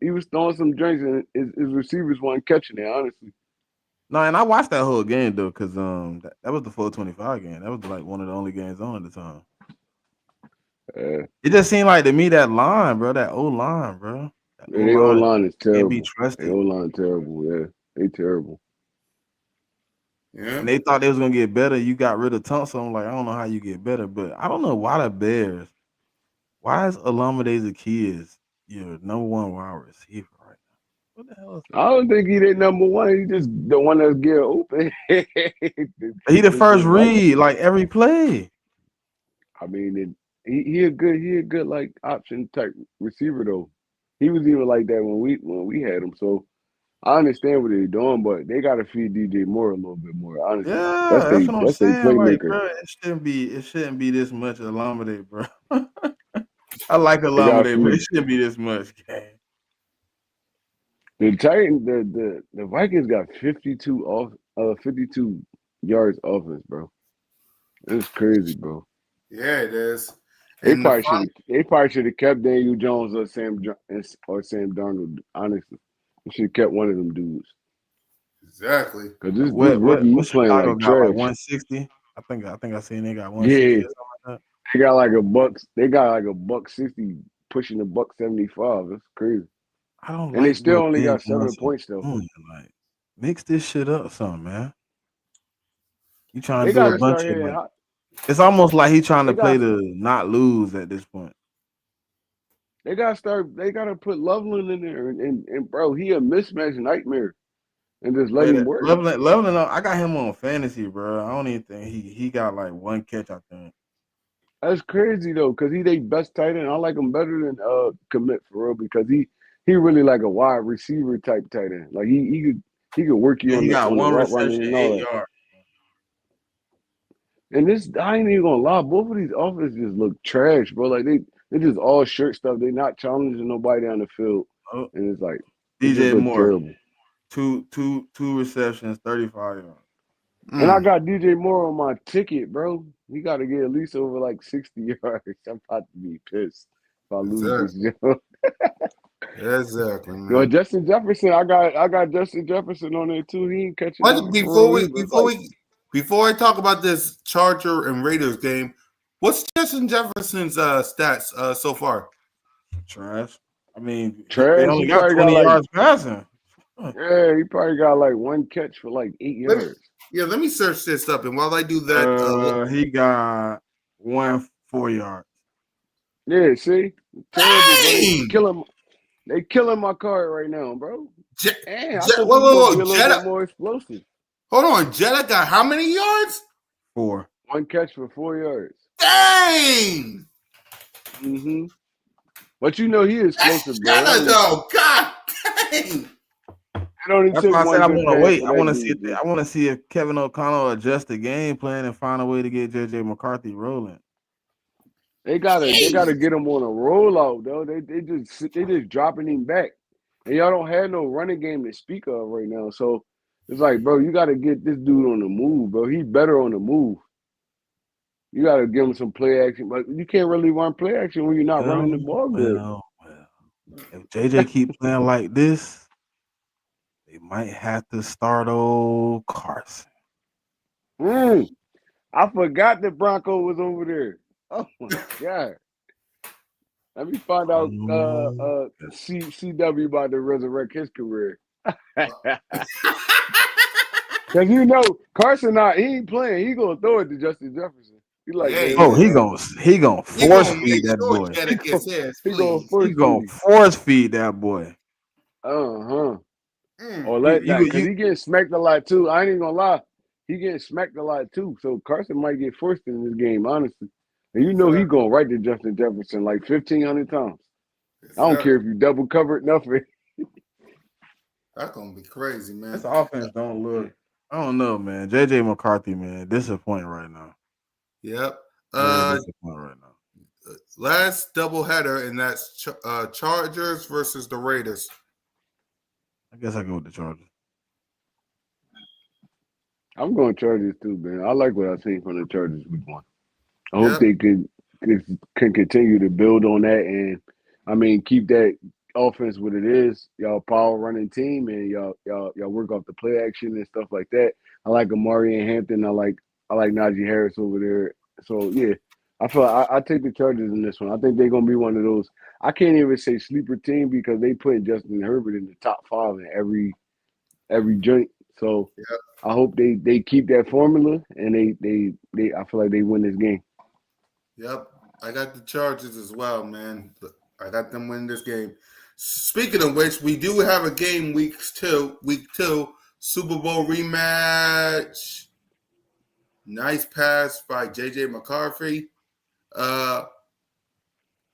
Speaker 4: drinks and his receivers weren't catching it, honestly.
Speaker 2: No, and I watched that whole game though, cause that was the 425 game. That was like one of the only games on at the time. It just seemed like to me that line, bro, that O line, bro. That O
Speaker 4: Their O
Speaker 2: line
Speaker 4: line is
Speaker 2: can't be
Speaker 4: terrible. Their
Speaker 2: trusted.
Speaker 4: O line terrible. Yeah, they terrible.
Speaker 1: Yeah.
Speaker 2: And they thought they was gonna get better. You got rid of Tunsil. I'm like, I don't know how you get better, but I don't know why the Bears. Why is Olamide Zaccheaus your number one wide receiver right now? What the hell is
Speaker 4: I don't think he their number one. He just the one that's getting open.
Speaker 2: he the
Speaker 4: It's
Speaker 2: first
Speaker 4: just like
Speaker 2: read like every play?
Speaker 4: I mean, he a good like option type receiver though. He was even like that when we had him. So I understand what they're doing, but they got to feed DJ Moore a little bit more. Honestly,
Speaker 2: Yeah, that's what I'm
Speaker 4: that's they
Speaker 2: saying. Like,
Speaker 4: playmaker.
Speaker 2: bro, it shouldn't be this much Olamide, bro. I like
Speaker 4: They got to
Speaker 2: Olamide, but it
Speaker 4: feed
Speaker 2: shouldn't be this much, gang.
Speaker 4: the Titans. The Vikings got 52 yards offense, bro. It's crazy, bro.
Speaker 1: Yeah, it is.
Speaker 4: They
Speaker 1: And the
Speaker 4: probably
Speaker 1: fun,
Speaker 4: should have kept Daniel Jones or Sam Darnold. Honestly, they should have kept one of them dudes.
Speaker 1: exactly.
Speaker 4: Cause this rookie, he
Speaker 2: What
Speaker 4: playing
Speaker 2: Chicago
Speaker 4: like
Speaker 2: got like
Speaker 4: trash.
Speaker 2: 160? I think I seen they got 160
Speaker 4: Yeah,
Speaker 2: or something like that.
Speaker 4: they got like a buck. They got like a $1.60, pushing a $1.75. That's crazy.
Speaker 2: I don't
Speaker 4: And they
Speaker 2: like
Speaker 4: still
Speaker 2: what
Speaker 4: only
Speaker 2: Ben
Speaker 4: got 7
Speaker 2: Johnson
Speaker 4: points though.
Speaker 2: doing. Like, mix this shit up, some man. You trying
Speaker 4: They
Speaker 2: to do a
Speaker 4: gotta
Speaker 2: bunch
Speaker 4: start
Speaker 2: of
Speaker 4: hitting
Speaker 2: like.
Speaker 4: hot.
Speaker 2: It's almost like he trying to
Speaker 4: They
Speaker 2: play
Speaker 4: got
Speaker 2: to not lose at this point.
Speaker 4: they gotta start. They gotta put Loveland in there, and bro, he a mismatch nightmare, and just let
Speaker 2: Wait,
Speaker 4: him work.
Speaker 2: Loveland, I got him on fantasy, bro. I don't even think he got like one catch. I think.
Speaker 4: That's crazy though, cause he they best tight end. I like him better than Commit for real because he really like a wide receiver type tight end. Like he could work you
Speaker 2: Yeah,
Speaker 4: on
Speaker 2: he
Speaker 4: the
Speaker 2: got one
Speaker 4: route running
Speaker 2: reception,
Speaker 4: and all
Speaker 2: 8 yards.
Speaker 4: that. And this I ain't even gonna lie, both of these offenses just look trash, bro. Like they just all shirt stuff. They not challenging nobody down the field,
Speaker 2: Oh,
Speaker 4: and it's like it just
Speaker 2: DJ
Speaker 4: look
Speaker 2: Moore,
Speaker 4: terrible.
Speaker 2: two receptions, 35 yards.
Speaker 4: And I
Speaker 1: Mm,
Speaker 4: got DJ Moore on my ticket, bro. He got to get at least over like 60 yards. I'm about to be pissed if I lose this.
Speaker 1: exactly.
Speaker 4: Yo.
Speaker 1: Exactly,
Speaker 4: Yo,
Speaker 1: man.
Speaker 4: Justin Jefferson, I got Justin Jefferson on there too. He ain't catching
Speaker 1: What
Speaker 4: nothing for real either. Like
Speaker 1: before I talk about this Charger and Raiders game, what's Justin Jefferson's stats so far?
Speaker 2: Trash. I mean, they
Speaker 4: trash.
Speaker 2: only
Speaker 4: He
Speaker 2: got
Speaker 4: probably got
Speaker 2: 20
Speaker 4: like
Speaker 2: yards passing. Huh.
Speaker 4: he probably got like one catch for like 8 yards.
Speaker 1: Let me search this up, and while I do that,
Speaker 2: He got 4 yards.
Speaker 4: Yeah, see, terrible, bro.
Speaker 1: dang,
Speaker 4: They killing my card right now, bro.
Speaker 1: Jet,
Speaker 4: Damn, I
Speaker 1: Jet,
Speaker 4: thought this was gonna be a little bit
Speaker 1: Jetta,
Speaker 4: more explosive.
Speaker 1: hold on, Jetta got how many yards?
Speaker 2: 4.
Speaker 4: One catch for 4 yards.
Speaker 1: Dang,
Speaker 4: Mm-hmm. But you know he
Speaker 1: that's
Speaker 4: explosive, bro.
Speaker 1: Jetta though. God dang.
Speaker 4: It only
Speaker 2: That's
Speaker 4: took
Speaker 2: why I said
Speaker 4: one
Speaker 2: I
Speaker 4: good
Speaker 2: want to
Speaker 4: pass
Speaker 2: wait.
Speaker 4: for that dude.
Speaker 2: I want to see if Kevin O'Connell adjusts the game plan and find a way to get JJ McCarthy rolling.
Speaker 4: They gotta
Speaker 1: Jeez.
Speaker 4: get him on a rollout, though. They just dropping him back, and y'all don't have no running game to speak of right now. So it's like, bro, you gotta get this dude on the move, bro. He better on the move. You gotta give him some play action, but you can't really run play action when you're not running the ball good.
Speaker 2: Well. If JJ keep playing like this, they might have to start old Carson.
Speaker 4: I forgot the Bronco was over there. Oh my god. Let me find out CW about to resurrect his career. Cause you know Carson he ain't playing. He gonna throw it to Justin Jefferson. He like,
Speaker 1: Yeah,
Speaker 4: man,
Speaker 2: Oh,
Speaker 1: yeah.
Speaker 2: he gonna
Speaker 1: He
Speaker 2: force
Speaker 1: gonna
Speaker 2: feed
Speaker 1: make
Speaker 2: that
Speaker 1: sure
Speaker 2: boy.
Speaker 1: Jetta gets his,
Speaker 4: he gonna
Speaker 1: please.
Speaker 2: He
Speaker 4: force feed
Speaker 2: gonna
Speaker 4: him.
Speaker 2: force feed that boy.
Speaker 4: Uh-huh.
Speaker 1: Mm.
Speaker 4: Or let that cause he getting smacked a lot too. I ain't even gonna lie. He getting smacked a lot too. So Carson might get forced in this game, honestly. And you know he going right to Justin Jefferson like 1,500 times. I don't care if you double covered nothing.
Speaker 1: That's gonna be crazy,
Speaker 2: This
Speaker 1: man.
Speaker 2: offense don't look. I don't know, man. JJ McCarthy, man, disappointing right now.
Speaker 1: Yep.
Speaker 2: Very disappointing right now.
Speaker 1: Last doubleheader, and that's Chargers versus the Raiders.
Speaker 2: I guess I go with the Chargers.
Speaker 4: I'm going Chargers too, man. I like what I've seen from the Chargers week 1. I hope
Speaker 1: Yep.
Speaker 4: they can continue to build on that and I mean keep that offense what it is. Y'all power running team and y'all work off the play action and stuff like that. I like Amari and Hampton. I like Najee Harris over there. So yeah, I take the Chargers in this one. I think they're gonna be one of those. I can't even say sleeper team because they put Justin Herbert in the top 5 in every joint. So
Speaker 1: Yep.
Speaker 4: I hope they keep that formula and they I feel like they win this game.
Speaker 1: Yep. I got the Chargers as well, man. I got them winning this game. Speaking of which, we do have a game week 2, Super Bowl rematch. Nice pass by JJ McCarthy. Uh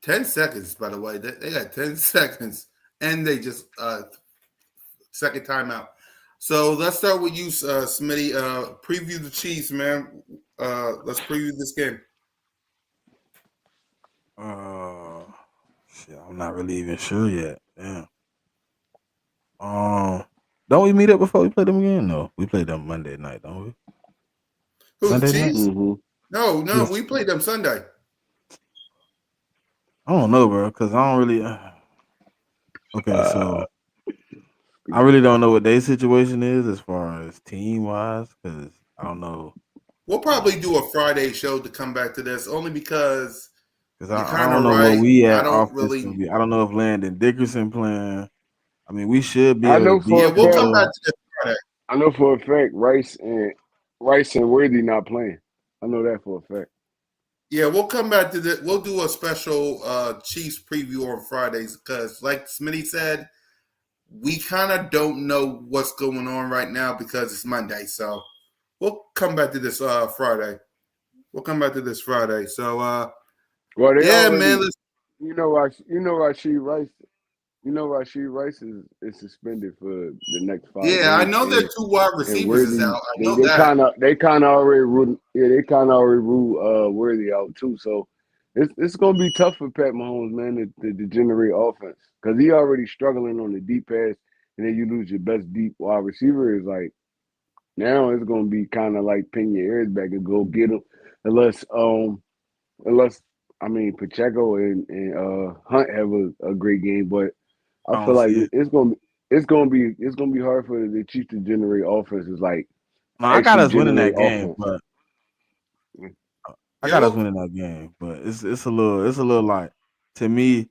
Speaker 1: 10 seconds, by the way. They got 10 seconds. And they just second timeout. So let's start with you, Smitty. Preview the Chiefs, man. Let's preview this game.
Speaker 2: Uh, shit, I'm not really even sure yet. Damn. Um, don't we meet up before we play them again? No, we played them Monday night, don't we?
Speaker 1: Who, the
Speaker 2: Monday night?
Speaker 1: Chiefs?
Speaker 4: Mm-hmm.
Speaker 1: No,
Speaker 2: Yes.
Speaker 1: we played them Sunday.
Speaker 2: I don't know, bro, because I don't really. Okay, so I
Speaker 4: Speaking
Speaker 2: really
Speaker 4: of
Speaker 2: don't know what their situation is as far as team wise, because I don't know.
Speaker 1: We'll probably do a Friday show to come back to this, only because
Speaker 2: Because
Speaker 1: you're
Speaker 2: I
Speaker 1: kind
Speaker 2: don't
Speaker 1: of
Speaker 2: know where
Speaker 1: right.
Speaker 2: we
Speaker 1: I
Speaker 2: at
Speaker 1: don't really.
Speaker 2: offensively. I don't know if Landon Dickerson playing. I mean, we should be
Speaker 4: I
Speaker 2: able to
Speaker 4: know
Speaker 2: beat
Speaker 1: Yeah,
Speaker 4: for a
Speaker 1: we'll
Speaker 4: fact.
Speaker 1: come back
Speaker 2: them.
Speaker 1: to this Friday.
Speaker 4: I know for a fact Rice and Worthy not playing. I know that for a fact.
Speaker 1: Yeah, we'll come back to this. We'll do a special Chiefs preview on Fridays because, like Smitty said, we kind of don't know what's going on right now because it's Monday. So we'll come back to this Friday. We'll come back to this Friday. So
Speaker 4: Well, they
Speaker 1: yeah, man.
Speaker 4: already, Rasheed Rice. Rasheed Rice is suspended for the next 5
Speaker 1: Yeah, I
Speaker 4: games,
Speaker 1: know their
Speaker 4: and
Speaker 1: two wide
Speaker 4: and
Speaker 1: receivers is
Speaker 4: Worthy
Speaker 1: out. I
Speaker 4: they
Speaker 1: know
Speaker 4: they
Speaker 1: that.
Speaker 4: kind of already ruled Worthy out too. So it's gonna be tough for Pat Mahomes, man, to generate offense because he already struggling on the deep pass, and then you lose your best deep wide receiver. Is like now it's gonna be kind of like pin your ears back and go get him, unless unless I mean Pacheco and Hunt have a great game, but I
Speaker 2: I
Speaker 4: feel
Speaker 2: don't
Speaker 4: like
Speaker 2: see it.
Speaker 4: it's gonna be hard for the Chiefs to generate offenses like
Speaker 2: No, I got
Speaker 4: actually
Speaker 2: us winning
Speaker 4: generate
Speaker 2: that game,
Speaker 4: offense.
Speaker 2: but I
Speaker 1: Yeah,
Speaker 2: got us
Speaker 1: well,
Speaker 2: winning that game. But it's a little like to me,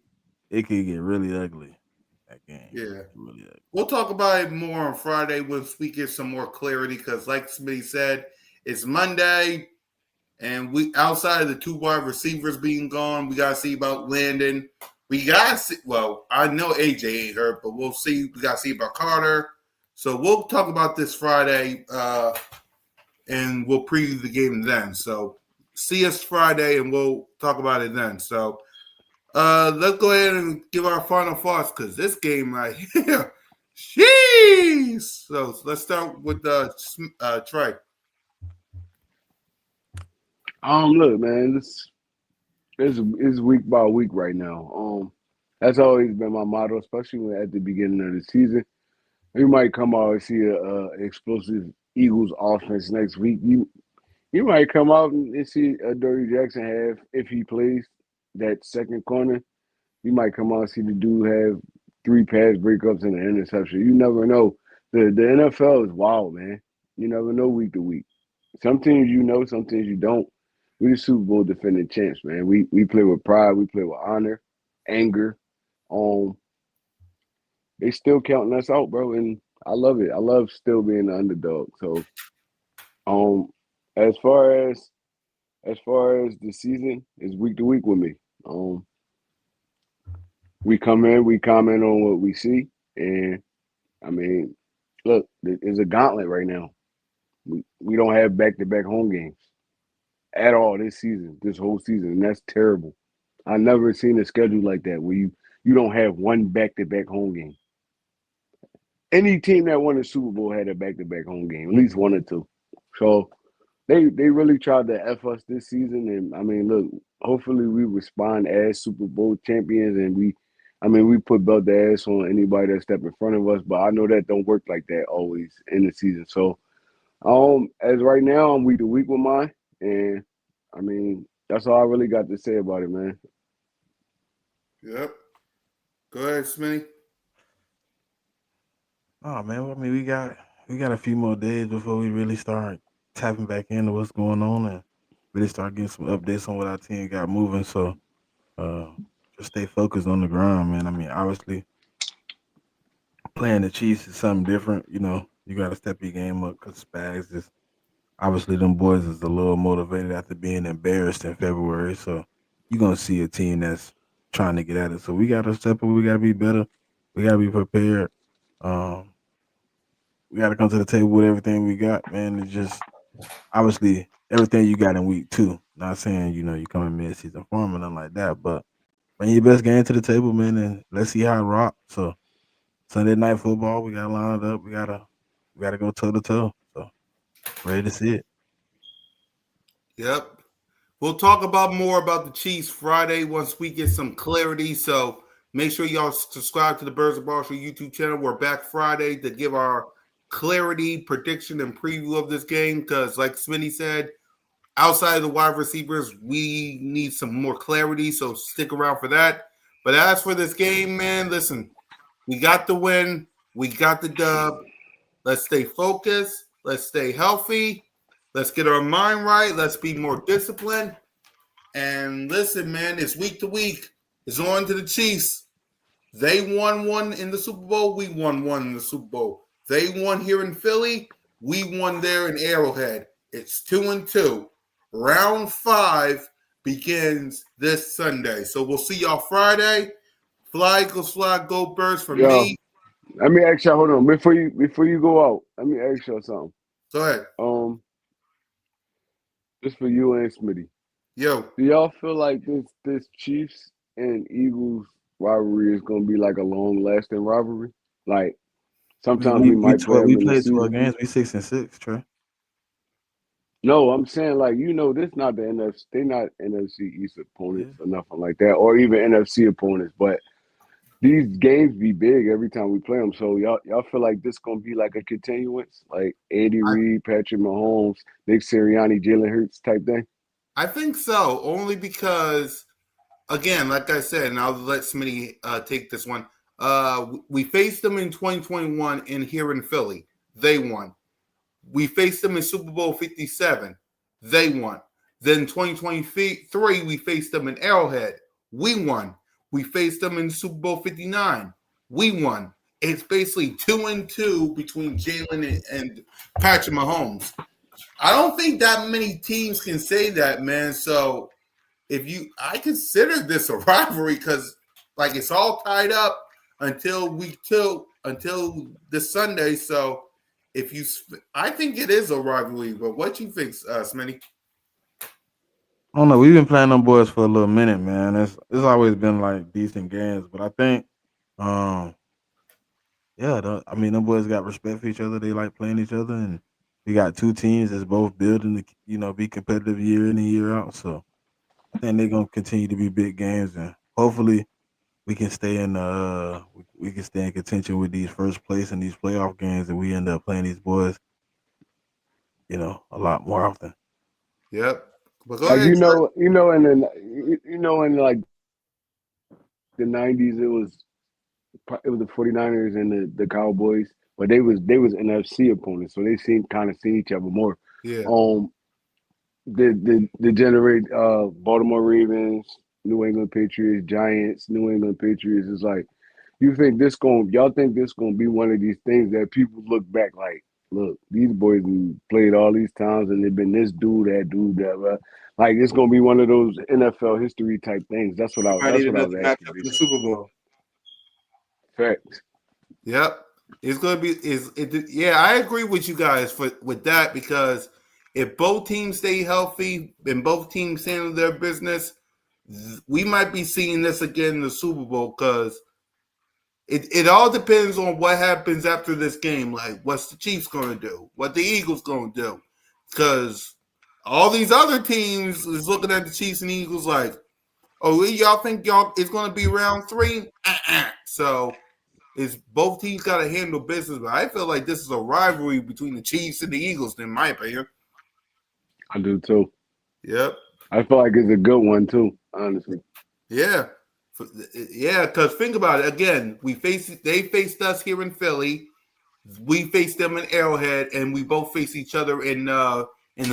Speaker 2: it could get really ugly. That game,
Speaker 1: yeah.
Speaker 2: really ugly.
Speaker 1: We'll talk about it more on Friday once we get some more clarity. Because, like Smitty said, it's Monday, and we outside of the two wide receivers being gone, we gotta see about Landon. We gotta see. Well, I know AJ ain't hurt, but we'll see. We gotta see about Carter. So we'll talk about this Friday, and we'll preview the game then. So see us Friday, and we'll talk about it then. So let's go ahead and give our final thoughts because this game right here, jeez. So let's start with Trey.
Speaker 4: Look, man, it's week by week right now. That's always been my motto, especially at the beginning of the season. You might come out and see a explosive Eagles offense next week. You might come out and see a Dirty Jackson have if he plays that second corner. You might come out and see the dude have 3 pass breakups and an interception. You never know. The NFL is wild, man. You never know week to week. Some teams you know, some teams you don't. We the Super Bowl defending champs, man. We play with pride, we play with honor, anger. Um, they still counting us out, bro, and I love it. I love still being the underdog. So, um, as far as the season is week to week with me. Um, we come in, we comment on what we see, and I mean, look, it's a gauntlet right now. We don't have back to back home games at all this season, this whole season, and that's terrible. I never seen a schedule like that where you don't have one back to back home game. Any team that won the Super Bowl had a back to back home game, at least one or two. So they really tried to F us this season, and I mean, look, hopefully we respond as Super Bowl champions, and we put belt the ass on anybody that step in front of us. But I know that don't work like that always in the season. So As right now, I'm week to week with mine, and I mean that's all I really got to say about it, man.
Speaker 1: Yep. Go ahead, Smitty.
Speaker 2: Oh man, I mean we got a few more days before we really start tapping back into what's going on and really start getting some updates on what our team got moving. So uh just stay focused on the grind, man. I mean, obviously playing the Chiefs is something different. You got to step your game up because Spags is obviously them boys is a little motivated after being embarrassed in February. So you're gonna see a team that's trying to get at it. So we gotta step up. We gotta be better. We gotta be prepared. Um, we gotta come to the table with everything we got, man. It's just obviously everything you got in week two. Not saying you come in mid season form or nothing like that, but bring your best game to the table, man, and let's see how it rock. So Sunday night football, we gotta line it up. We gotta go toe to toe. So ready to see it.
Speaker 1: Yep. We'll talk about more about the Chiefs Friday once we get some clarity. So make sure y'all subscribe to the Birds of Marshall YouTube channel. We're back Friday to give our clarity, prediction, and preview of this game. Because, like Smitty said, outside of the wide receivers, we need some more clarity. So stick around for that. But as for this game, man, listen, we got the win. We got the dub. Let's stay focused. Let's stay healthy. Let's get our mind right. Let's be more disciplined. And listen, man, it's week to week. It's on to the Chiefs. They won one in the Super Bowl. We won one in the Super Bowl. They won here in Philly. We won there in Arrowhead. It's 2-2. Round 5 begins this Sunday. So we'll see y'all Friday. Fly, Eagles, fly, go Birds for
Speaker 4: Yo,
Speaker 1: me.
Speaker 4: let me ask y'all. Hold on, before you go out, let me ask y'all something.
Speaker 1: Go ahead.
Speaker 4: Just for you and Smitty.
Speaker 1: Yo.
Speaker 4: Do y'all feel like this Chiefs and Eagles rivalry is gonna be like a long lasting rivalry? Like
Speaker 2: We
Speaker 4: sometimes
Speaker 2: we
Speaker 4: we
Speaker 2: we
Speaker 4: might play
Speaker 2: 12,
Speaker 4: them
Speaker 2: we
Speaker 4: in the
Speaker 2: played 12
Speaker 4: season.
Speaker 2: games. We 6-6, Trey.
Speaker 4: No, I'm saying like this not the NFC. They not NFC East
Speaker 2: Yeah.
Speaker 4: opponents or nothing like that, or even NFC opponents. But these games be big every time we play them. So y'all feel like this gonna be like a continuance, like Andy Reid, Patrick Mahomes, Nick Sirianni, Jalen Hurts type thing.
Speaker 1: I think so, only because, again, like I said, and I'll let Smitty take this one. We faced them in 2021 here in Philly. They won. We faced them in Super Bowl 57. They won. Then 2023, we faced them in Arrowhead. We won. We faced them in Super Bowl 59. We won. It's basically 2-2 between Jalen and Patrick Mahomes. I don't think that many teams can say that, man. So I consider this a rivalry because like it's all tied up until week 2, until this Sunday. So I think it is a rivalry. But what you think, Smitty?
Speaker 2: I don't know. We've been playing them boys for a little minute, man. It's always been like decent games, but I think, um, yeah, I mean, them boys got respect for each other. They like playing each other, and we got two teams that's both building to be competitive year in and year out. So I think they're gonna continue to be big games, and hopefully we can stay in we can stay in contention with these first place in these playoff games, and we end up playing these boys, a lot more often.
Speaker 1: Yep. But go
Speaker 4: Like
Speaker 1: ahead, Trey.
Speaker 4: in like the '90s, it was the 49ers and the Cowboys, but they was NFC opponents, so they kind of seen each other more.
Speaker 1: Yeah.
Speaker 4: Um, the generate Baltimore Ravens, New England Patriots, Giants, New England Patriots is like y'all think this gonna be one of these things that people look back like, look, these boys played all these times and they've been this dude, that dude, that, like it's gonna be one of those NFL history type things. That's what I
Speaker 1: Might
Speaker 4: that's
Speaker 1: even
Speaker 4: what I
Speaker 1: have
Speaker 4: was
Speaker 1: to match
Speaker 4: asking
Speaker 1: up in the
Speaker 4: basically.
Speaker 1: Super Bowl.
Speaker 4: Facts.
Speaker 1: Yep. It's gonna be yeah, I agree with you guys with that because if both teams stay healthy and both teams handle their business, we might be seeing this again in the Super Bowl because it all depends on what happens after this game. Like, what's the Chiefs going to do? What the Eagles going to do? Because all these other teams is looking at the Chiefs and Eagles like, oh, y'all think y'all it's going to be round 3? So is both teams got to handle business. But I feel like this is a rivalry between the Chiefs and the Eagles, in my opinion.
Speaker 4: I do too.
Speaker 1: Yep.
Speaker 4: I feel like it's a good one too, honestly.
Speaker 1: Yeah. Yeah, because think about it. Again, they faced us here in Philly. We faced them in Arrowhead, and we both face each other in the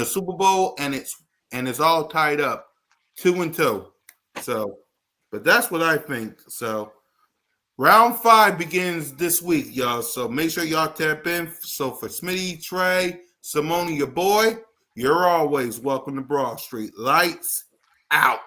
Speaker 1: Super Bowl, and it's all tied up 2-2. So, but that's what I think. So, round 5 begins this week, y'all. So make sure y'all tap in. So for Smitty, Trey, Simone, your boy, you're always welcome to Broad Street. Lights out.